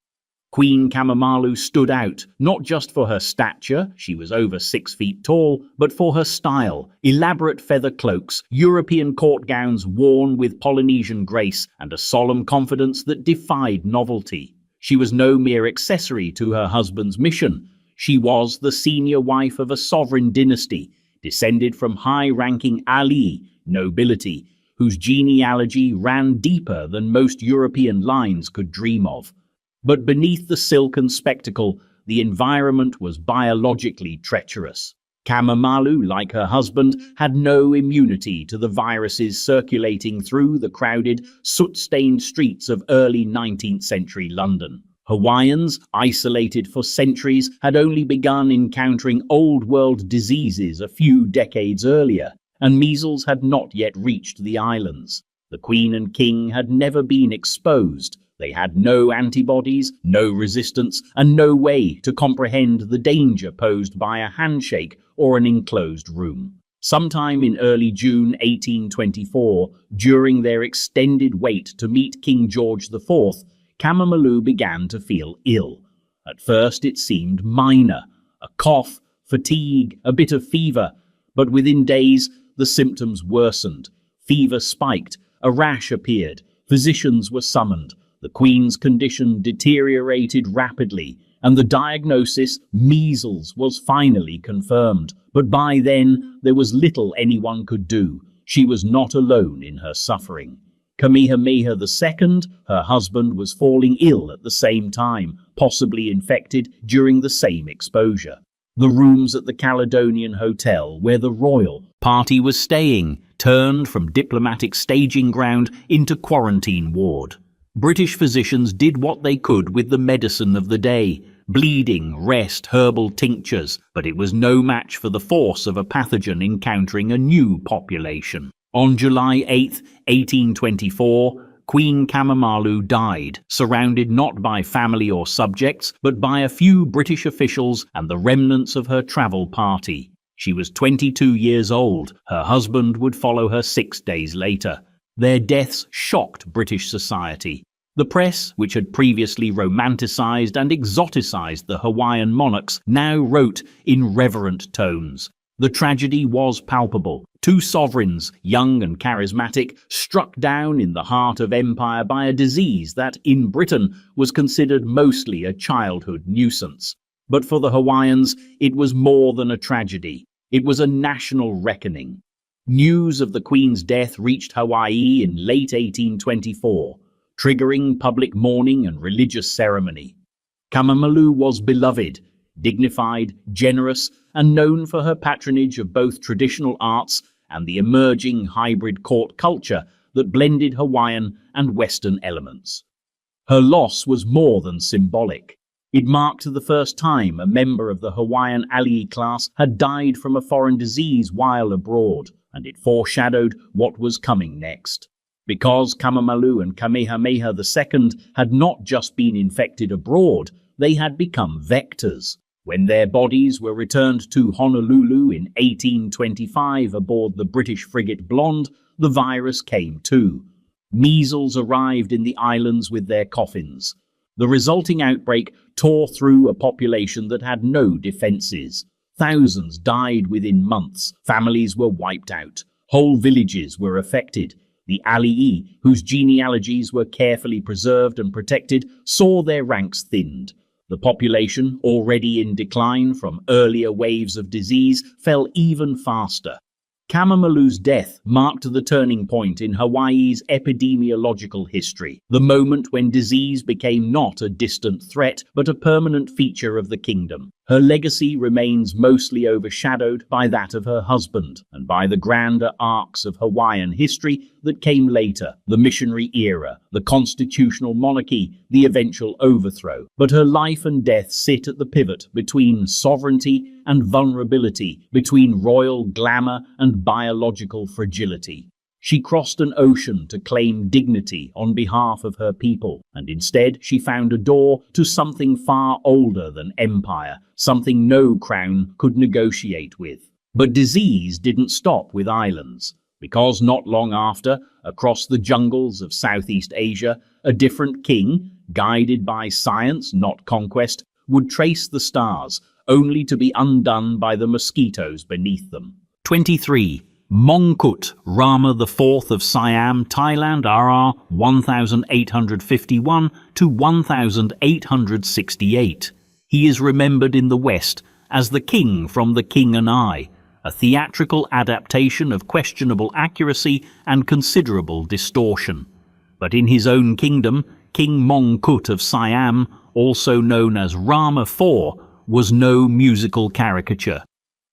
Queen Kamamalu stood out, not just for her stature, she was over 6 feet tall, but for her style, elaborate feather cloaks, European court gowns worn with Polynesian grace, and a solemn confidence that defied novelty. She was no mere accessory to her husband's mission. She was the senior wife of a sovereign dynasty, descended from high-ranking alii nobility, whose genealogy ran deeper than most European lines could dream of. But beneath the silken spectacle, the environment was biologically treacherous. Kamamalu, like her husband, had no immunity to the viruses circulating through the crowded, soot-stained streets of early 19th century London. Hawaiians, isolated for centuries, had only begun encountering old-world diseases a few decades earlier, and measles had not yet reached the islands. The Queen and King had never been exposed. They had no antibodies, no resistance, and no way to comprehend the danger posed by a handshake or an enclosed room. Sometime in early June 1824, during their extended wait to meet King George IV, Kamamalu began to feel ill. At first it seemed minor, a cough, fatigue, a bit of fever, but within days the symptoms worsened. Fever spiked, a rash appeared, physicians were summoned. The Queen's condition deteriorated rapidly, and the diagnosis, measles, was finally confirmed. But by then, there was little anyone could do. She was not alone in her suffering. Kamehameha II, her husband, was falling ill at the same time, possibly infected during the same exposure. The rooms at the Caledonian Hotel, where the royal party was staying, turned from diplomatic staging ground into quarantine ward. British physicians did what they could with the medicine of the day, bleeding, rest, herbal tinctures, but it was no match for the force of a pathogen encountering a new population. On July 8, 1824, Queen Kamamalu died, surrounded not by family or subjects, but by a few British officials and the remnants of her travel party. She was 22 years old. Her husband would follow her 6 days later. Their deaths shocked British society. The press, which had previously romanticized and exoticized the Hawaiian monarchs, now wrote in reverent tones. The tragedy was palpable. 2 sovereigns, young and charismatic, struck down in the heart of empire by a disease that, in Britain, was considered mostly a childhood nuisance. But for the Hawaiians, it was more than a tragedy. It was a national reckoning. News of the Queen's death reached Hawaii in late 1824, triggering public mourning and religious ceremony. Kamamalu was beloved, dignified, generous, and known for her patronage of both traditional arts and the emerging hybrid court culture that blended Hawaiian and Western elements. Her loss was more than symbolic. It marked the first time a member of the Hawaiian alii class had died from a foreign disease while abroad, and it foreshadowed what was coming next. Because Kamamalu and Kamehameha II had not just been infected abroad, they had become vectors. When their bodies were returned to Honolulu in 1825 aboard the British frigate Blonde, the virus came too. Measles arrived in the islands with their coffins. The resulting outbreak tore through a population that had no defenses. Thousands died within months. Families were wiped out. Whole villages were affected. The alii, whose genealogies were carefully preserved and protected, saw their ranks thinned. The population, already in decline from earlier waves of disease, fell even faster. Kamamalu's death marked the turning point in Hawaii's epidemiological history, the moment when disease became not a distant threat but a permanent feature of the kingdom. Her legacy remains mostly overshadowed by that of her husband and by the grander arcs of Hawaiian history that came later, the missionary era, the constitutional monarchy, the eventual overthrow. But her life and death sit at the pivot between sovereignty and vulnerability, between royal glamour and biological fragility. She crossed an ocean to claim dignity on behalf of her people, and instead she found a door to something far older than empire, something no crown could negotiate with. But disease didn't stop with islands, because not long after, across the jungles of Southeast Asia, a different king, guided by science, not conquest, would trace the stars, only to be undone by the mosquitoes beneath them. 23. Mongkut Rama IV of Siam, Thailand, RR 1851 to 1868. He is remembered in the West as the King from The King and I, a theatrical adaptation of questionable accuracy and considerable distortion. But in his own kingdom, King Mongkut of Siam, also known as Rama IV, was no musical caricature.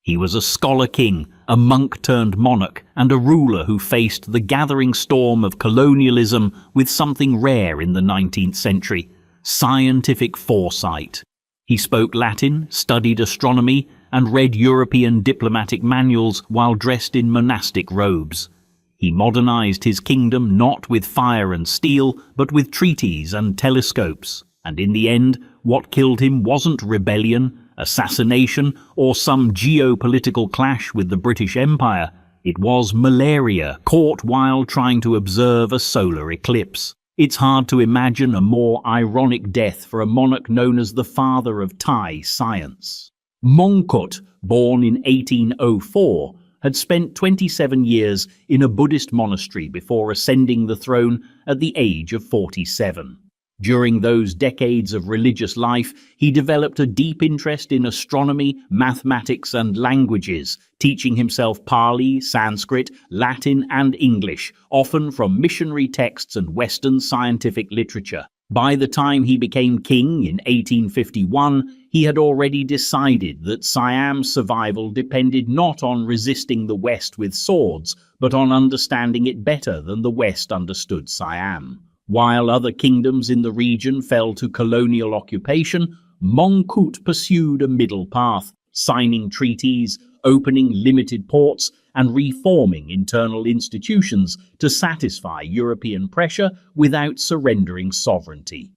He was a scholar king, a monk-turned-monarch, and a ruler who faced the gathering storm of colonialism with something rare in the 19th century: scientific foresight. He spoke Latin, studied astronomy, and read European diplomatic manuals while dressed in monastic robes. He modernized his kingdom not with fire and steel, but with treaties and telescopes. And in the end, what killed him wasn't rebellion, assassination, or some geopolitical clash with the British Empire. It was malaria, caught while trying to observe a solar eclipse. It's hard to imagine a more ironic death for a monarch known as the father of Thai science. Mongkut, born in 1804, had spent 27 years in a Buddhist monastery before ascending the throne at the age of 47. During those decades of religious life, he developed a deep interest in astronomy, mathematics, and languages, teaching himself Pali, Sanskrit, Latin, and English, often from missionary texts and Western scientific literature. By the time he became king in 1851, he had already decided that Siam's survival depended not on resisting the West with swords, but on understanding it better than the West understood Siam. While other kingdoms in the region fell to colonial occupation, Mongkut pursued a middle path, signing treaties, opening limited ports, and reforming internal institutions to satisfy European pressure without surrendering sovereignty.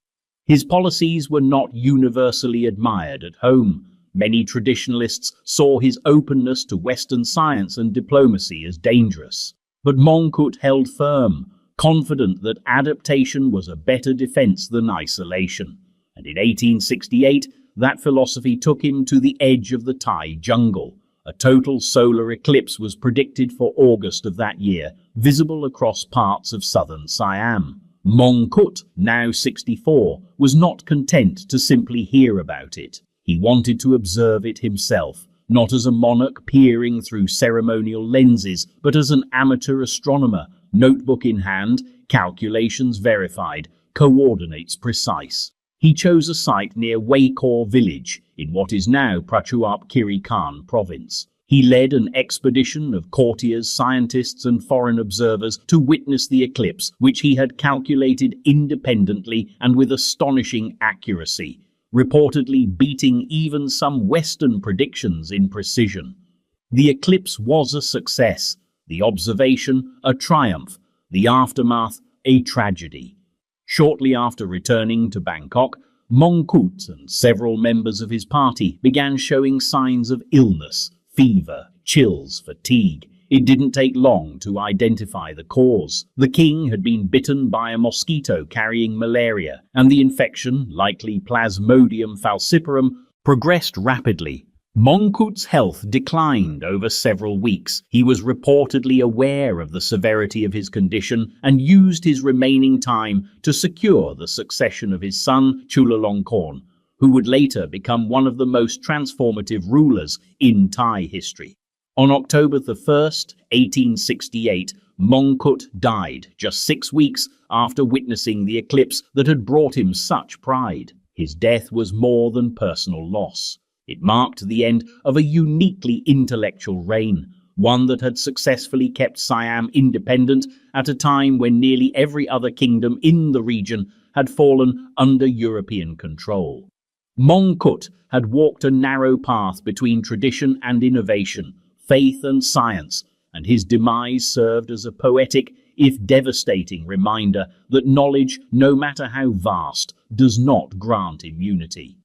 His policies were not universally admired at home. Many traditionalists saw his openness to Western science and diplomacy as dangerous. But Mongkut held firm, confident that adaptation was a better defense than isolation. And in 1868, that philosophy took him to the edge of the Thai jungle. A total solar eclipse was predicted for August of that year, visible across parts of southern Siam. Mongkut, now 64, was not content to simply hear about it. He wanted to observe it himself, not as a monarch peering through ceremonial lenses, but as an amateur astronomer, notebook in hand, calculations verified, coordinates precise. He chose a site near Waikor village, in what is now Prachuap Khiri Khan province. He led an expedition of courtiers, scientists, and foreign observers to witness the eclipse, which he had calculated independently and with astonishing accuracy, reportedly beating even some Western predictions in precision. The eclipse was a success, the observation a triumph, the aftermath a tragedy. Shortly after returning to Bangkok, Mongkut and several members of his party began showing signs of illness, fever, chills, fatigue. It didn't take long to identify the cause. The king had been bitten by a mosquito carrying malaria, and the infection, likely Plasmodium falciparum, progressed rapidly. Mongkut's health declined over several weeks. He was reportedly aware of the severity of his condition and used his remaining time to secure the succession of his son, Chulalongkorn, who would later become one of the most transformative rulers in Thai history. On October 1st, 1868, Mongkut died just 6 weeks after witnessing the eclipse that had brought him such pride. His death was more than personal loss. It marked the end of a uniquely intellectual reign, one that had successfully kept Siam independent at a time when nearly every other kingdom in the region had fallen under European control. Mongkut had walked a narrow path between tradition and innovation, faith and science, and his demise served as a poetic, if devastating, reminder that knowledge, no matter how vast, does not grant immunity.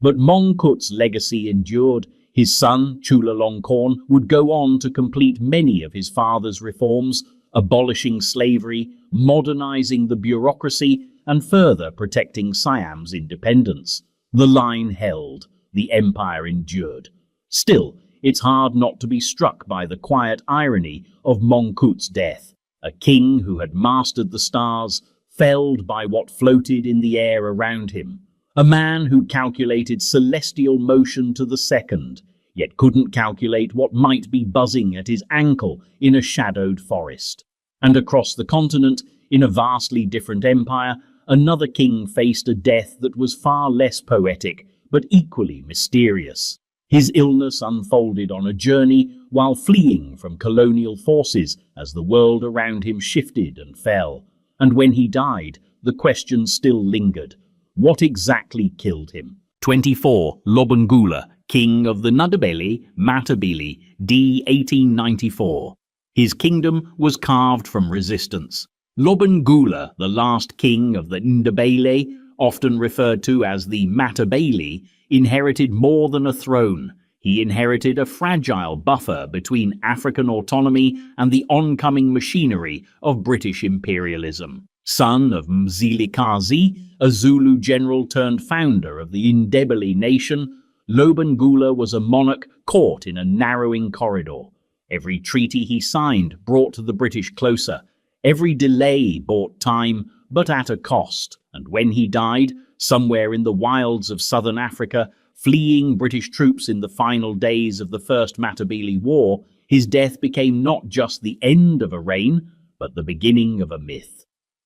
But Mongkut's legacy endured. His son, Chulalongkorn, would go on to complete many of his father's reforms, abolishing slavery, modernizing the bureaucracy, and further protecting Siam's independence. The line held, the empire endured. Still, it's hard not to be struck by the quiet irony of Mongkut's death. A king who had mastered the stars, felled by what floated in the air around him. A man who calculated celestial motion to the second, yet couldn't calculate what might be buzzing at his ankle in a shadowed forest. And across the continent, in a vastly different empire, another king faced a death that was far less poetic, but equally mysterious. His illness unfolded on a journey while fleeing from colonial forces as the world around him shifted and fell. And when he died, the question still lingered. What exactly killed him? 24. Lobengula, king of the Ndebele Matabele, d. 1894. His kingdom was carved from resistance. Lobengula, the last king of the Ndebele, often referred to as the Matabele, inherited more than a throne. He inherited a fragile buffer between African autonomy and the oncoming machinery of British imperialism. Son of Mzilikazi, a Zulu general turned founder of the Ndebele nation, Lobengula was a monarch caught in a narrowing corridor. Every treaty he signed brought the British closer. Every delay bought time, but at a cost. And when he died, somewhere in the wilds of southern Africa, fleeing British troops in the final days of the First Matabele War, his death became not just the end of a reign, but the beginning of a myth.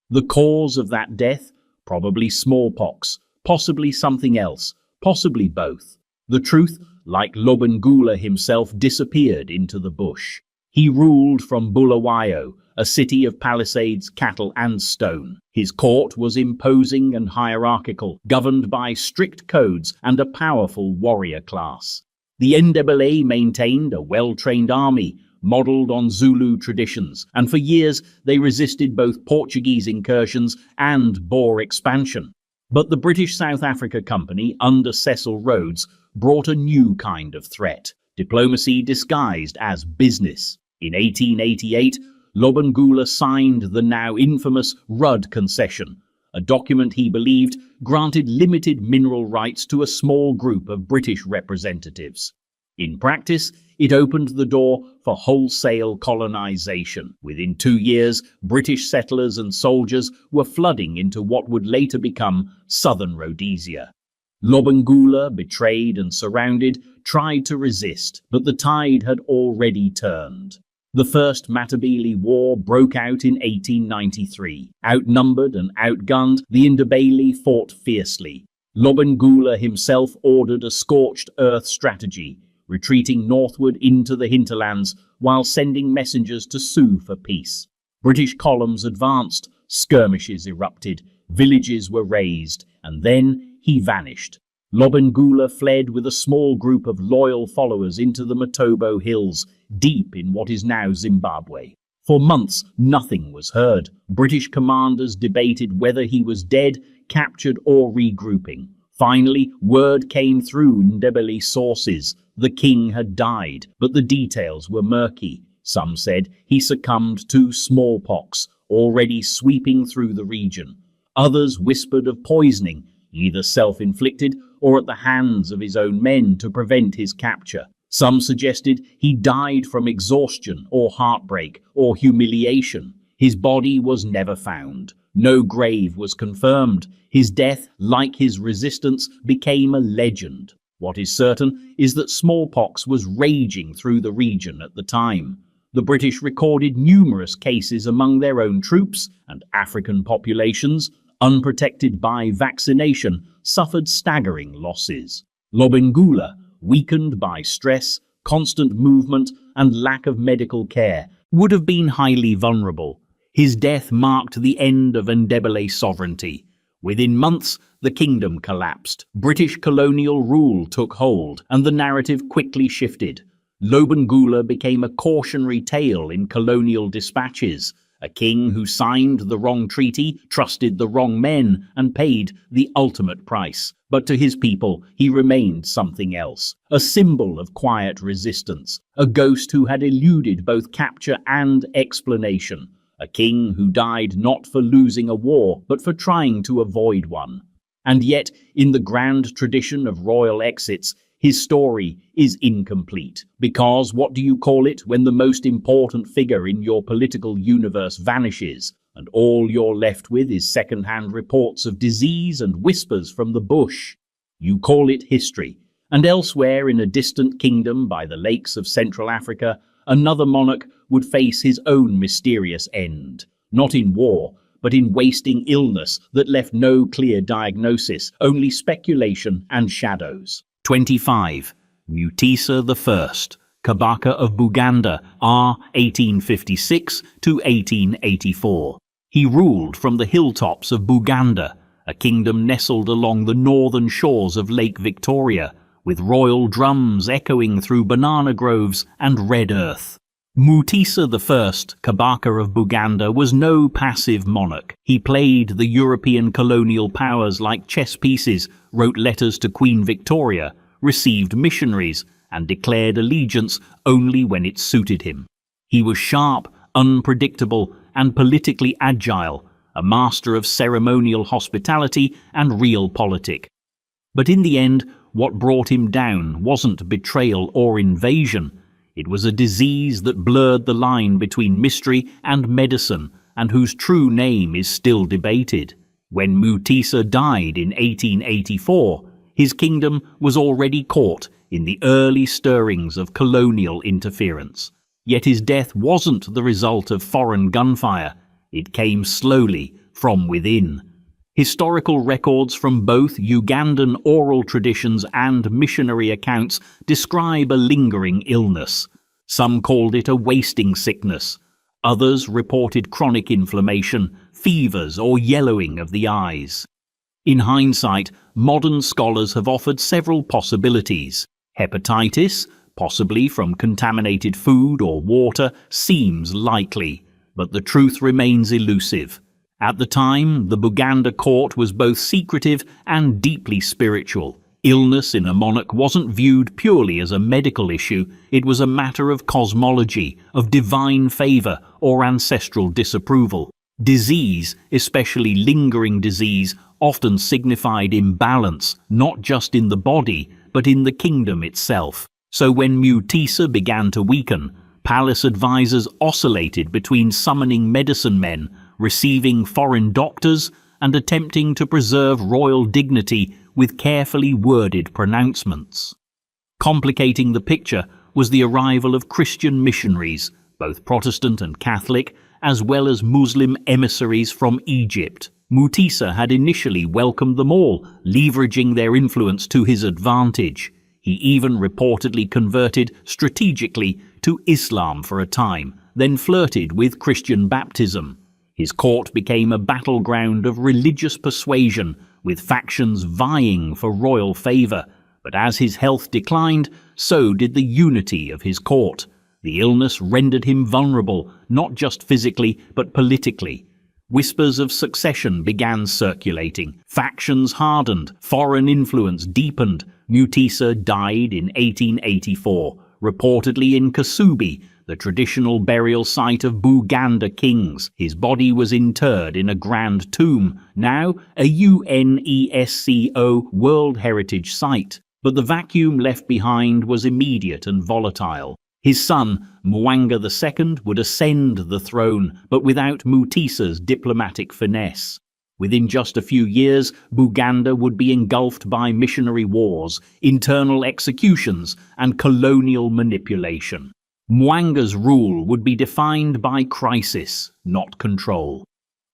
The cause of that death? Probably smallpox, possibly something else, possibly both. The truth, like Lobengula himself, disappeared into the bush. He ruled from Bulawayo, a city of palisades, cattle and stone. His court was imposing and hierarchical, governed by strict codes and a powerful warrior class. The Ndebele maintained a well-trained army, modelled on Zulu traditions, and for years they resisted both Portuguese incursions and Boer expansion. But the British South Africa Company, under Cecil Rhodes, brought a new kind of threat, diplomacy disguised as business. In 1888, Lobengula signed the now infamous Rudd Concession, a document he believed granted limited mineral rights to a small group of British representatives. In practice, it opened the door for wholesale colonization. Within 2 years, British settlers and soldiers were flooding into what would later become southern Rhodesia. Lobengula, betrayed and surrounded, tried to resist, but the tide had already turned. The First Matabele War broke out in 1893. Outnumbered and outgunned, the Ndebele fought fiercely. Lobengula himself ordered a scorched earth strategy, retreating northward into the hinterlands while sending messengers to sue for peace. British columns advanced, skirmishes erupted, villages were razed, and then he vanished. Lobengula fled with a small group of loyal followers into the Matobo Hills, deep in what is now Zimbabwe. For months, nothing was heard. British commanders debated whether he was dead, captured, or regrouping. Finally, word came through Ndebele sources. The king had died, but the details were murky. Some said he succumbed to smallpox, already sweeping through the region. Others whispered of poisoning, either self-inflicted or at the hands of his own men to prevent his capture. Some suggested he died from exhaustion or heartbreak or humiliation. His body was never found. No grave was confirmed. His death, like his resistance, became a legend. What is certain is that smallpox was raging through the region at the time. The British recorded numerous cases among their own troops, and African populations, unprotected by vaccination, suffered staggering losses. Lobengula, weakened by stress, constant movement, and lack of medical care, would have been highly vulnerable. His death marked the end of Ndebele sovereignty. Within months, the kingdom collapsed. British colonial rule took hold, and the narrative quickly shifted. Lobengula became a cautionary tale in colonial dispatches. A king who signed the wrong treaty, trusted the wrong men, and paid the ultimate price. But to his people, he remained something else, a symbol of quiet resistance, a ghost who had eluded both capture and explanation, a king who died not for losing a war, but for trying to avoid one. And yet, in the grand tradition of royal exits, his story is incomplete, because what do you call it when the most important figure in your political universe vanishes, and all you're left with is second-hand reports of disease and whispers from the bush? You call it history, and elsewhere in a distant kingdom by the lakes of Central Africa, another monarch would face his own mysterious end, not in war, but in wasting illness that left no clear diagnosis, only speculation and shadows. 25. Mutesa I, Kabaka of Buganda, R. 1856 to 1884. He ruled from the hilltops of Buganda, a kingdom nestled along the northern shores of Lake Victoria, with royal drums echoing through banana groves and red earth. Mutesa I, Kabaka of Buganda, was no passive monarch. He played the European colonial powers like chess pieces, wrote letters to Queen Victoria, received missionaries, and declared allegiance only when it suited him. He was sharp, unpredictable, and politically agile, a master of ceremonial hospitality and realpolitik. But in the end, what brought him down wasn't betrayal or invasion. It was a disease that blurred the line between mystery and medicine, and whose true name is still debated. When Mutesa died in 1884, his kingdom was already caught in the early stirrings of colonial interference. Yet his death wasn't the result of foreign gunfire. It came slowly from within. Historical records from both Ugandan oral traditions and missionary accounts describe a lingering illness. Some called it a wasting sickness. Others reported chronic inflammation, fevers, or yellowing of the eyes. In hindsight, modern scholars have offered several possibilities. Hepatitis, possibly from contaminated food or water, seems likely, but the truth remains elusive. At the time, the Buganda court was both secretive and deeply spiritual. Illness in a monarch wasn't viewed purely as a medical issue, it was a matter of cosmology, of divine favor or ancestral disapproval. Disease, especially lingering disease, often signified imbalance, not just in the body, but in the kingdom itself. So when Mutesa began to weaken, palace advisors oscillated between summoning medicine men, receiving foreign doctors, and attempting to preserve royal dignity with carefully worded pronouncements. Complicating the picture was the arrival of Christian missionaries, both Protestant and Catholic, as well as Muslim emissaries from Egypt. Mutesa had initially welcomed them all, leveraging their influence to his advantage. He even reportedly converted strategically to Islam for a time, then flirted with Christian baptism. His court became a battleground of religious persuasion, with factions vying for royal favor. But as his health declined, so did the unity of his court. The illness rendered him vulnerable, not just physically, but politically. Whispers of succession began circulating. Factions hardened, foreign influence deepened. Mutesa died in 1884, reportedly in Kasubi, the traditional burial site of Buganda kings. His body was interred in a grand tomb, now a UNESCO World Heritage Site. But the vacuum left behind was immediate and volatile. His son, Mwanga II, would ascend the throne, but without Mutesa's diplomatic finesse. Within just a few years, Buganda would be engulfed by missionary wars, internal executions, and colonial manipulation. Mwanga's rule would be defined by crisis, not control.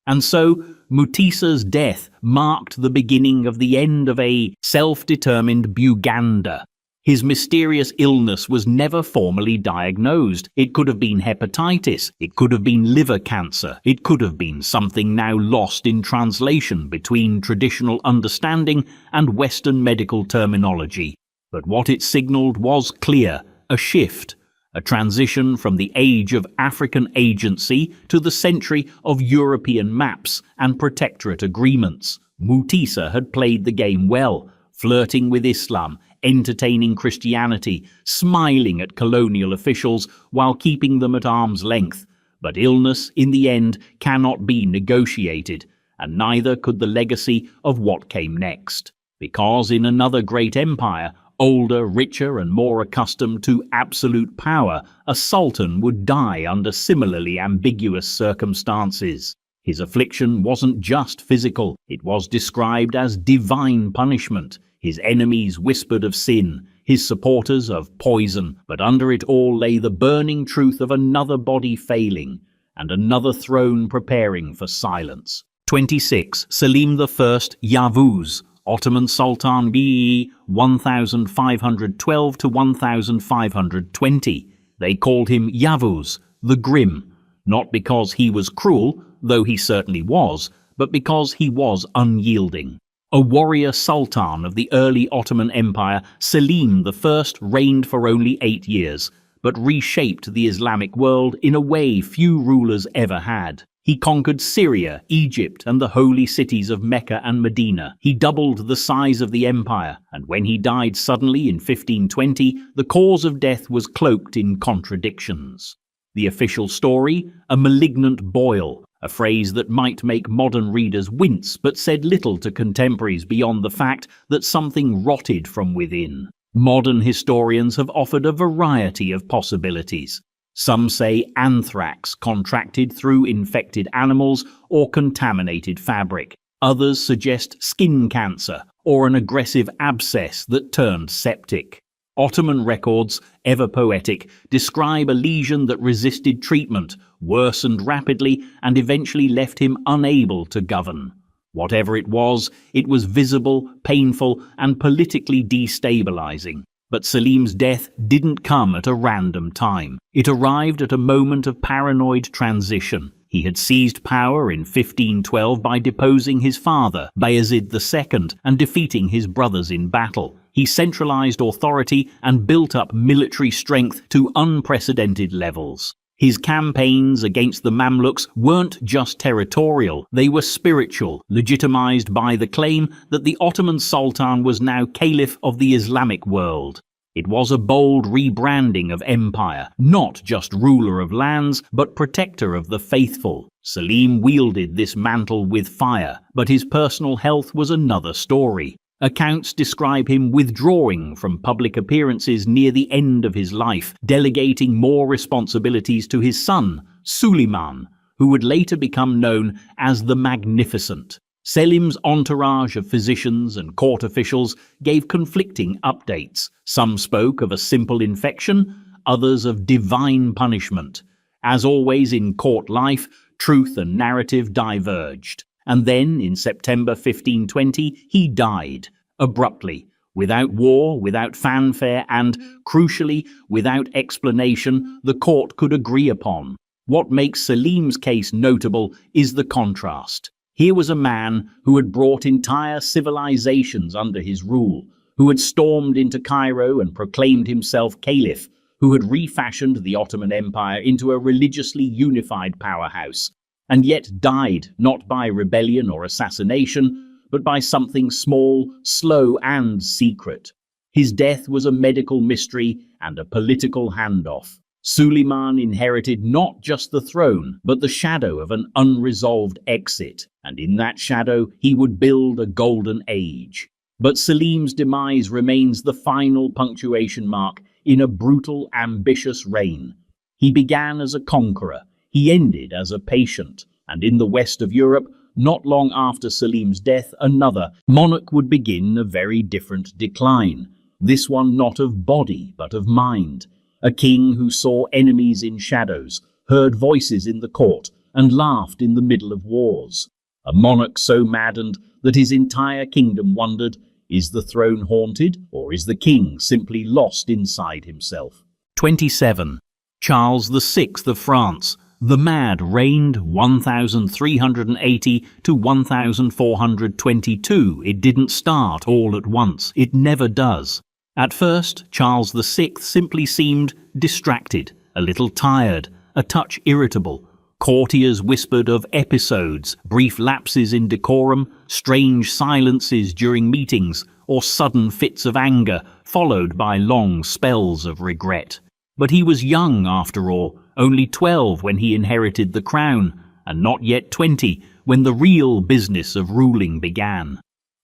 And so, Mutesa's death marked the beginning of the end of a self-determined Buganda. His mysterious illness was never formally diagnosed. It could have been hepatitis, it could have been liver cancer, it could have been something now lost in translation between traditional understanding and Western medical terminology. But what it signaled was clear: a shift, a transition from the age of African agency to the century of European maps and protectorate agreements. Mutisa had played the game well, flirting with Islam, entertaining Christianity, smiling at colonial officials while keeping them at arm's length. But illness, in the end, cannot be negotiated, and neither could the legacy of what came next. Because in another great empire, older, richer, and more accustomed to absolute power, a sultan would die under similarly ambiguous circumstances. His affliction wasn't just physical, it was described as divine punishment. His enemies whispered of sin, his supporters of poison, but under it all lay the burning truth of another body failing and another throne preparing for silence. 26. Selim I Yavuz, Ottoman Sultan BE 1512 to 1520. They called him Yavuz, the Grim, not because he was cruel, though he certainly was, but because he was unyielding. A warrior sultan of the early Ottoman Empire, Selim I reigned for only 8 years, but reshaped the Islamic world in a way few rulers ever had. He conquered Syria, Egypt, and the holy cities of Mecca and Medina. He doubled the size of the empire, and when he died suddenly in 1520, the cause of death was cloaked in contradictions. The official story: a malignant boil, a phrase that might make modern readers wince but said little to contemporaries beyond the fact that something rotted from within. Modern historians have offered a variety of possibilities. Some say anthrax contracted through infected animals or contaminated fabric. Others suggest skin cancer or an aggressive abscess that turned septic. Ottoman records, ever poetic, describe a lesion that resisted treatment, worsened rapidly, and eventually left him unable to govern. Whatever it was visible, painful, and politically destabilizing. But Selim's death didn't come at a random time. It arrived at a moment of paranoid transition. He had seized power in 1512 by deposing his father, Bayezid II, and defeating his brothers in battle. He centralized authority and built up military strength to unprecedented levels. His campaigns against the Mamluks weren't just territorial, they were spiritual, legitimized by the claim that the Ottoman Sultan was now caliph of the Islamic world. It was a bold rebranding of empire, not just ruler of lands, but protector of the faithful. Selim wielded this mantle with fire, but his personal health was another story. Accounts describe him withdrawing from public appearances near the end of his life, delegating more responsibilities to his son, Suleiman, who would later become known as the Magnificent. Selim's entourage of physicians and court officials gave conflicting updates. Some spoke of a simple infection, others of divine punishment. As always in court life, truth and narrative diverged. And then, in September 1520, he died, abruptly, without war, without fanfare, and, crucially, without explanation the court could agree upon. What makes Selim's case notable is the contrast. Here was a man who had brought entire civilizations under his rule, who had stormed into Cairo and proclaimed himself caliph, who had refashioned the Ottoman Empire into a religiously unified powerhouse, and yet died not by rebellion or assassination, but by something small, slow, and secret. His death was a medical mystery and a political handoff. Suleiman inherited not just the throne, but the shadow of an unresolved exit, and in that shadow he would build a golden age. But Selim's demise remains the final punctuation mark in a brutal, ambitious reign. He began as a conqueror, he ended as a patient, and in the west of Europe, not long after Selim's death, another monarch would begin a very different decline, this one not of body but of mind. A king who saw enemies in shadows, heard voices in the court, and laughed in the middle of wars. A monarch so maddened that his entire kingdom wondered, Is the throne haunted, or is the king simply lost inside himself? 27. Charles VI of France. The Mad reigned 1380 to 1422. It didn't start all at once. It never does. At first, Charles VI simply seemed distracted, a little tired, a touch irritable. Courtiers whispered of episodes, brief lapses in decorum, strange silences during meetings, or sudden fits of anger, followed by long spells of regret. But he was young, after all, only 12 when he inherited the crown, and not yet 20 when the real business of ruling began.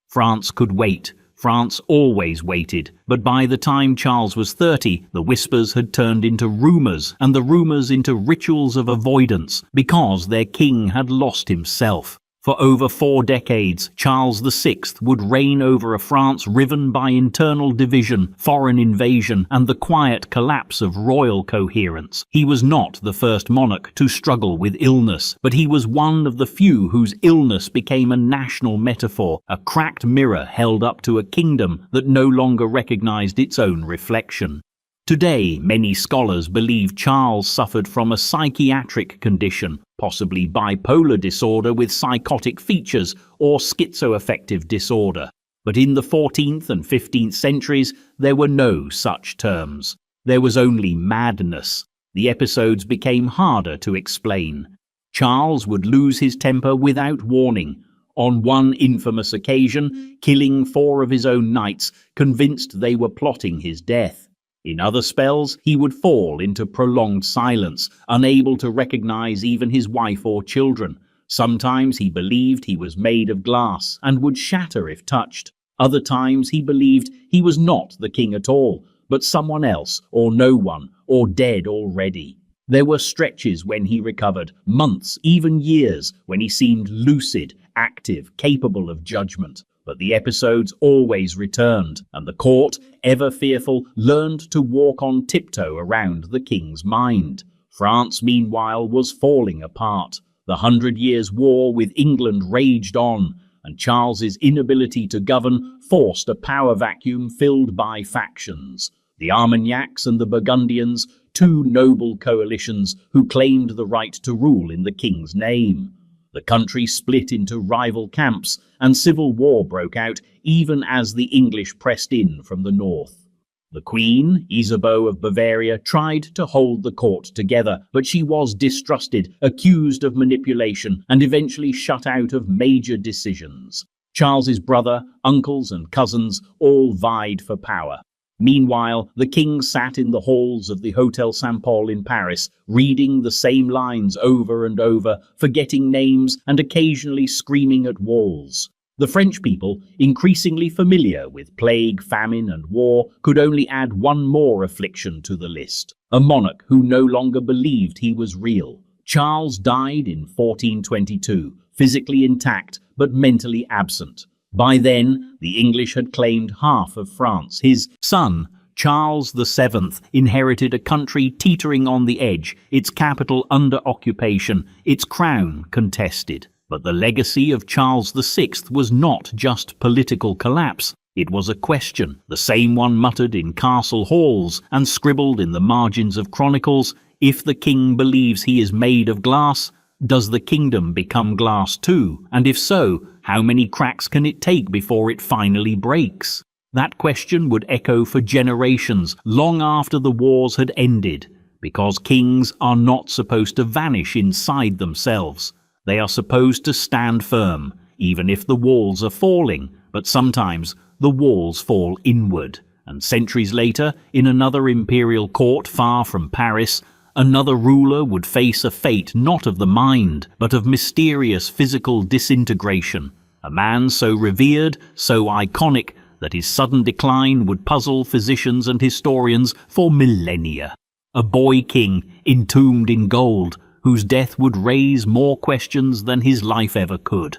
France could wait. France always waited, but by the time Charles was 30, the whispers had turned into rumours, and the rumours into rituals of avoidance, because their king had lost himself. For over 4 decades, Charles VI would reign over a France riven by internal division, foreign invasion, and the quiet collapse of royal coherence. He was not the first monarch to struggle with illness, but he was one of the few whose illness became a national metaphor, a cracked mirror held up to a kingdom that no longer recognized its own reflection. Today, many scholars believe Charles suffered from a psychiatric condition, possibly bipolar disorder with psychotic features or schizoaffective disorder. But in the 14th and 15th centuries, there were no such terms. There was only madness. The episodes became harder to explain. Charles would lose his temper without warning. On one infamous occasion, killing 4 of his own knights, convinced they were plotting his death. In other spells, he would fall into prolonged silence, unable to recognize even his wife or children. Sometimes he believed he was made of glass and would shatter if touched. Other times he believed he was not the king at all, but someone else, or no one, or dead already. There were stretches when he recovered, months, even years, when he seemed lucid, active, capable of judgment. But the episodes always returned, and the court, ever fearful, learned to walk on tiptoe around the king's mind. France, meanwhile, was falling apart. The 100 Years' War with England raged on, and Charles's inability to govern forced a power vacuum filled by factions. The Armagnacs and the Burgundians, 2 noble coalitions who claimed the right to rule in the king's name. The country split into rival camps, and civil war broke out even as the English pressed in from the north. The Queen, Isabeau of Bavaria, tried to hold the court together, but she was distrusted, accused of manipulation, and eventually shut out of major decisions. Charles's brother, uncles, and cousins all vied for power. Meanwhile, the king sat in the halls of the Hôtel Saint-Paul in Paris, reading the same lines over and over, forgetting names and occasionally screaming at walls. The French people, increasingly familiar with plague, famine, and war, could only add one more affliction to the list: a monarch who no longer believed he was real. Charles died in 1422, physically intact but mentally absent. By then, the English had claimed half of France. His son, Charles VII, inherited a country teetering on the edge, its capital under occupation, its crown contested. But the legacy of Charles VI was not just political collapse. It was a question, the same one muttered in castle halls and scribbled in the margins of chronicles: if the king believes he is made of glass, does the kingdom become glass too? And if so, how many cracks can it take before it finally breaks? That question would echo for generations, long after the wars had ended, because kings are not supposed to vanish inside themselves. They are supposed to stand firm, even if the walls are falling, but sometimes the walls fall inward. And centuries later, in another imperial court far from Paris, another ruler would face a fate not of the mind, but of mysterious physical disintegration. A man so revered, so iconic, that his sudden decline would puzzle physicians and historians for millennia. A boy king, entombed in gold, whose death would raise more questions than his life ever could.